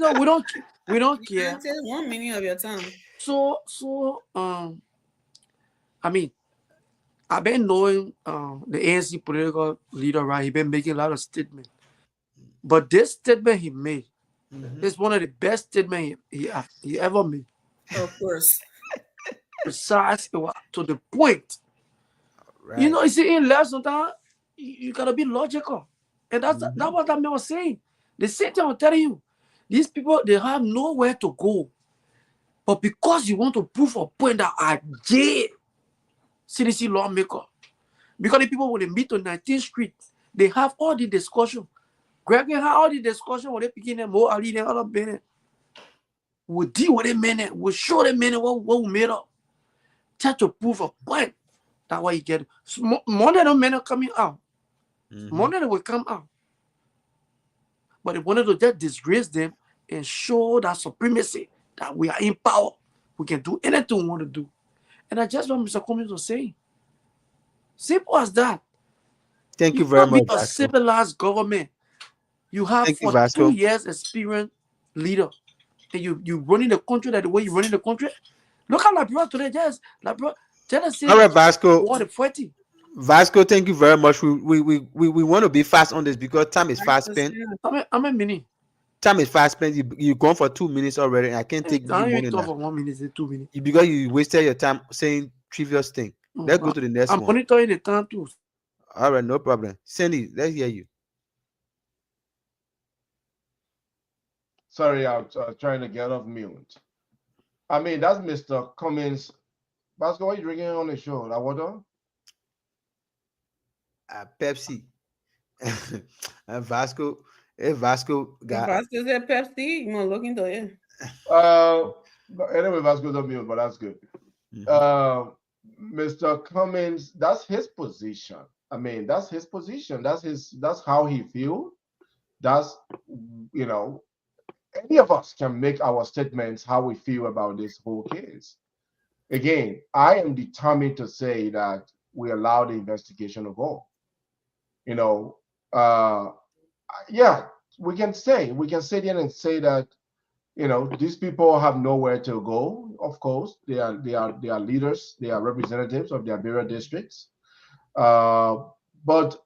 don't care. 1 minute of your time. So, I mean, I've been knowing the ANC political leader, right? He's been making a lot of statements. But this statement he made is one of the best statements he ever made. Of course. precise. It was to the point. Right. You know, you see, in life sometimes you gotta be logical, and that's what that man was saying. The same thing I'm telling you. These people, they have nowhere to go, but because you want to prove a point that I jail CDC lawmaker, because the people when they meet on 19th Street, they have all the discussion. Greg had all the discussion when they begin them more Ali and other men. We'll deal with them men, we'll show them men what we made up. Try to prove a point. That's why you get it. More than the men are coming out. More than they will come out. But they wanted to just disgrace them and show that supremacy, that we are in power. We can do anything we want to do. And I just want Mr. Cummings to say, simple as that. Thank you very much. A civilized government. You have 2 years experience leader. And you running the country that the way you running the country. Look at Liberia today, just Liberia. All right, Vasco. What the fighting. Vasco, thank you very much. We want to be fast on this because time is fast spent. I'm a mini. Time is fast spent. You're gone for 2 minutes already. I can't take I ain't talk for 1 minute and 2 minutes. Because you wasted your time saying trivial thing. Let's go to the next one. I'm monitoring the time too. All right, no problem. Sandy, let's hear you. Sorry, I was trying to get off mute. I mean, that's Mr. Cummings. Vasco, what are you drinking on the show? That water? Pepsi. Vasco. Hey, Vasco got. Vasco said Pepsi. You want to look into it? Anyway, Vasco's on mute, but that's good. Mr. Cummings, that's his position. I mean, that's his position. That's how he feels. That's, you know, any of us can make our statements how we feel about this whole case. Again, I am determined to say that we allow the investigation to go. You know, yeah, we can sit there and say that, you know, these people have nowhere to go. Of course, they are leaders, they are representatives of their various districts. But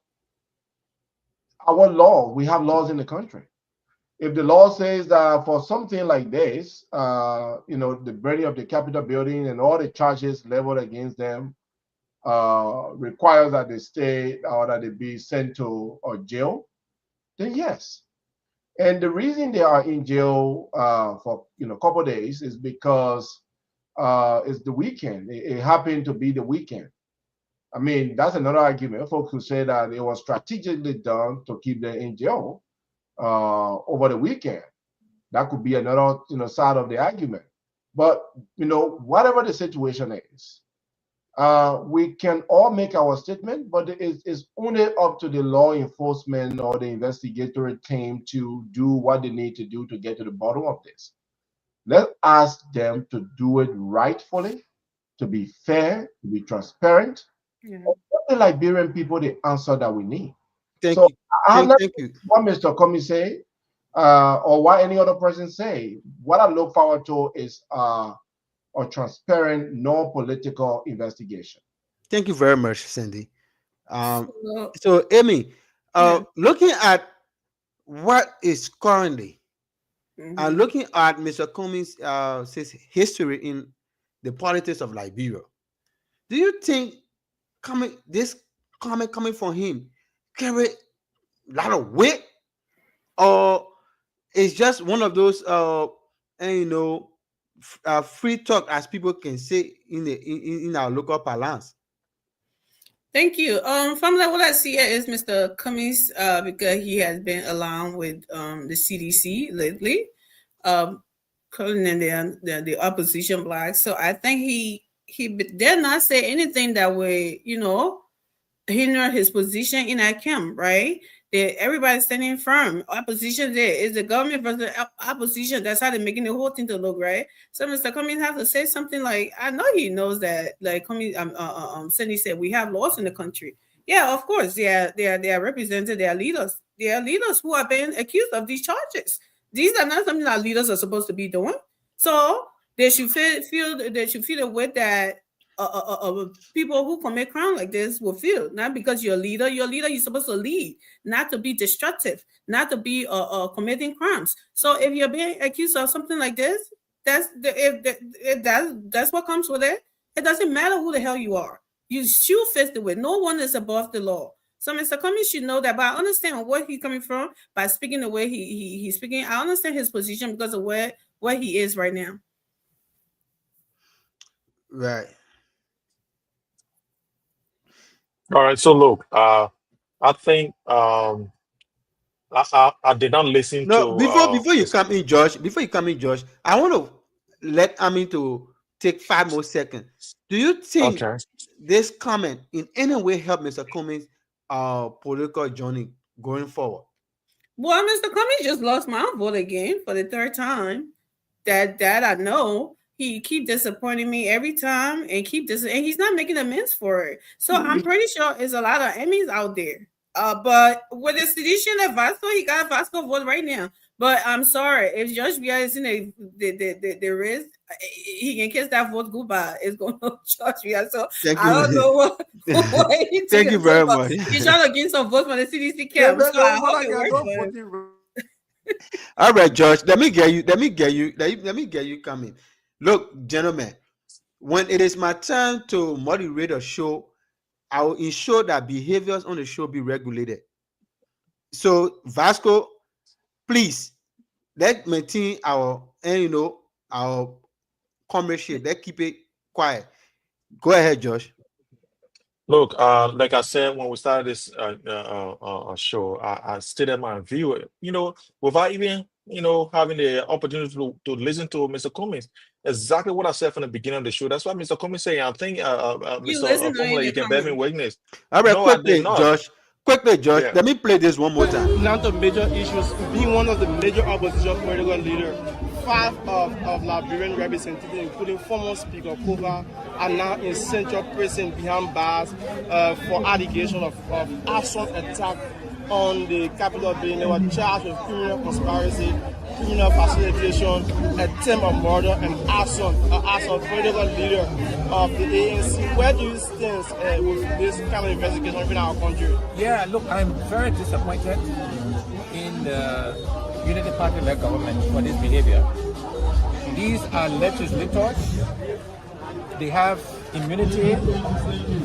our law, we have laws in the country. If the law says that for something like this, you know, the burning of the Capitol building and all the charges leveled against them requires that they stay or that they be sent to a jail, then yes. And the reason they are in jail for, you know, a couple of days is because it's the weekend. It happened to be the weekend. I mean, that's another argument. Folks who say that it was strategically done to keep them in jail over the weekend. That could be another, you know, side of the argument. But, you know, whatever the situation is, we can all make our statement, but it's only up to the law enforcement or the investigatory team to do what they need to do to get to the bottom of this. Let's ask them to do it rightfully, to be fair, to be transparent. Yeah. The Liberian people the answer that we need. Thank you. Thank you. What Mr. Cummings say, or what any other person say, what I look forward to is a transparent, non-political investigation. Thank you very much, Cindy. So, Amy, looking at what is currently, and looking at Mr. Cummings' history in the politics of Liberia, do you think this comment coming from him carry a lot of weight, or it's just one of those, you know, free talk, as people can say in our local parlance? Thank you. From what I see is Mr. Cummings, because he has been along with the CDC lately, calling in the opposition bloc. So I think he dare not say anything that would, you know, hinder his position in that camp, right? Everybody's standing firm. Opposition there is the government versus the opposition. That's how they're making the whole thing to look, right? So Mr. Cummings have to say something like, I know he knows that, like Cummings, Cindy said, we have laws in the country. Yeah, of course, they are represented, they are leaders. They are leaders who are being accused of these charges. These are not something that leaders are supposed to be doing. So they should feel the way that people who commit crime like this will feel. Not because you're a leader. You're supposed to lead, not to be destructive, not to be committing crimes. So if you're being accused of something like this, that's what comes with it. It doesn't matter who the hell you are. You shoot fisted with. No one is above the law. So Mr. Cummings should know that. But I understand where he's coming from by speaking the way he's speaking. I understand his position because of where he is right now. Right. All right. So look, I think I did not listen No, to before you come in, Josh. I want to let Amin to take 5 more seconds. Do you think this comment in any way help Mr. Cummings' political journey going forward? Well, Mr. Cummings just lost my vote again for the 3rd time. That I know. He keep disappointing me every time and and he's not making amends for it. So I'm pretty sure there's a lot of enemies out there. But with the sedition of Vasco, he got a Vasco vote right now. But I'm sorry, if Josh Villa is in the risk, he can kiss that vote goodbye. It's going to Josh Villa. So I don't know what he Thank you very much. He's trying to gain some votes from the CDC camp. So I hope it works for him. All right, Josh. Let me get you coming. Look, gentlemen, when it is my turn to moderate a show, I will ensure that behaviors on the show be regulated. So, Vasco, please, let's maintain our commercial. Let's keep it quiet. Go ahead, Josh. Look, like I said when we started this show, I stated my view. Without even having the opportunity to listen to Mr. Cummings, exactly what I said from the beginning of the show. That's what Mr. Cummings saying. I think Mr. Formula, you can bear me witness. All right, No, I quickly, did not. Josh. Quickly, Josh. Yeah. Let me play this one more time. Now to major issues, being one of the major opposition political leaders, 5 of Liberian representatives, including former Speaker Kova, are now in central prison behind bars for allegation of arson attack on the Capitol building. They were charged with criminal conspiracy, criminal facilitation, attempt of murder, and arson as a political leader of the ANC. Where do you stand with this kind of investigation in our country? Yeah, look, I'm very disappointed in the Unity Party-led government for this behavior. These are legislators. They have immunity,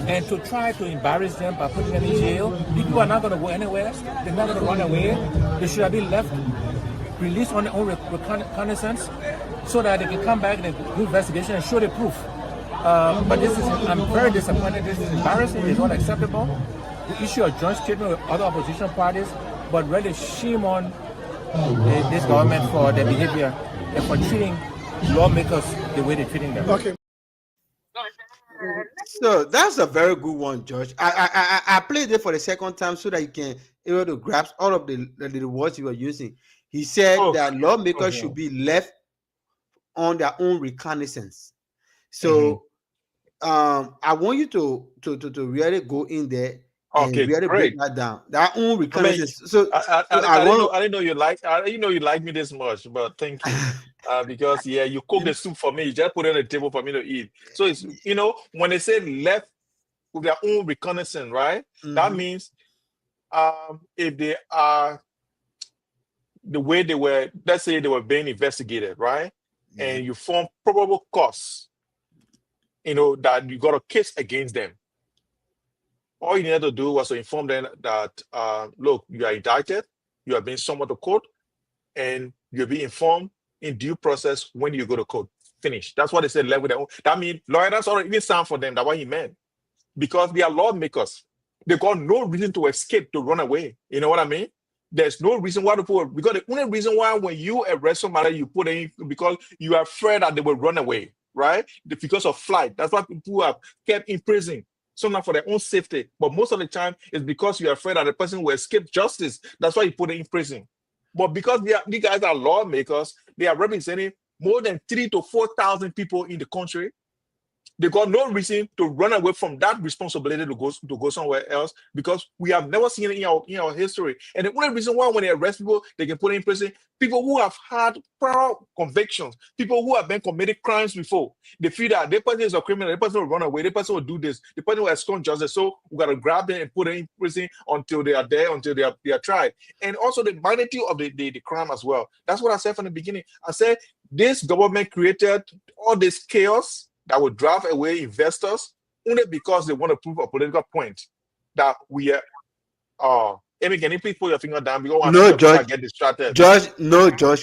and to try to embarrass them by putting them in jail, people are not going to go anywhere. They're not going to run away. They should have been left, released on their own reconnaissance, so that they can come back and do investigation and show the proof. But I'm very disappointed. This is embarrassing. It's not acceptable. We issue a joint statement with other opposition parties, but really shame on this government for their behavior and for treating lawmakers the way they're treating them. Okay. So that's a very good one, Josh. I played it for the second time so that you can able to grasp all of the words you were using. He said that lawmakers should be left on their own reconnaissance. So I want you to really go in there and really break that down. Their own reconnaissance. I didn't know you like me this much, but thank you. Because you cook the soup for me, you just put it on the table for me to eat. So it's when they say left with their own reconnaissance, right? That means if they are the way they were, let's say they were being investigated, right? And you form probable cause, that you got a case against them. All you needed to do was to inform them that look, you are indicted, you are being summoned to court, and you'll be informed in due process when you go to court. Finish. That's what they said, left with their own. That means lawyers already even sound for them. That's what he meant. Because they are lawmakers. They got no reason to escape, to run away. You know what I mean? There's no reason why to put, because the only reason why when you arrest somebody, you put in because you are afraid that they will run away, right? Because of flight. That's why people are kept in prison. Sometimes for their own safety. But most of the time, it's because you are afraid that the person will escape justice. That's why you put them in prison. But because these guys are lawmakers, they are representing more than 3,000 to 4,000 people in the country. They got no reason to run away from that responsibility to go somewhere else, because we have never seen it in our history. And the only reason why when they arrest people, they can put in prison people who have had prior convictions, people who have been committed crimes before. They feel that the person is a criminal, the person will run away, the person will do this, the person will escort justice. So we got to grab them and put them in prison until they are there, until they are tried. And also the magnitude of the crime as well. That's what I said from the beginning. I said this government created all this chaos that will drive away investors only because they want to prove a political point that we are. Amy, can you please put your finger down because I see No, your finger George. get distracted. Josh,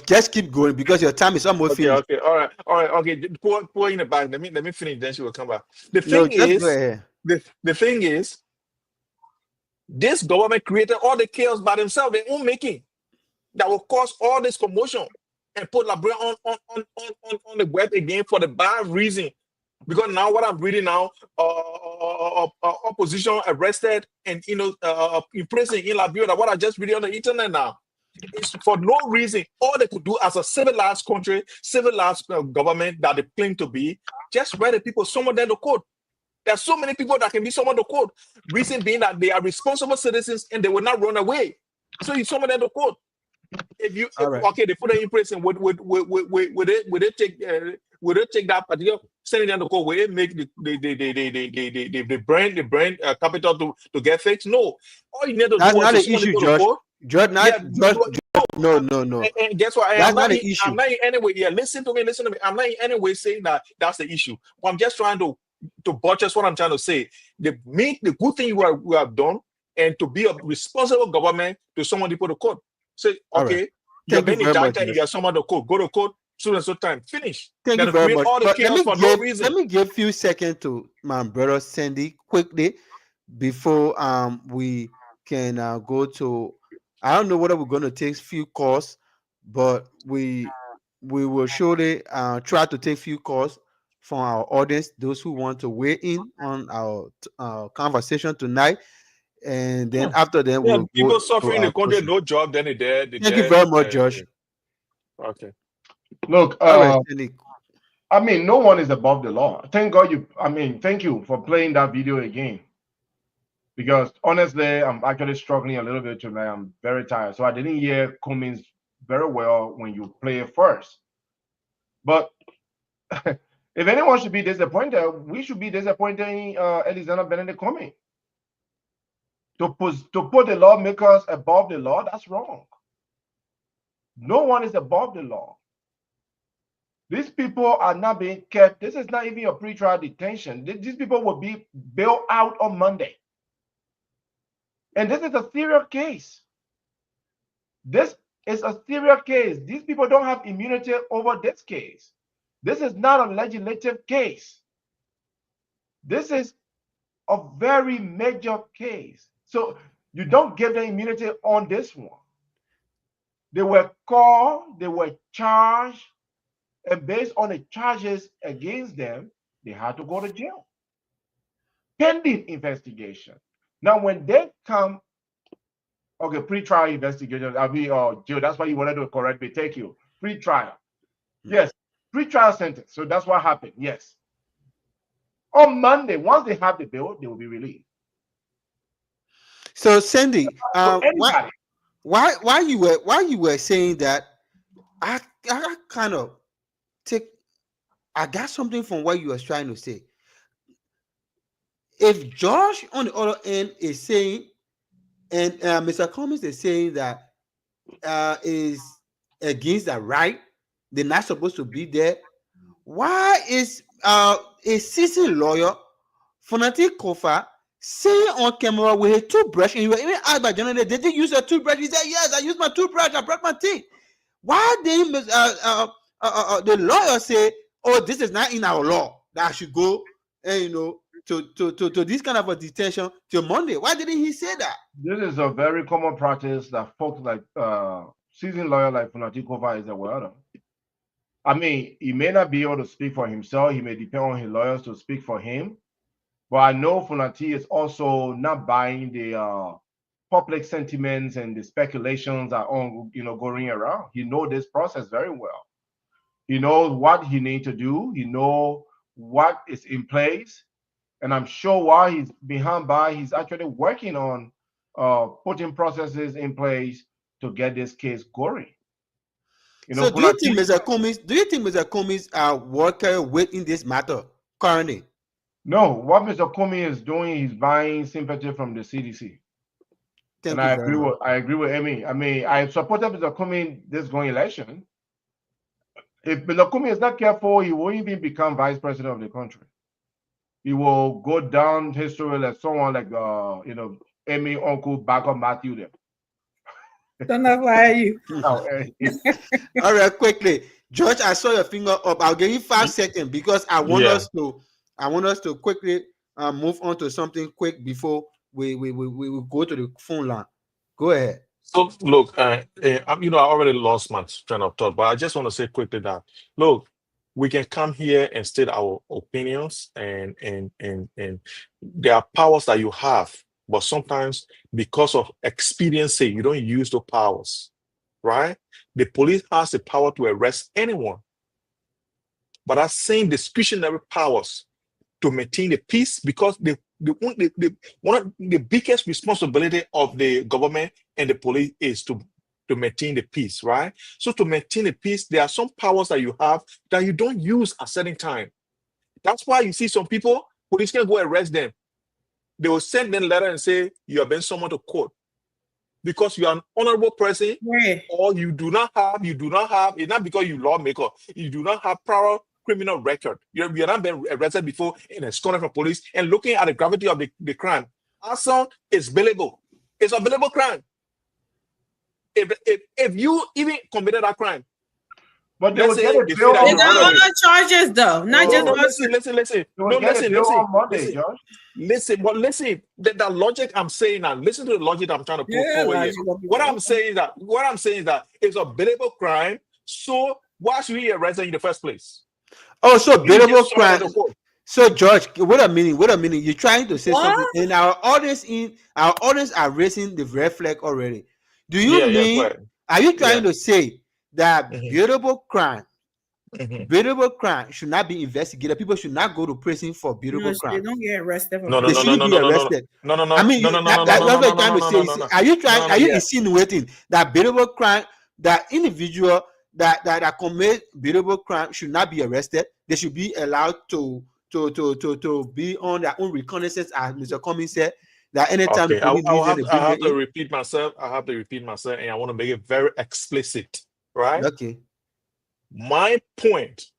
just keep going because your time is almost Okay, finished. okay, all right, okay. Pour in the bag. Let me finish. Then she will come back. The No, thing just go is, ahead. the thing is, this government created all the chaos by themselves, their own making, that will cause all this commotion and put Liberia on the web again for the bad reason. Because now what I'm reading now, opposition arrested and in prison in Liberia. What I just read on the internet now. It's for no reason. All they could do as a civilized country, civilized government that they claim to be, just write the people, someone them to court. There are so many people that can be someone to court. Reason being that they are responsible citizens and they will not run away. So you summon them to court. Okay, they put them in prison. Would they take that particular sending them to court? Will it make the brain capital to get fixed? No. All you need to That's do was not to the summon issue, people to George. court. George, no. And guess what? That's not the issue. I'm not in any way. Yeah, listen to me. I'm not in any way saying that that's the issue. But I'm just trying to buttress what I'm trying to say. The good thing you have done, and to be a responsible government to someone to put to court. Say, okay, you're being indicted, you have someone to court. Go to court. So and so time. Finish. Thank you very much. All the chaos for no reason. Let me give a few seconds to my brother Sandy quickly before we can go to. I don't know whether we're going to take few calls, but we will surely try to take few calls from our audience, those who want to weigh in on our conversation tonight. And then after that, we'll people suffering in the country, no job, then they're dead. Thank you very much, Josh. Okay. Look, I mean, no one is above the law. Thank God thank you for playing that video again. Because honestly, I'm actually struggling a little bit tonight. I'm very tired. So I didn't hear Cummings very well when you play it first. But if anyone should be disappointed, we should be disappointed in Alexander Benedict Cummings. To put the lawmakers above the law, that's wrong. No one is above the law. These people are not being kept. This is not even a pretrial detention. These people will be bailed out on Monday. And this is a serious case. This is a serious case. These people don't have immunity over this case. This is not a legislative case. This is a very major case. So you don't give them immunity on this one. They were called, they were charged, and based on the charges against them, they had to go to jail. Pending investigation. Now, when they come, okay, pre-trial investigation, Joe, that's why you wanted to correct me. Thank you. Pre-trial. Yes, pre-trial sentence. So that's what happened. Yes. On Monday, once they have the bill, they will be released. So, Sandy, why you were saying that, I kind of I got something from what you were trying to say. If Josh on the other end is saying, and Mr. Cummings is saying that is against the right, they're not supposed to be there. Why is a citizen lawyer, Fonati Kofa, saying on camera with a toothbrush, and you were even asked by General, did they use a toothbrush? He said, yes, I used my toothbrush, I brushed my teeth. Why did the lawyer say, oh, this is not in our law that I should go and to this kind of a detention till Monday? Why didn't he say that? This is a very common practice that folks like seasoned lawyer like Fonati Kofa is aware of. I mean, he may not be able to speak for himself. He may depend on his lawyers to speak for him. But I know Fonati is also not buying the public sentiments and the speculations are on, going around. He knows this process very well. He knows what he needs to do. He knows what is in place. And I'm sure while he's behind by, he's actually working on putting processes in place to get this case going. So do you think Mr. Cummings are working within this matter currently? No, what Mr. Cummings is doing, he's buying sympathy from the CDC. And I agree with Amy. I mean, I supported Mr. Cummings this going election. If Belakumi is not careful, he won't even become vice president of the country. He will go down history like someone like Amy Uncle Backup Matthew there. Don't know why you. Oh, All right, quickly, George. I saw your finger up. I'll give you 5 seconds because I want us to quickly move on to something quick before we go to the phone line. Go ahead. So look, I already lost my train of thought, but I just want to say quickly that look, we can come here and state our opinions, and there are powers that you have, but sometimes because of expedience, you don't use the powers, right? The police has the power to arrest anyone, but I'm saying discretionary powers to maintain the peace, because one of the biggest responsibility of the government and the police is to maintain the peace, right? So to maintain the peace, there are some powers that you have that you don't use at certain time. That's why you see some people, police can go arrest them. They will send them a letter and say, you have been summoned to court because you are an honorable person, or you do not have, it's not because you lawmaker, you do not have prior criminal record. You have not been arrested before and escorted from police, and looking at the gravity of the crime. Arson is bailable. It's a bailable crime. If you even committed that crime, but they got other charges though, not just listen. Listen. The logic I'm saying now. Listen to the logic I'm trying to put forward here. What I'm saying is that it's a bailable crime. So why should we arrest you in the first place? Oh, so bailable crime. So George, wait a minute. You're trying to say something, and our audience are raising the red flag already. Do you mean? Are you trying to say that bailable crime should not be investigated? People should not go to prison for bailable crime. They don't get arrested. They shouldn't be arrested. No. I mean, that's what I'm trying to say. Are you trying? Are you insinuating that bailable crime, that individual that commit bailable crime should not be arrested? They should be allowed to be on their own reconnaissance, as Mr. Cummings said. That anytime I have to repeat myself, and I want to make it very explicit, right? Okay. My point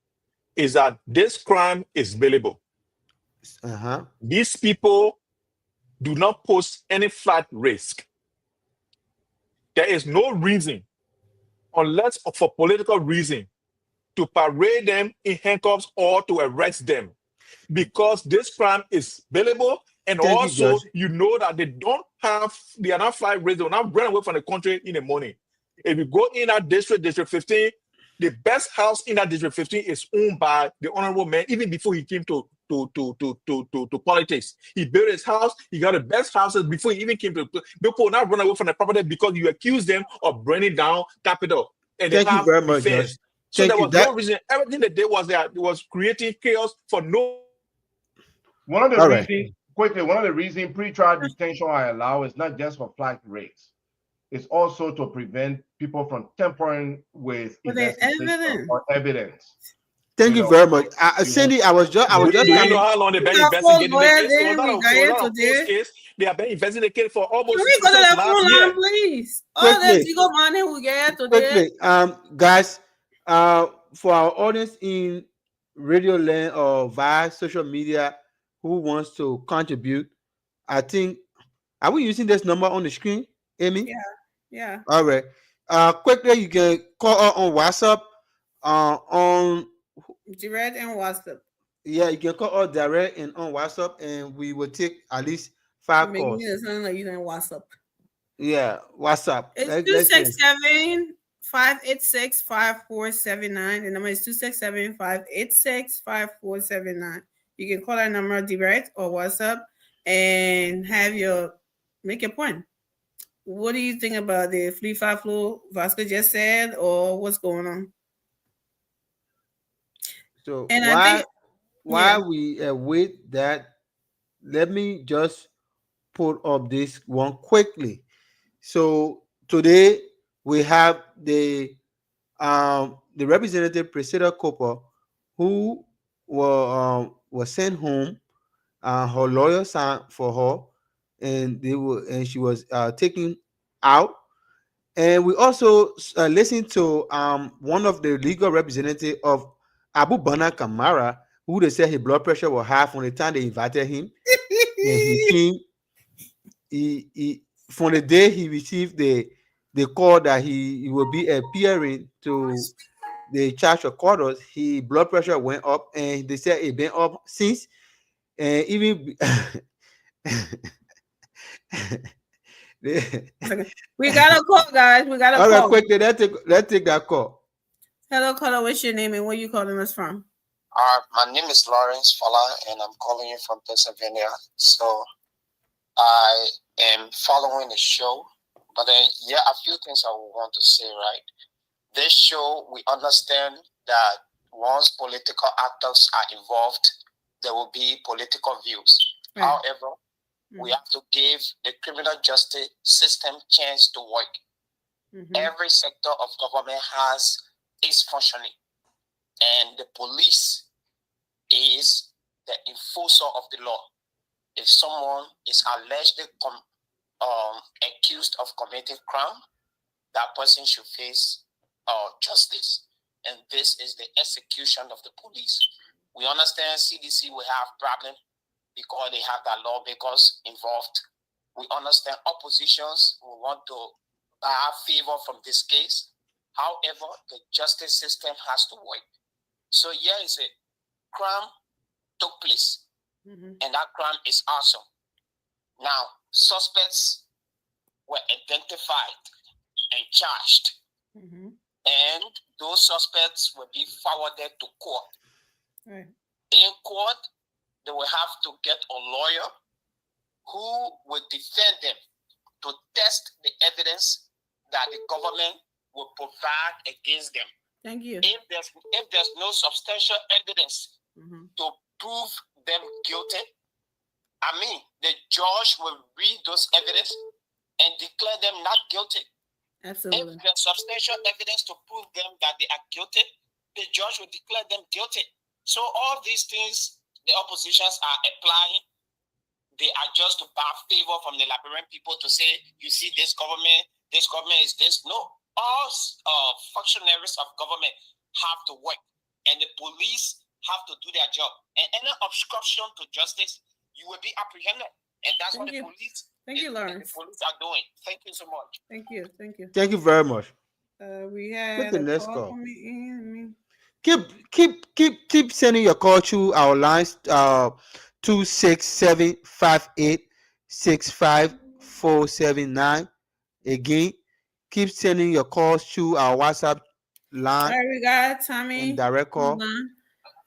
is that this crime is bailable. These people do not pose any flight risk. There is no reason, unless for political reason, to parade them in handcuffs or to arrest them, because this crime is bailable. And also, you know that they are not flight risk. They will not run away from the country in the morning. If you go in that district 15, the best house in that district 15 is owned by the honorable man. Even before he came to politics, he built his house. He got the best houses before he even came to. People will not run away from the property because you accuse them of burning down Capitol. And thank you very much, George. So there was no reason. Everything they did was creating chaos for no. One of the reasons pretrial detention I allow is not just for flight rates. It's also to prevent people from tampering with evidence. Thank you very much, Cindy. I was just. Do you know how long they've been investigating the case? They have been investigating for almost. Can we go to the phone line, please? Quickly, guys, for our audience in Radio Land or via social media who wants to contribute, I think, are we using this number on the screen, Amy? Yeah. All right. Quickly, you can call us on WhatsApp, on direct and WhatsApp. Yeah, you can call us direct and on WhatsApp, and we will take at least 5 calls. Making it sound like using WhatsApp. Yeah, WhatsApp. It's 267-586-5479. The number is 267-586-5479. You can call that number direct or WhatsApp and make your point. What do you think about the Flee Five Flow Vasco just said, or what's going on? So and while we wait that, let me just put up this one quickly. So today we have the representative Priscilla Cooper, who was sent home. Her lawyer signed for her, and she was taken out. And we also listened to one of the legal representatives of Abu Bana Kamara, who they said his blood pressure was high from the time they invited him. And he came, he from the day he received the call that he will be appearing to the charge of quarters, his blood pressure went up, and they said it been up since. And even we got a call, guys. We got a all call. right, quickly, let's take that call. Hello, caller. What's your name and where you calling us from? My name is Lawrence Fala, and I'm calling you from Pennsylvania. So I am following the show, but then a few things I want to say. Right, this show, we understand that once political actors are involved, there will be political views. Right. However, we have to give the criminal justice system chance to work. Every sector of government is functioning, and the police is the enforcer of the law. If someone is allegedly accused of committing crime, that person should face justice, and this is the execution of the police. We understand CDC will have problem because they have their lawmakers involved. We understand oppositions will want to have favor from this case. However, the justice system has to work. So here is a crime took place, and that crime is awesome. Now, suspects were identified and charged, and those suspects will be forwarded to court. Right. In court, they will have to get a lawyer who will defend them to test the evidence that the government will provide against them. Thank you. If there's no substantial evidence to prove them guilty, the judge will read those evidence and declare them not guilty. Absolutely. If there's substantial evidence to prove them that they are guilty, the judge will declare them guilty. So all these things the oppositions are applying, they are just to buy favor from the Liberian people to say, you see, this government is this. No, all functionaries of government have to work, and the police have to do their job. And any obstruction to justice, you will be apprehended. And that's what the police Lawrence. The police are doing. Thank you so much. Thank you. Thank you very much. We had the next call. from me. Keep sending your call to our lines 267586547 Again, keep sending your calls to our WhatsApp line. All right, we got Tommy. Direct call.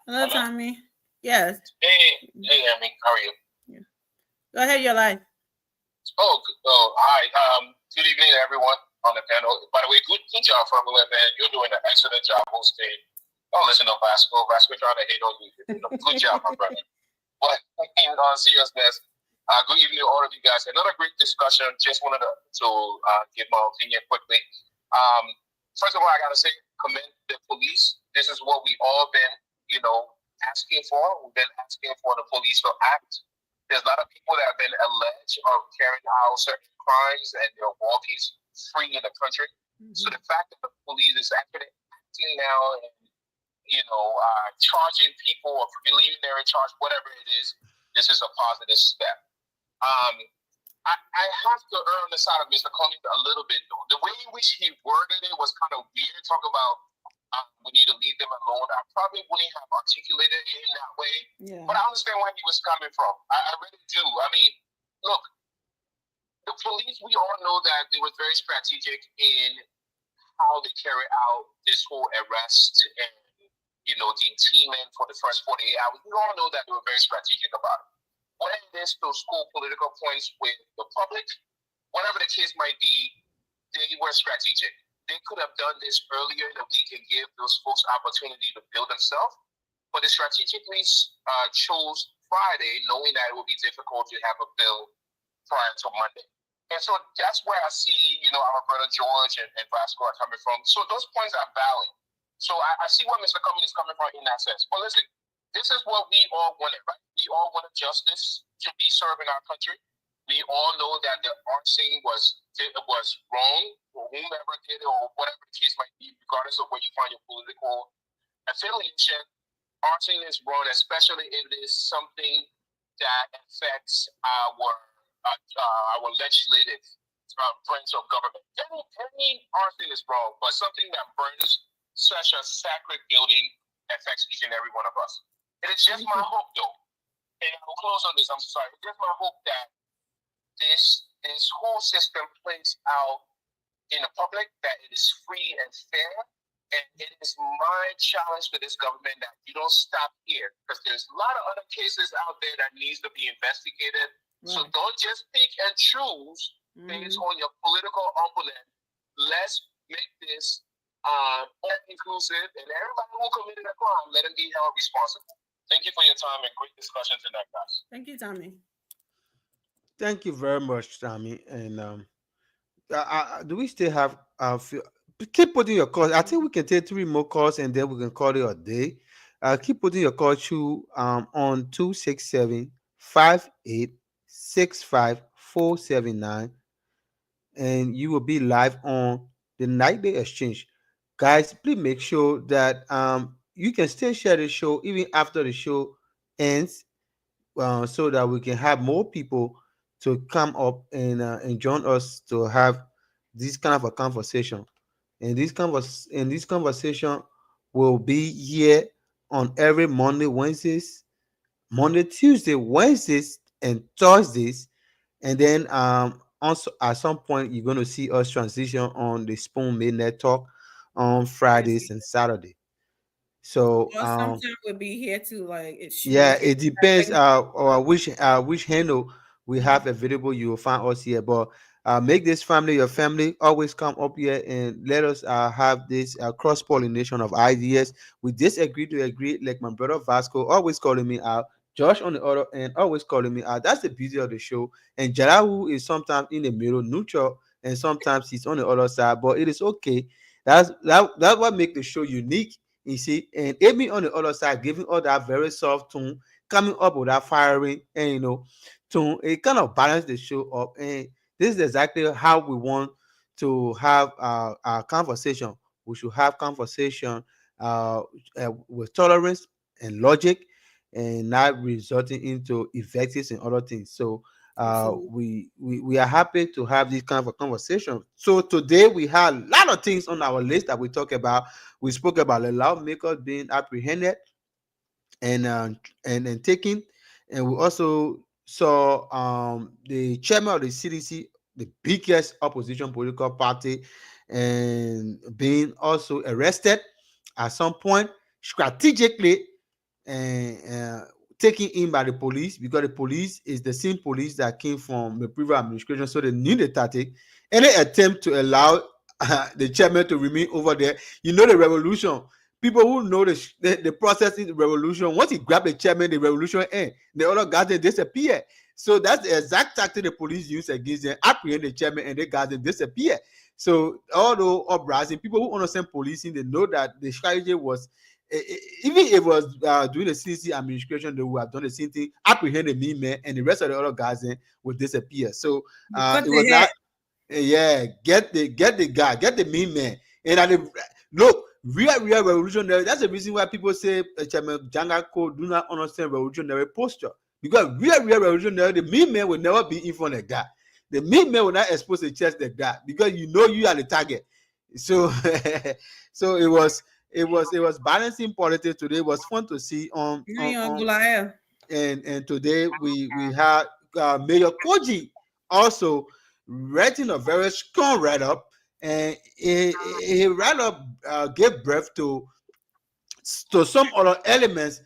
Hello, Tommy. Yes. Hey, Amy, how are you? Yeah. Go ahead, your line. Hi. Good evening, everyone on the panel. By the way, good job, Formula Man. You're doing an excellent job hosting. Don't listen to Vasco. Vasco trying to hate on you. Good job, my brother. But on seriousness, good evening to all of you guys. Another great discussion. Just wanted to give my opinion quickly. First of all, I gotta say, commend the police. This is what we all been, asking for. We've been asking for the police to act. There's a lot of people that have been alleged of carrying out certain crimes and they're walking free in the country. So the fact that the police is actually acting now and charging people or believing they're in charge, whatever it is, this is a positive step. I have to err on the side of Mr. Cummings a little bit, though. The way in which he worded it was kind of weird, talking about we need to leave them alone. I probably wouldn't have articulated it in that way, but I understand where he was coming from. I really do. Look, the police, we all know that they were very strategic in how they carry out this whole arrest and the teaming for the first 48 hours. We all know that they were very strategic about it. When there's those school political points with the public, whatever the case might be, they were strategic. They could have done this earlier in the week and give those folks opportunity to build themselves, but they strategically chose Friday, knowing that it would be difficult to have a bill prior to Monday. And so that's where I see, our brother George and Vasco are coming from. So those points are valid. So I see where Mr. Cummings is coming from in that sense. But listen, this is what we all wanted, right? We all wanted justice to be served in our country. We all know that the arson was wrong. whomever did it or whatever the case might be, regardless of where you find your political affiliation. Arson is wrong, especially if it is something that affects our legislative branch of government. Any arson is wrong, but something that burns such a sacred building affects each and every one of us. It is just my hope, though, and I will close on this. I'm sorry. It's just my hope that this whole system plays out in the public, that it is free and fair. And it is my challenge to this government that you don't stop here, because there's a lot of other cases out there that needs to be investigated. Right. So don't just pick and choose based on your political opponent. Let's make this inclusive, and everybody who committed a crime, let them be held responsible. Thank you for your time and great discussion tonight, guys. Thank you, Tommy. Thank you very much, Tommy. And do we still have keep putting your calls? I think we can take 3 more calls and then we can call it a day. Keep putting your call through on 267-5865-479, and you will be live on the Night Day Exchange. Guys, please make sure that you can still share the show even after the show ends, so that we can have more people to come up and join us to have this kind of a conversation. And this conversation will be here on every Monday, Tuesday, Wednesdays, and Thursdays. And then also at some point you're going to see us transition on the Spoon Midnight Talk on Fridays and Saturday. So sometimes we'll be here too. Like it depends which handle we have available. You will find us here, but make this family your family. Always come up here and let us have this cross-pollination of ideas. We disagree to agree, like my brother Vasco always calling me out, Josh on the other end always calling me out. That's the beauty of the show. And Jarahu is sometimes in the middle, neutral, and sometimes he's on the other side, but it is okay. That's what makes the show unique, you see. And Amy on the other side giving all that very soft tone, coming up with that firing, and tone, it kind of balance the show up. And this is exactly how we want to have our conversation. We should have conversation with tolerance and logic, and not resulting into invectives and other things. So we are happy to have this kind of a conversation. So today we had a lot of things on our list that we talk about. We spoke about the lawmakers being apprehended and taken, and we also saw the chairman of the CDC, the biggest opposition political party, and being also arrested at some point strategically, and taken in by the police, because the police is the same police that came from the previous administration, so they knew the tactic. Any attempt to allow the chairman to remain over there, the revolution. People who know the process in the revolution, once he grabbed the chairman, the revolution ends. The other guys, they disappear. So that's the exact tactic the police use against them, apprehend the chairman, and the guys, they disappear. So although uprising, people who understand policing, they know that the strategy was, even if it was during the CDC administration, they would have done the same thing, apprehend the mean man, and the rest of the other guys would disappear. So it was not, get the guy, get the mean man. And look, real revolutionary. That's the reason why people say Chairman Jangako do not understand revolutionary posture. Because real revolutionary, the mean man will never be in front of that. The mean man will not expose the chest like that, because you are the target. So so it was balancing politics today. It was fun to see and today we had Mayor Koji also writing a very strong write-up, and he write-up gave birth to some other elements,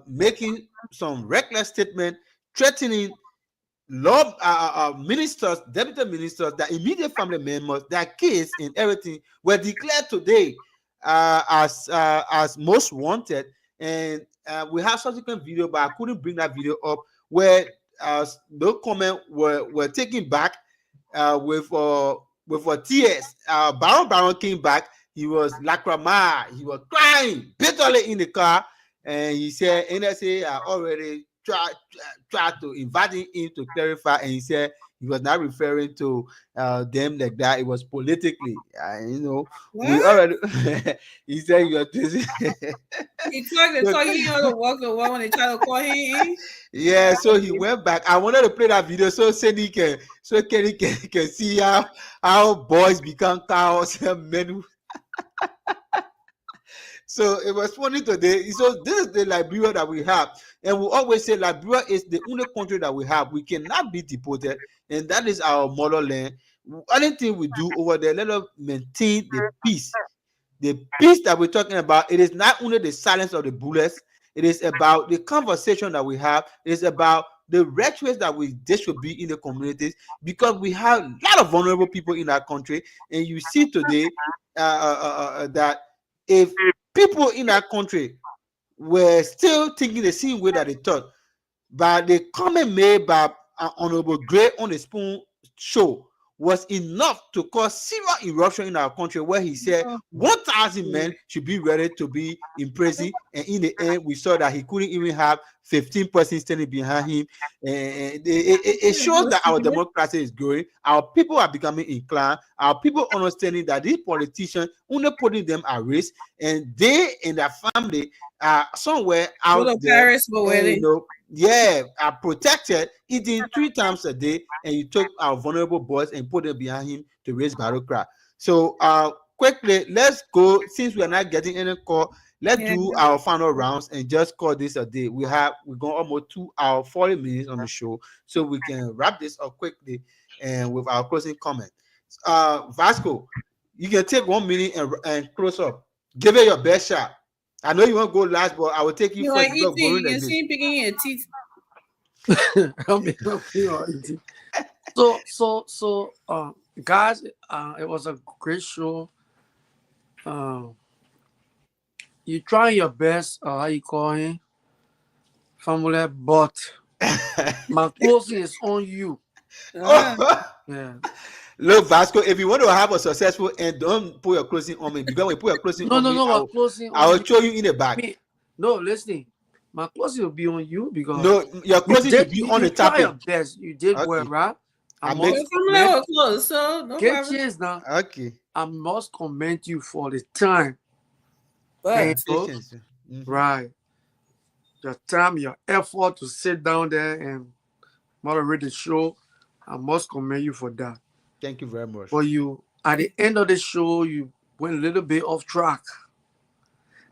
making some reckless statement, threatening ministers, deputy ministers, the immediate family members, their kids and everything were declared today as most wanted. And we have subsequent video, but I couldn't bring that video up, where no comment were taken back with tears. Baron came back. He was lacrima. He was crying bitterly in the car, and he said NSA already tried to invite him to clarify, and he said He was not referring to them like that. It was politically. You know, we What? already. He said you are. He talked the talk. He know to walk the walk when they try to call him in. Yeah, so he went back. I wanted to play that video so Kenny can see how boys become cows and men. So it was funny today. So this is the Liberia that we have, and we always say Liberia is the only country that we have. We cannot be deported, and that is our motherland. Anything we do over there, let us maintain the peace. The peace that we're talking about, it is not only the silence of the bullets. It is about the conversation that we have. It is about the rituals that we distribute in the communities, because we have a lot of vulnerable people in our country, and you see today that if people in our country were still thinking the same way that they thought, but the comment made by Honorable Gray on the Spoon show was enough to cause serious eruption in our country, where he said 1,000 men should be ready to be in prison, and in the end we saw that he couldn't even have 15 persons standing behind him. And it shows that our democracy is growing. Our people are becoming inclined. Our people understanding that these politicians only putting them at risk, and they and their family are somewhere out there. Paris, and, are protected, eating 3 times a day, and you took our vulnerable boys and put them behind him to raise battle cry. So quickly, let's go. Since we are not getting any call, let's do our final rounds and just call this a day. We're going almost 2 hours 40 minutes on the show, so we can wrap this up quickly and with our closing comment. Vasco, you can take 1 minute and close up. Give it your best shot. I know you want to go last, but I will take you first. You can see him picking your teeth. So, guys, it was a great show. You try your best, how you call him, family, but my closing is on you. Yeah. Look, Vasco, if you want to have a successful end, don't put your closing on me, because when you put your closing on me, I will show you in the back. No, listen, my closing will be on you, because your closing should be on the topic. Your best. You did well, right? Get chance now. Okay. I must commend you for the time. Right. Your time, your effort to sit down there and moderate the show. I must commend you for that. Thank you very much. But you, at the end of the show, you went a little bit off track.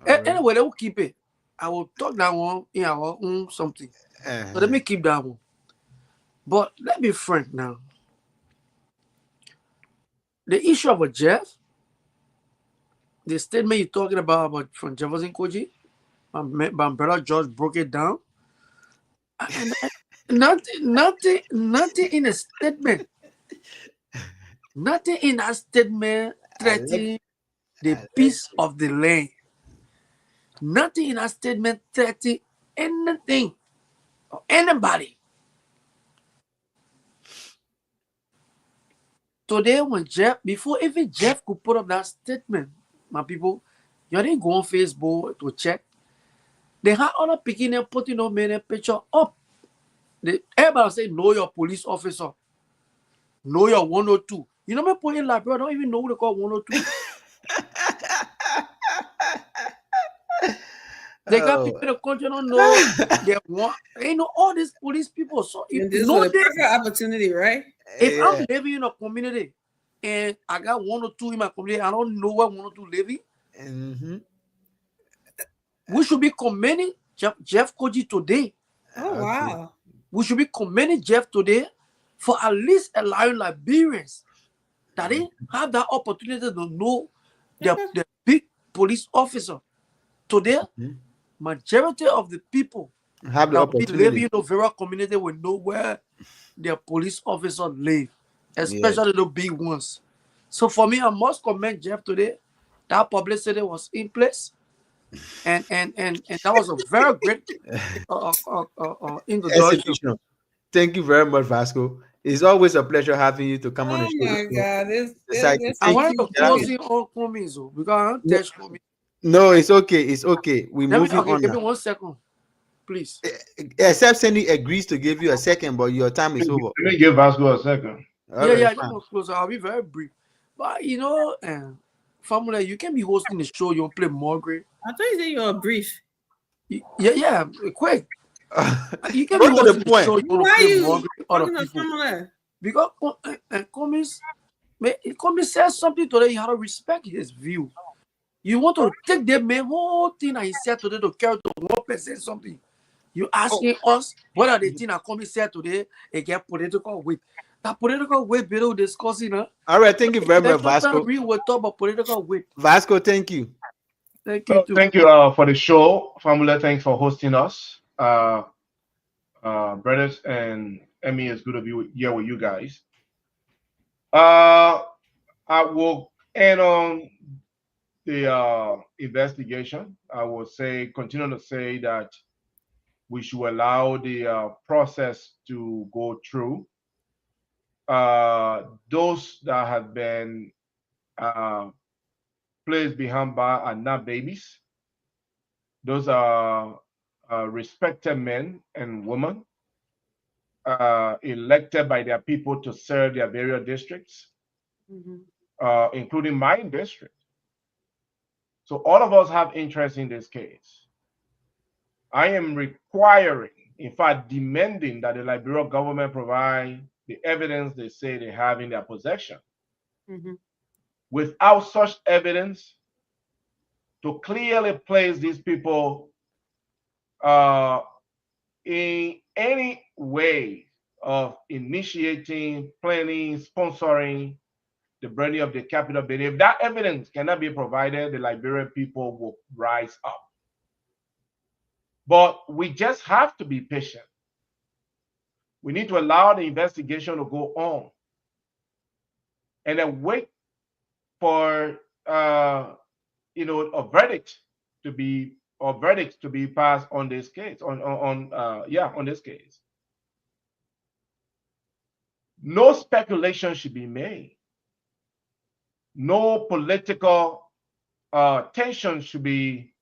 Anyway, they will keep it. I will talk that one in our own something. So let me keep that one. But let me frank now. The issue of a Jeff, the statement you're talking about from Jefferson Koji, my brother George broke it down. And nothing in a statement. Nothing in a statement threatening the peace of the land. Nothing in a statement threatening anything or anybody. Today, when before even Jeff could put up that statement, my people, you didn't go on Facebook to check. They had other picking and putting up many picture up. Everybody say, know your police officer. Know your 102. You know, my police Liberia don't even know who they call 102. They got people in the country don't know. They want, you know, all these police people. So if this is a perfect opportunity, right? If I'm living in a community and I got 102 in my community, I don't know where 102 living. We should be commending Jeff Koji today. Oh wow! We should be commending Jeff today for at least allowing Liberians that they have that opportunity to know the big police officer. Today, majority of the people have the opportunity. Living in the Vera community will know where their police officer live, especially the big ones. So for me, I must commend Jeff today. That publicity was in place, and that was a very great introduction. Thank you very much, Vasco. It's always a pleasure having you to come on the show. Oh my God! I want to close in all comments because I don't touch comments. No, it's okay. It's okay. We're moving on. Give me 1 second. please. Except Sandy agrees to give you a second, but your time is over. Let me give Vasco a second. Yeah, just more closer. I'll be very brief. But you know, Famula, you can be hosting the show. You don't play Margaret. I thought you said you were brief. Yeah, quick. You can Go be to hosting the the point. show. You want Why to play you Margaret other talking to people. Famula? Because Cummins said something today. You have to respect his view. You want to take the main whole thing that he said today to carry to 1% something. You asking us what are the things that Cummins said today and get political weight. That political weight below discussing. All right, thank you very much, Vasco. We will talk about political weight. Vasco, thank you. Thank you too. Thank you for the show, Famula. Thanks for hosting us. Brothers and Emmy, it's good to be here with you guys. I will end on the investigation. I will continue to say that we should allow the process to go through. Those that have been placed behind bars are not babies. Those are respected men and women elected by their people to serve their various districts, including my district. So all of us have interest in this case. I am requiring, in fact, demanding that the Liberia government provide the evidence they say they have in their possession. Without such evidence, to clearly place these people in any way of initiating, planning, sponsoring the burning of the capital building, if that evidence cannot be provided, the Liberian people will rise up. But we just have to be patient. We need to allow the investigation to go on and then wait for a verdict to be passed on this case. On this case. No speculation should be made. No political tension should be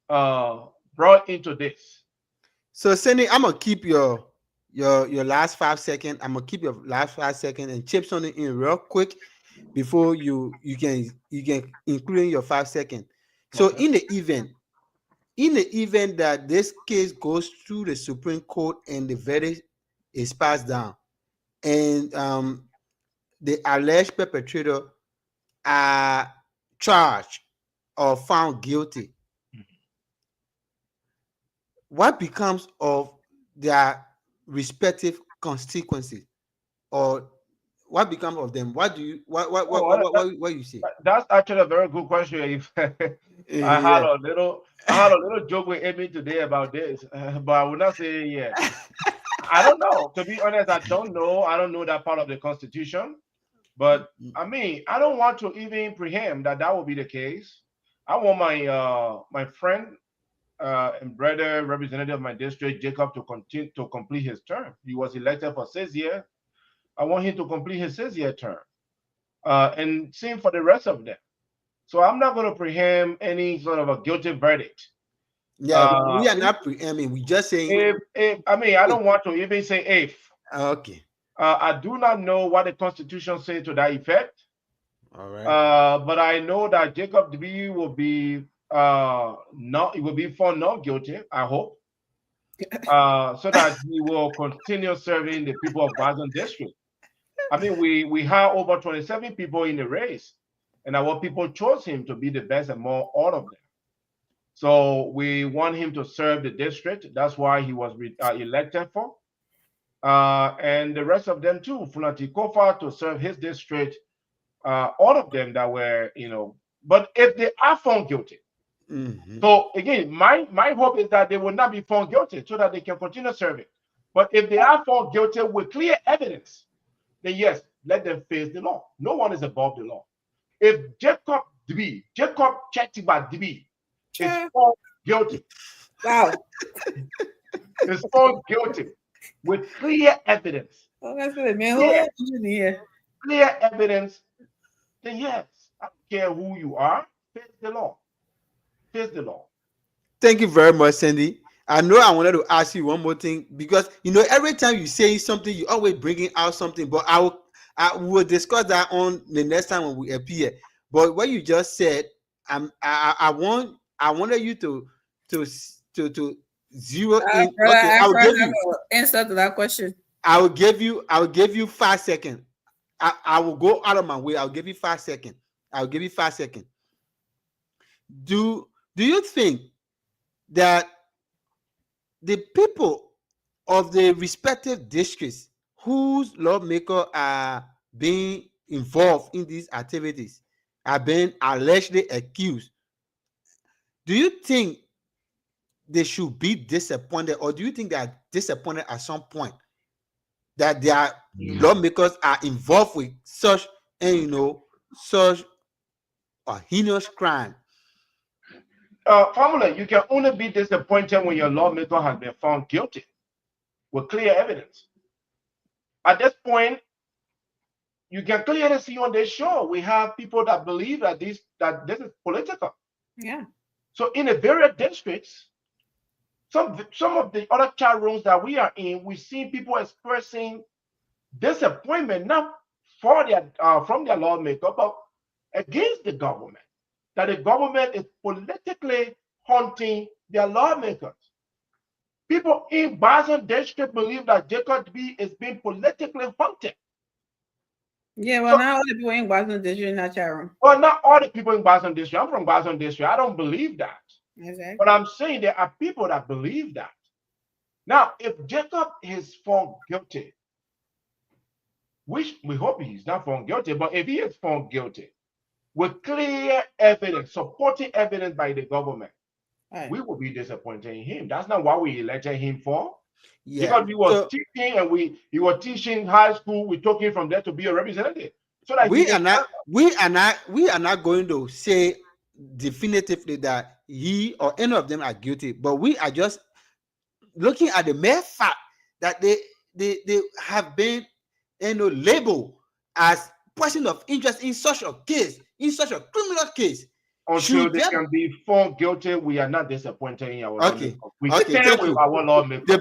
brought into this. So, Cindy, I'm gonna keep your last 5 seconds. I'm gonna keep your last 5 seconds and chip something in real quick before you can include in your 5 seconds. So, in the event that this case goes through the Supreme Court and the verdict is passed down, and the alleged perpetrator are charged or found guilty, what becomes of their respective consequences, or what becomes of them? What you say? That's actually a very good question. I had a little joke with Amy today about this, but I will not say yet. I don't know. To be honest, I don't know. I don't know that part of the Constitution. But I mean, I don't want to even preempt that will be the case. I want my friend and brother, representative of my district, Jacob, to continue to complete his term. He was elected for 6 years. I want him to complete his 6-year term, and same for the rest of them. So I'm not going to preempt any sort of a guilty verdict. Yeah, we are not preempting. We just saying. I don't want to even say if. Okay. I do not know what the Constitution says to that effect. All right. But I know that Jacob Debee will be found not guilty, I hope, so that he will continue serving the people of Bazan District. I mean, we have over 27 people in the race, and our people chose him to be the best among all of them. So we want him to serve the district. That's why he was elected for. And the rest of them too, Funati Kofa to serve his district, all of them that were, but if they are found guilty. So again, my hope is that they will not be found guilty so that they can continue serving. But if they are found guilty with clear evidence, then yes, let them face the law. No one is above the law. If Jacob Chetiba Debee is found guilty, is found guilty with clear evidence. Oh, that's good, man. Clear evidence, then yes, I don't care who you are, face the law. Face the law. Thank you very much, Sandy. I know I wanted to ask you one more thing, because you know every time you say something, you always bringing out something. But I will discuss that on the next time when we appear. But what you just said, I wanted you to zero in. Okay, I will give you answer to that question. I will give you 5 seconds. I will go out of my way. I'll give you 5 seconds. I'll give you 5 seconds. Do you think that the people of the respective districts whose lawmakers are being involved in these activities are being allegedly accused, do you think they should be disappointed, or do you think they are disappointed at some point that their lawmakers are involved with such, and such a heinous crime? Formula, you can only be disappointed when your lawmaker has been found guilty with clear evidence. At this point, you can clearly see on this show, we have people that believe that this is political. Yeah. So in the various districts, some of the other chat rooms that we are in, we see people expressing disappointment, not for their from their lawmaker, but against the government. That the government is politically hunting their lawmakers. People in Boston district believe that Jacob B is being politically hunted. Yeah, well, not all the people in Boston district in that chat room. Well, not all the people in Boston district. I'm from Boston district. I don't believe that. Exactly. But I'm saying there are people that believe that. Now, if Jacob is found guilty, which we hope he's not found guilty, but if he is found guilty with clear evidence, supporting evidence by the government, we will be disappointed in him. That's not what we elected him for. Yeah. Because he was teaching, and he was teaching high school. We took him from there to be a representative. So that we are not going to say definitively that he or any of them are guilty, but we are just looking at the mere fact that they have been labeled as person of interest in such a case, in such a criminal case. Until they can be found guilty, we are not disappointed in our lawmaker. We stand with our lawmaker. The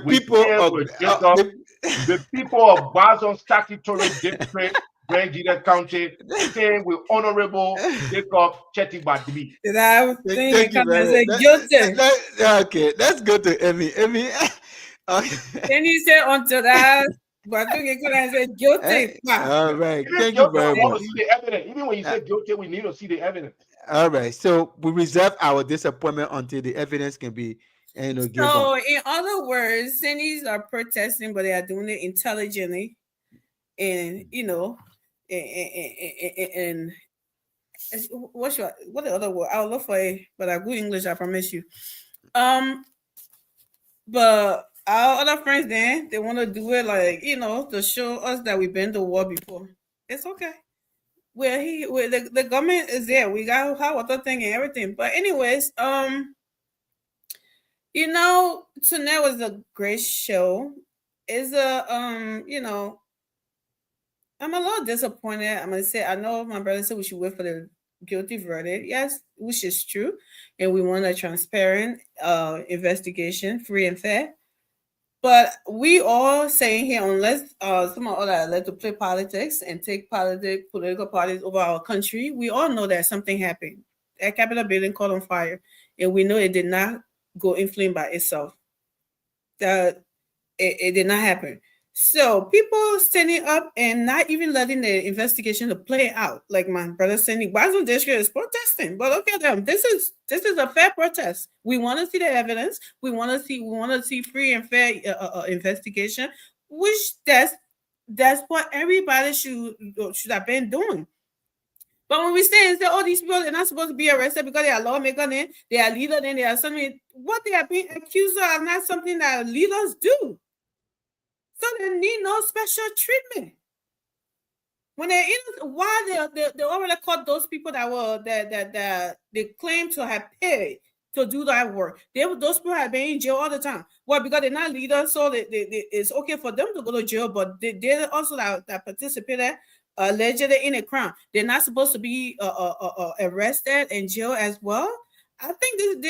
people of Boston Statutory District, Brangida County, stand with Honorable Jacob Chetty-Badbi. Okay, let's go to Emmy. Emmy. Then you say until that. But I think you could have said guilty. All right. Thank you very much. See the evidence. Even when you say guilty, we need to see the evidence. All right. So we reserve our disappointment until the evidence can be given. So in other words, Cindy's are protesting, but they are doing it intelligently. And and what the other word? I'll look for it, but I good English, I promise you. But our other friends then, they want to do it like, to show us that we've been to war before. It's okay. Where the government is there. We got hot water thing and everything. But anyways, tonight was a great show. It's I'm a little disappointed. I'm gonna say, I know my brother said we should wait for the guilty verdict. Yes, which is true. And we want a transparent investigation, free and fair. But we all saying here, unless some of us like to play politics and take political parties over our country, we all know that something happened. That Capitol building caught on fire, and we know it did not go in flame by itself. That it did not happen. So people standing up and not even letting the investigation to play out, like my brother saying, Boston District is protesting. But look at them. This is a fair protest. We want to see the evidence. We want to see free and fair investigation, which that's what everybody should have been doing. But when we say these people are not supposed to be arrested because they are lawmakers, then they are leaders, then they are something, what they are being accused of are not something that leaders do. So they need no special treatment. When they already caught those people that they claim to have paid to do that work. Those people have been in jail all the time. Well, because they're not leaders, so it's okay for them to go to jail, but they're also that participated allegedly in a crime. They're not supposed to be arrested and jail as well. I think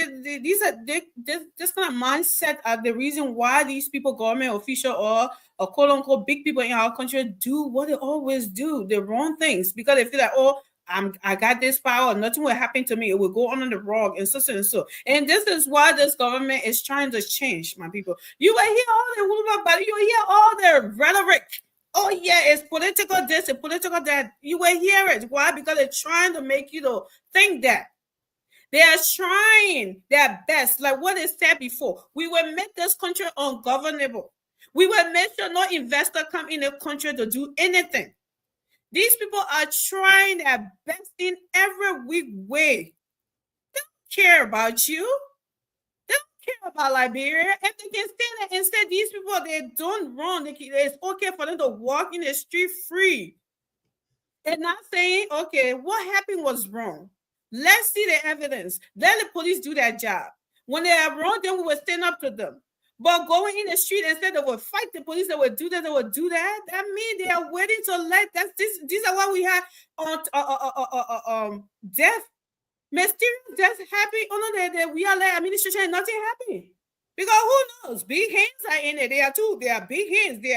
this kind of mindset are the reason why these people, government official or quote unquote big people in our country, do what they always do, the wrong things, because they feel like, oh, I got this power, nothing will happen to me, it will go on the rug and so and so. And this is why this government is trying to change, my people. You will hear all the but you will hear all the rhetoric. Oh yeah, it's political this and political that. You will hear it. Why? Because they're trying to make you to think that. They are trying their best, like what they said before. We will make this country ungovernable. We will make sure no investor come in the country to do anything. These people are trying their best in every weak way. They don't care about you. They don't care about Liberia. If they can stay there, instead, these people, they don't run. It's okay for them to walk in the street free. And not saying, okay, what happened was wrong. Let's see the evidence. Let the police do their job. When they are wrong, then we will stand up to them. But going in the street instead, they will fight the police, they will do that, they will do that. That means they are waiting to let that. These are what we have on death. Mysterious death happen. Oh no, that we are like administration and nothing happening. Because who knows? Big hands are in it. They are too. They are big hands. They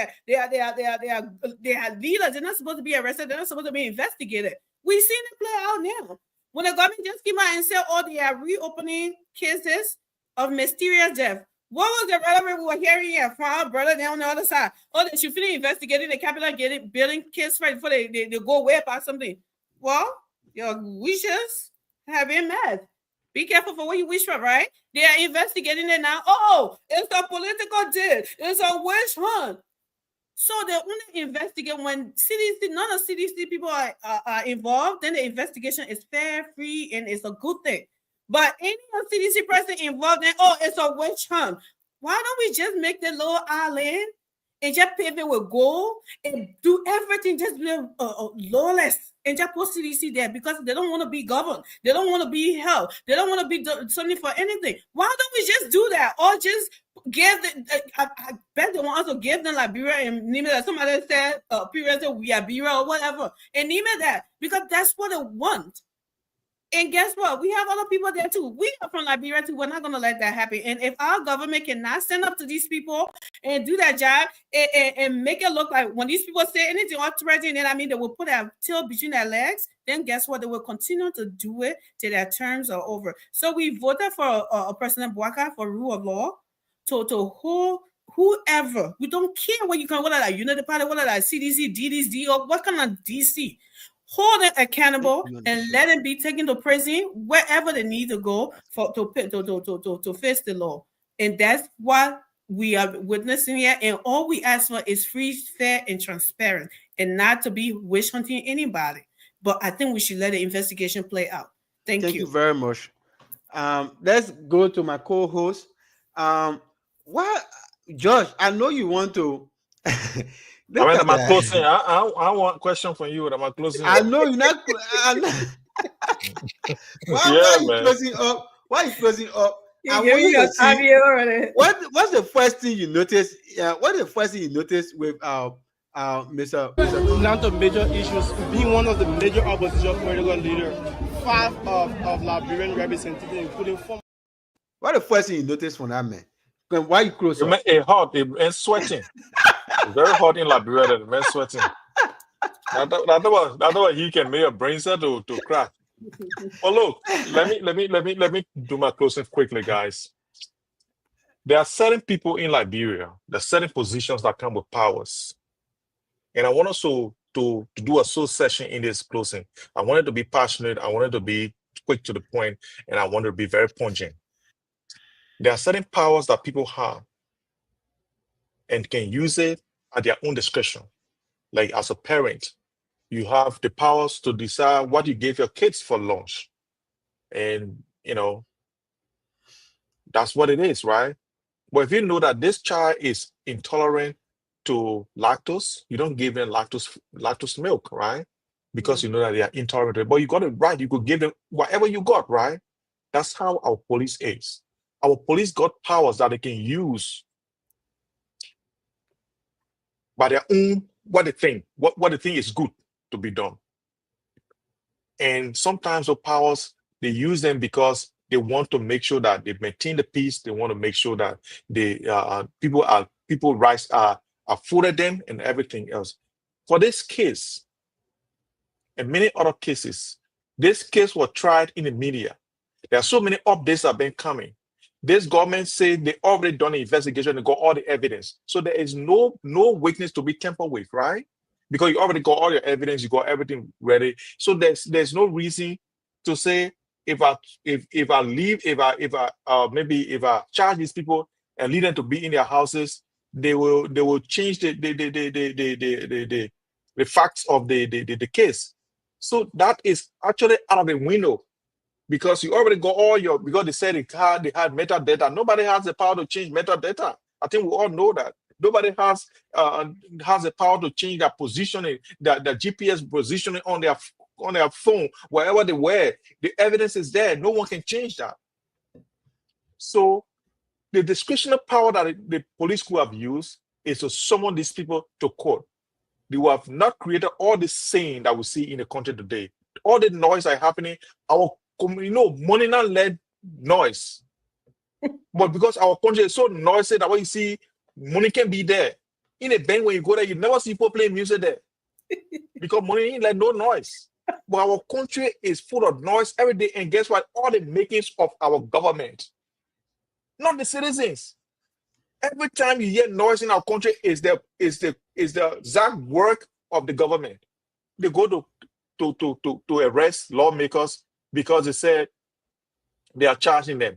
are leaders. They're not supposed to be arrested. They're not supposed to be investigated. We've seen it play out now. When the government just came out and said, oh, they are reopening cases of mysterious death. What was the relevant we were hearing here from our brother down on the other side? Oh, they should finish investigating the Capitol, building case right before they go away about something. Well, your wishes have been met. Be careful for what you wish for, right? They are investigating it now. Oh, it's a political deal. It's a witch hunt. So they only investigate when CDC, none of CDC people are involved, then the investigation is fair, free, and it's a good thing. But any CDC person involved, then, oh, it's a witch hunt. Why don't we just make the little island and just pave it with gold and do everything just lawless and just put CDC there because they don't want to be governed. They don't want to be held. They don't want to be something for anything. Why don't we just do that? Or just give them, I bet they want us to give them Liberia and name it that somebody said, previously we are Liberia or whatever, and name it that because that's what they want. And guess what? We have other people there too. We are from Liberia too. We're not going to let that happen. And if our government cannot stand up to these people and do that job and make it look like when these people say anything authorizing, then I mean they will put their tail between their legs, then guess what? They will continue to do it till their terms are over. So we voted for President Bouaka for rule of law to hold whoever. We don't care what you can, whether that Unity Party, whether that CDC, DDC, or what kind of DC. Hold them accountable and let them be taken to prison wherever they need to go to face the law. And that's what we are witnessing here. And all we ask for is free, fair, and transparent, and not to be witch hunting anybody. But I think we should let the investigation play out. Thank you. Thank you very much. Let's go to my co-host. What, Josh? I know you want to. I'm closing. I want a question from you. I'm closing. I know you're not. Why are you closing up? Why are you closing up? What's the first thing you notice? What's the first thing you notice with Mr. Down to major issues, being one of the major opposition political leaders, 5 of Liberian representatives, including 4. What the first thing you notice from that man? Why you close up? It's hot and sweating. It's very hot in Liberia. The man sweating. That's what he can make a brain cell to crack. But look, let me do my closing quickly, guys. There are certain people in Liberia, there are certain positions that come with powers. And I want us to do a soul session in this closing. I wanted to be passionate, I wanted to be quick to the point, and I wanted to be very pungent. There are certain powers that people have and can use it at their own discretion. Like as a parent, you have the powers to decide what you give your kids for lunch. And, that's what it is, right? But if you know that this child is intolerant to lactose, you don't give them lactose milk, right? Because you know that they are intolerant. But you got it right. You could give them whatever you got, right? That's how our police is. Our police got powers that they can use by their own, what they think is good to be done. And sometimes the powers, they use them because They want to make sure that they maintain the peace. They want to make sure that people rights are afforded them and everything else. For this case and many other cases, this case was tried in the media. There are so many updates that have been coming. This government said they already done an investigation and got all the evidence. So there is no witness to be tampered with, right? Because you already got all your evidence, you got everything ready. So there's no reason to say if I charge these people and lead them to be in their houses, they will change the facts of the case. So that is actually out of the window. Because you already got all your, because they said they had metadata. Nobody has the power to change metadata. I think we all know that. Nobody has the power to change their positioning, their GPS positioning on their phone, wherever they were. The evidence is there. No one can change that. So the discretionary power that the police could have used is to summon these people to court. They would have not created all this saying that we see in the country today. All the noise are happening. Money not led noise. But because our country is so noisy that when you see money can be there. In a bank, when you go there, you never see people playing music there. Because money ain't like no noise. But our country is full of noise every day. And guess what? All the makings of our government, not the citizens. Every time you hear noise in our country is the exact work of the government. They go to arrest lawmakers because they said they are charging them.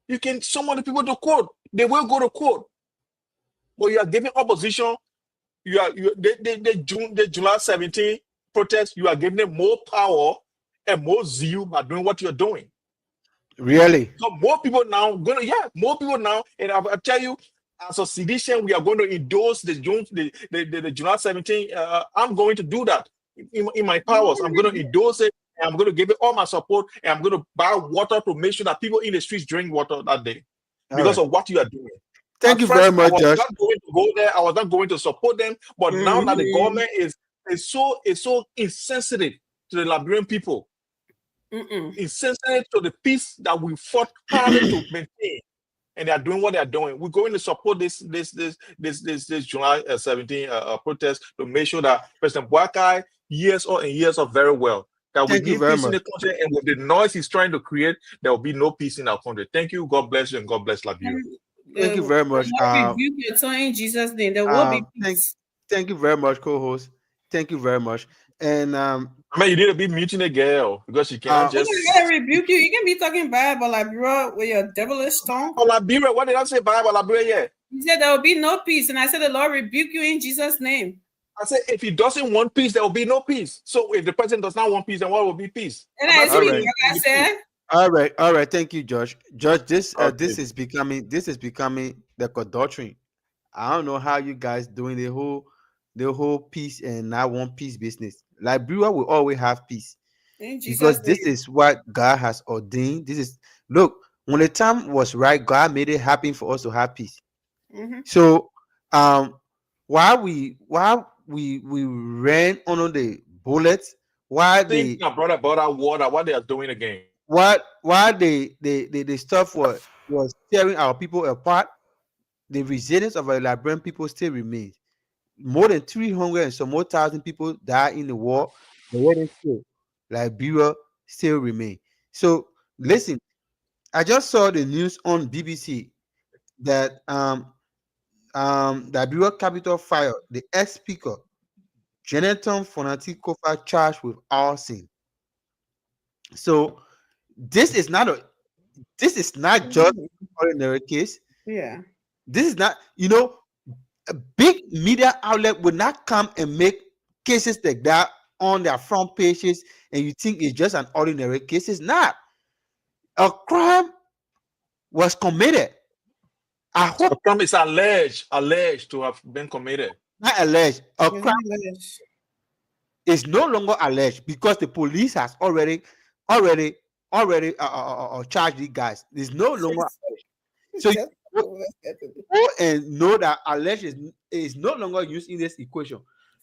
You can summon the people to court. They will go to court. But you are giving opposition. The July 17 protest, you are giving them more power and more zeal by doing what you're doing. Really? So more people now, and I tell you, as a sedition, we are going to endorse the July 17. I'm going to do that in my powers. I'm going to endorse it. I'm going to give it all my support, and I'm going to buy water to make sure that people in the streets drink water that day because of what you are doing. Thank you very much, Josh. I was not going to go there. I was not going to support them. But now that the government is so insensitive to the Liberian people, insensitive to the peace that we fought hard to maintain, and they are doing what they are doing. We're going to support this July 17 protest to make sure that President Boakai years of very well. That we need peace in the country, and with the noise he's trying to create, there will be no peace in our country. Thank you. God bless you, and God bless Liberia. Thank you very much. Rebuke your tongue in Jesus' name. There will be peace. Thank you very much, co-host. Thank you very much. And I mean, you need to be muting a girl because she can't just rebuke you. You can be talking bad about Liberia with your devilish tongue. Oh, Liberia, what did I say bad about Liberia yet? You said there will be no peace, and I said the Lord rebuke you in Jesus' name. I said, if he doesn't want peace, there will be no peace. So if the president does not want peace, then what will be peace? And I speak what I said. All right. Thank you, Josh. Josh, this is becoming the doctrine. I don't know how you guys doing the whole peace and not want peace business. Liberia will always have peace because this is what God has ordained. Look, when the time was right, God made it happen for us to have peace. So, while we ran under the bullets, why they brought about water, what they are doing again? Why the stuff was tearing our people apart, the resilience of our Liberian people still remains. More than 300 and some more thousand people died in the war. Liberia still remain. So listen, I just saw the news on BBC that Liberia Capital fired the ex-speaker Jonathan Fonati Kofa charged with arson. So this is not just an ordinary case. Yeah. This is not, a big media outlet would not come and make cases like that on their front pages, and you think it's just an ordinary case. It's not. A crime was committed. I hope a crime is alleged to have been committed. Not alleged. A crime is no longer alleged because the police has already charged these guys. It's no longer alleged. So you go and know that alleged is no longer used in this equation.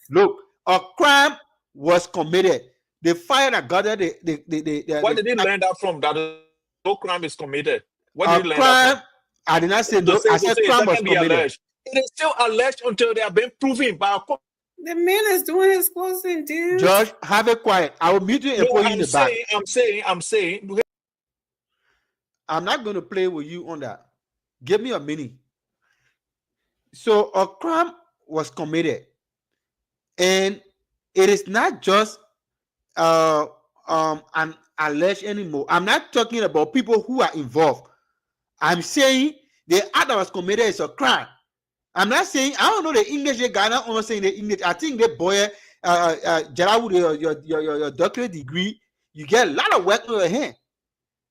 Look, a crime was committed. The fire that gathered where did they learn that from? That no crime is committed. What A did you learn crime, that from? I did not say To no, say, I to said say crime that was can be committed. alleged. It is still alleged until they have been proven by a court. The man is doing his closing, dude. Judge, have it quiet. I will meet you and No, put you in the back. I'm saying. I'm not going to play with you on that. Give me a minute. So a crime was committed, and it is not just an alleged anymore. I'm not talking about people who are involved. I'm saying the act that was committed is a crime. I'm not saying, I don't know the English guy. I'm not saying the English. I think the boy, Gerald, with your doctorate degree, you get a lot of work on your hand.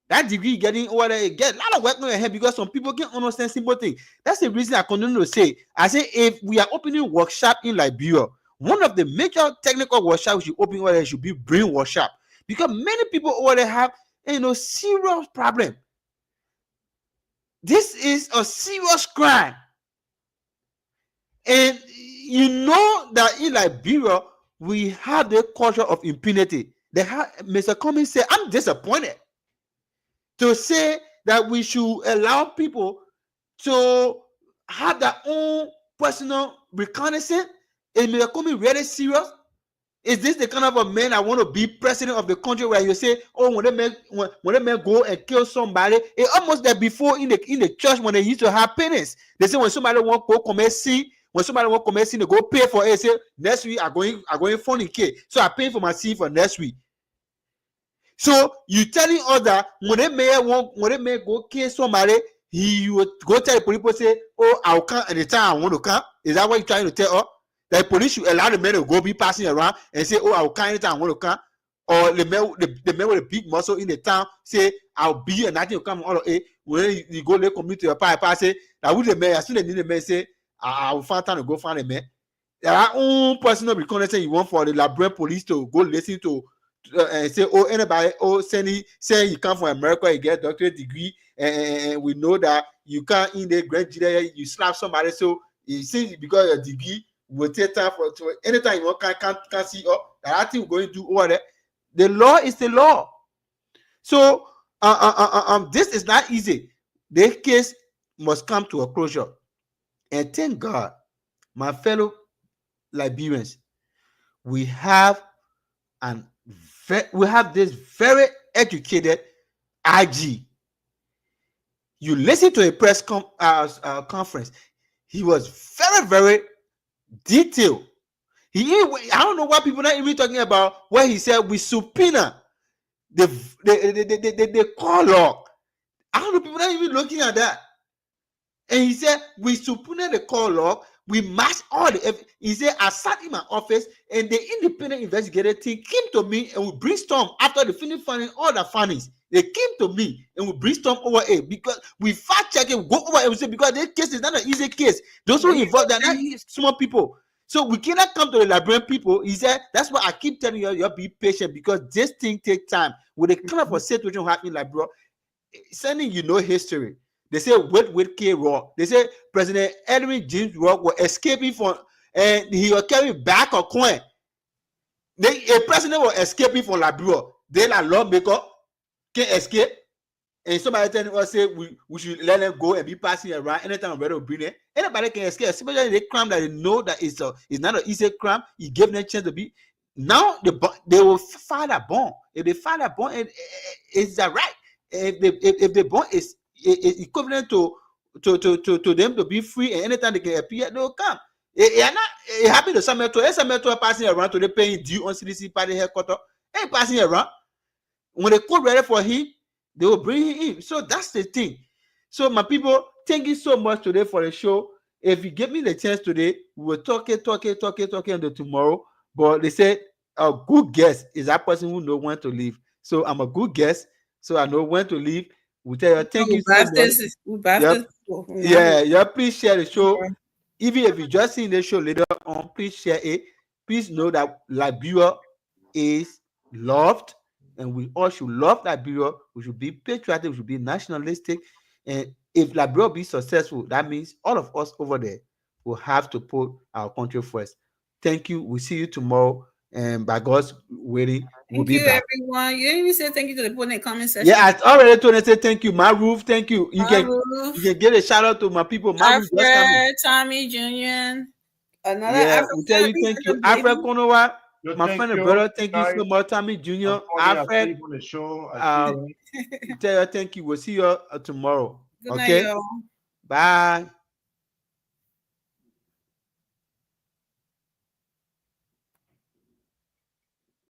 That degree getting over there, get a lot of work on your hand because some people can't understand simple things. That's the reason I continue to say. I say if we are opening workshop in Liberia, one of the major technical workshops we should open over there should be brain workshop, because many people over there have serious problem. This is a serious crime. And you know that in Liberia, we have the culture of impunity. Mr. Cummings said, I'm disappointed to say that we should allow people to have their own personal reconnaissance. Is Mr. Cummings really serious? Is this the kind of a man I want to be president of the country, where you say, oh, when they men go and kill somebody, it almost like before in the church when they used to have penance. They say when somebody want to go commit sin, they go pay for it. They say next week I'm going fornicate, so I pay for my sin for next week. So you telling us that when they may go kill somebody, he would go tell the police, say, oh, I'll come anytime I want to come. Is that what you're trying to tell us? The police should allow the men to go be passing around and say, oh, I'll come anytime I want to come. Or the men with a big muscle in the town say, I'll be here, nothing will come all of it. When you go there, commit to your pipe, say, I would the man, as soon as the man say, I will find time to go find a man. There are own personal reconnaissance you want for the Liberian police to go listen to and say, oh, anybody, oh, say you come from America, you get a doctorate degree, and we know that you can't in the Grand Jury, you slap somebody, so you see because your degree will take time for anytime you want can't see up. I think we're going to do all that. The law is the law. So this is not easy. The case must come to a closure. And thank God, my fellow Liberians, we have this very educated IG. You listen to a press conference. He was very, very detailed. I don't know why people are not even talking about what he said. We subpoena the call log. I don't know, people are not even looking at that. And he said, we subpoena the call log, we match all the evidence. He said, I sat in my office and the independent investigative team came to me and we brainstorm after the finish finding all the findings. They came to me and we brainstorm over it because we fact check it, we go over everything because this case is not an easy case. Those who involved are not small people. So we cannot come to the Liberian people. He said, that's why I keep telling you, you be patient because this thing takes time. With the kind of a situation happening in Liberia, sending history. They say with K. Rock. They say President Edwin James Rock was escaping from, and he was carrying back a coin. A president was escaping from Liberia. Then a lawmaker can escape, and somebody telling us say we should let them go and be passing around anytime we're ready to bring it. Anybody can escape, especially the crime that they know that it's not an easy crime. You give them a chance to be. Now they will file a bond. If they file a bond, it's that right. If the bond is equivalent to them to be free, and anytime they can appear, they will come. It happened to Samuel passing around to the paying due on CDC party headquarters. Ain't passing around. When they call ready for him, they will bring him in. So that's the thing. So my people, thank you so much today for the show. If you give me the chance today, we will talk until tomorrow. But they said a good guest is that person who knows when to leave. So I'm a good guest, so I know when to leave. We tell you thank you so much. Please share the show. Even if you just seen the show later on, please share it. Please know that Liberia is loved, and we all should love Liberia. We should be patriotic. We should be nationalistic. And if Liberia be successful, that means all of us over there will have to put our country first. Thank you. We'll see you tomorrow. and by God's willing, we'll Thank be you, back. everyone. You didn't even say thank you to the people in the comment section. Yeah, I already told them, say thank you, Maruf. Thank you. You can Maruf. give a shout out to my people. Maruf just coming. Alfred, Tommy, Junior, another Yeah, African. we tell you thank you, Alfred Konowa, my thank friend and you. brother. Thank you Guys, so much, Tommy Junior, unfortunately, Alfred. on the show, We tell you thank you. We'll see you tomorrow. Good night, Okay. y'all. Bye.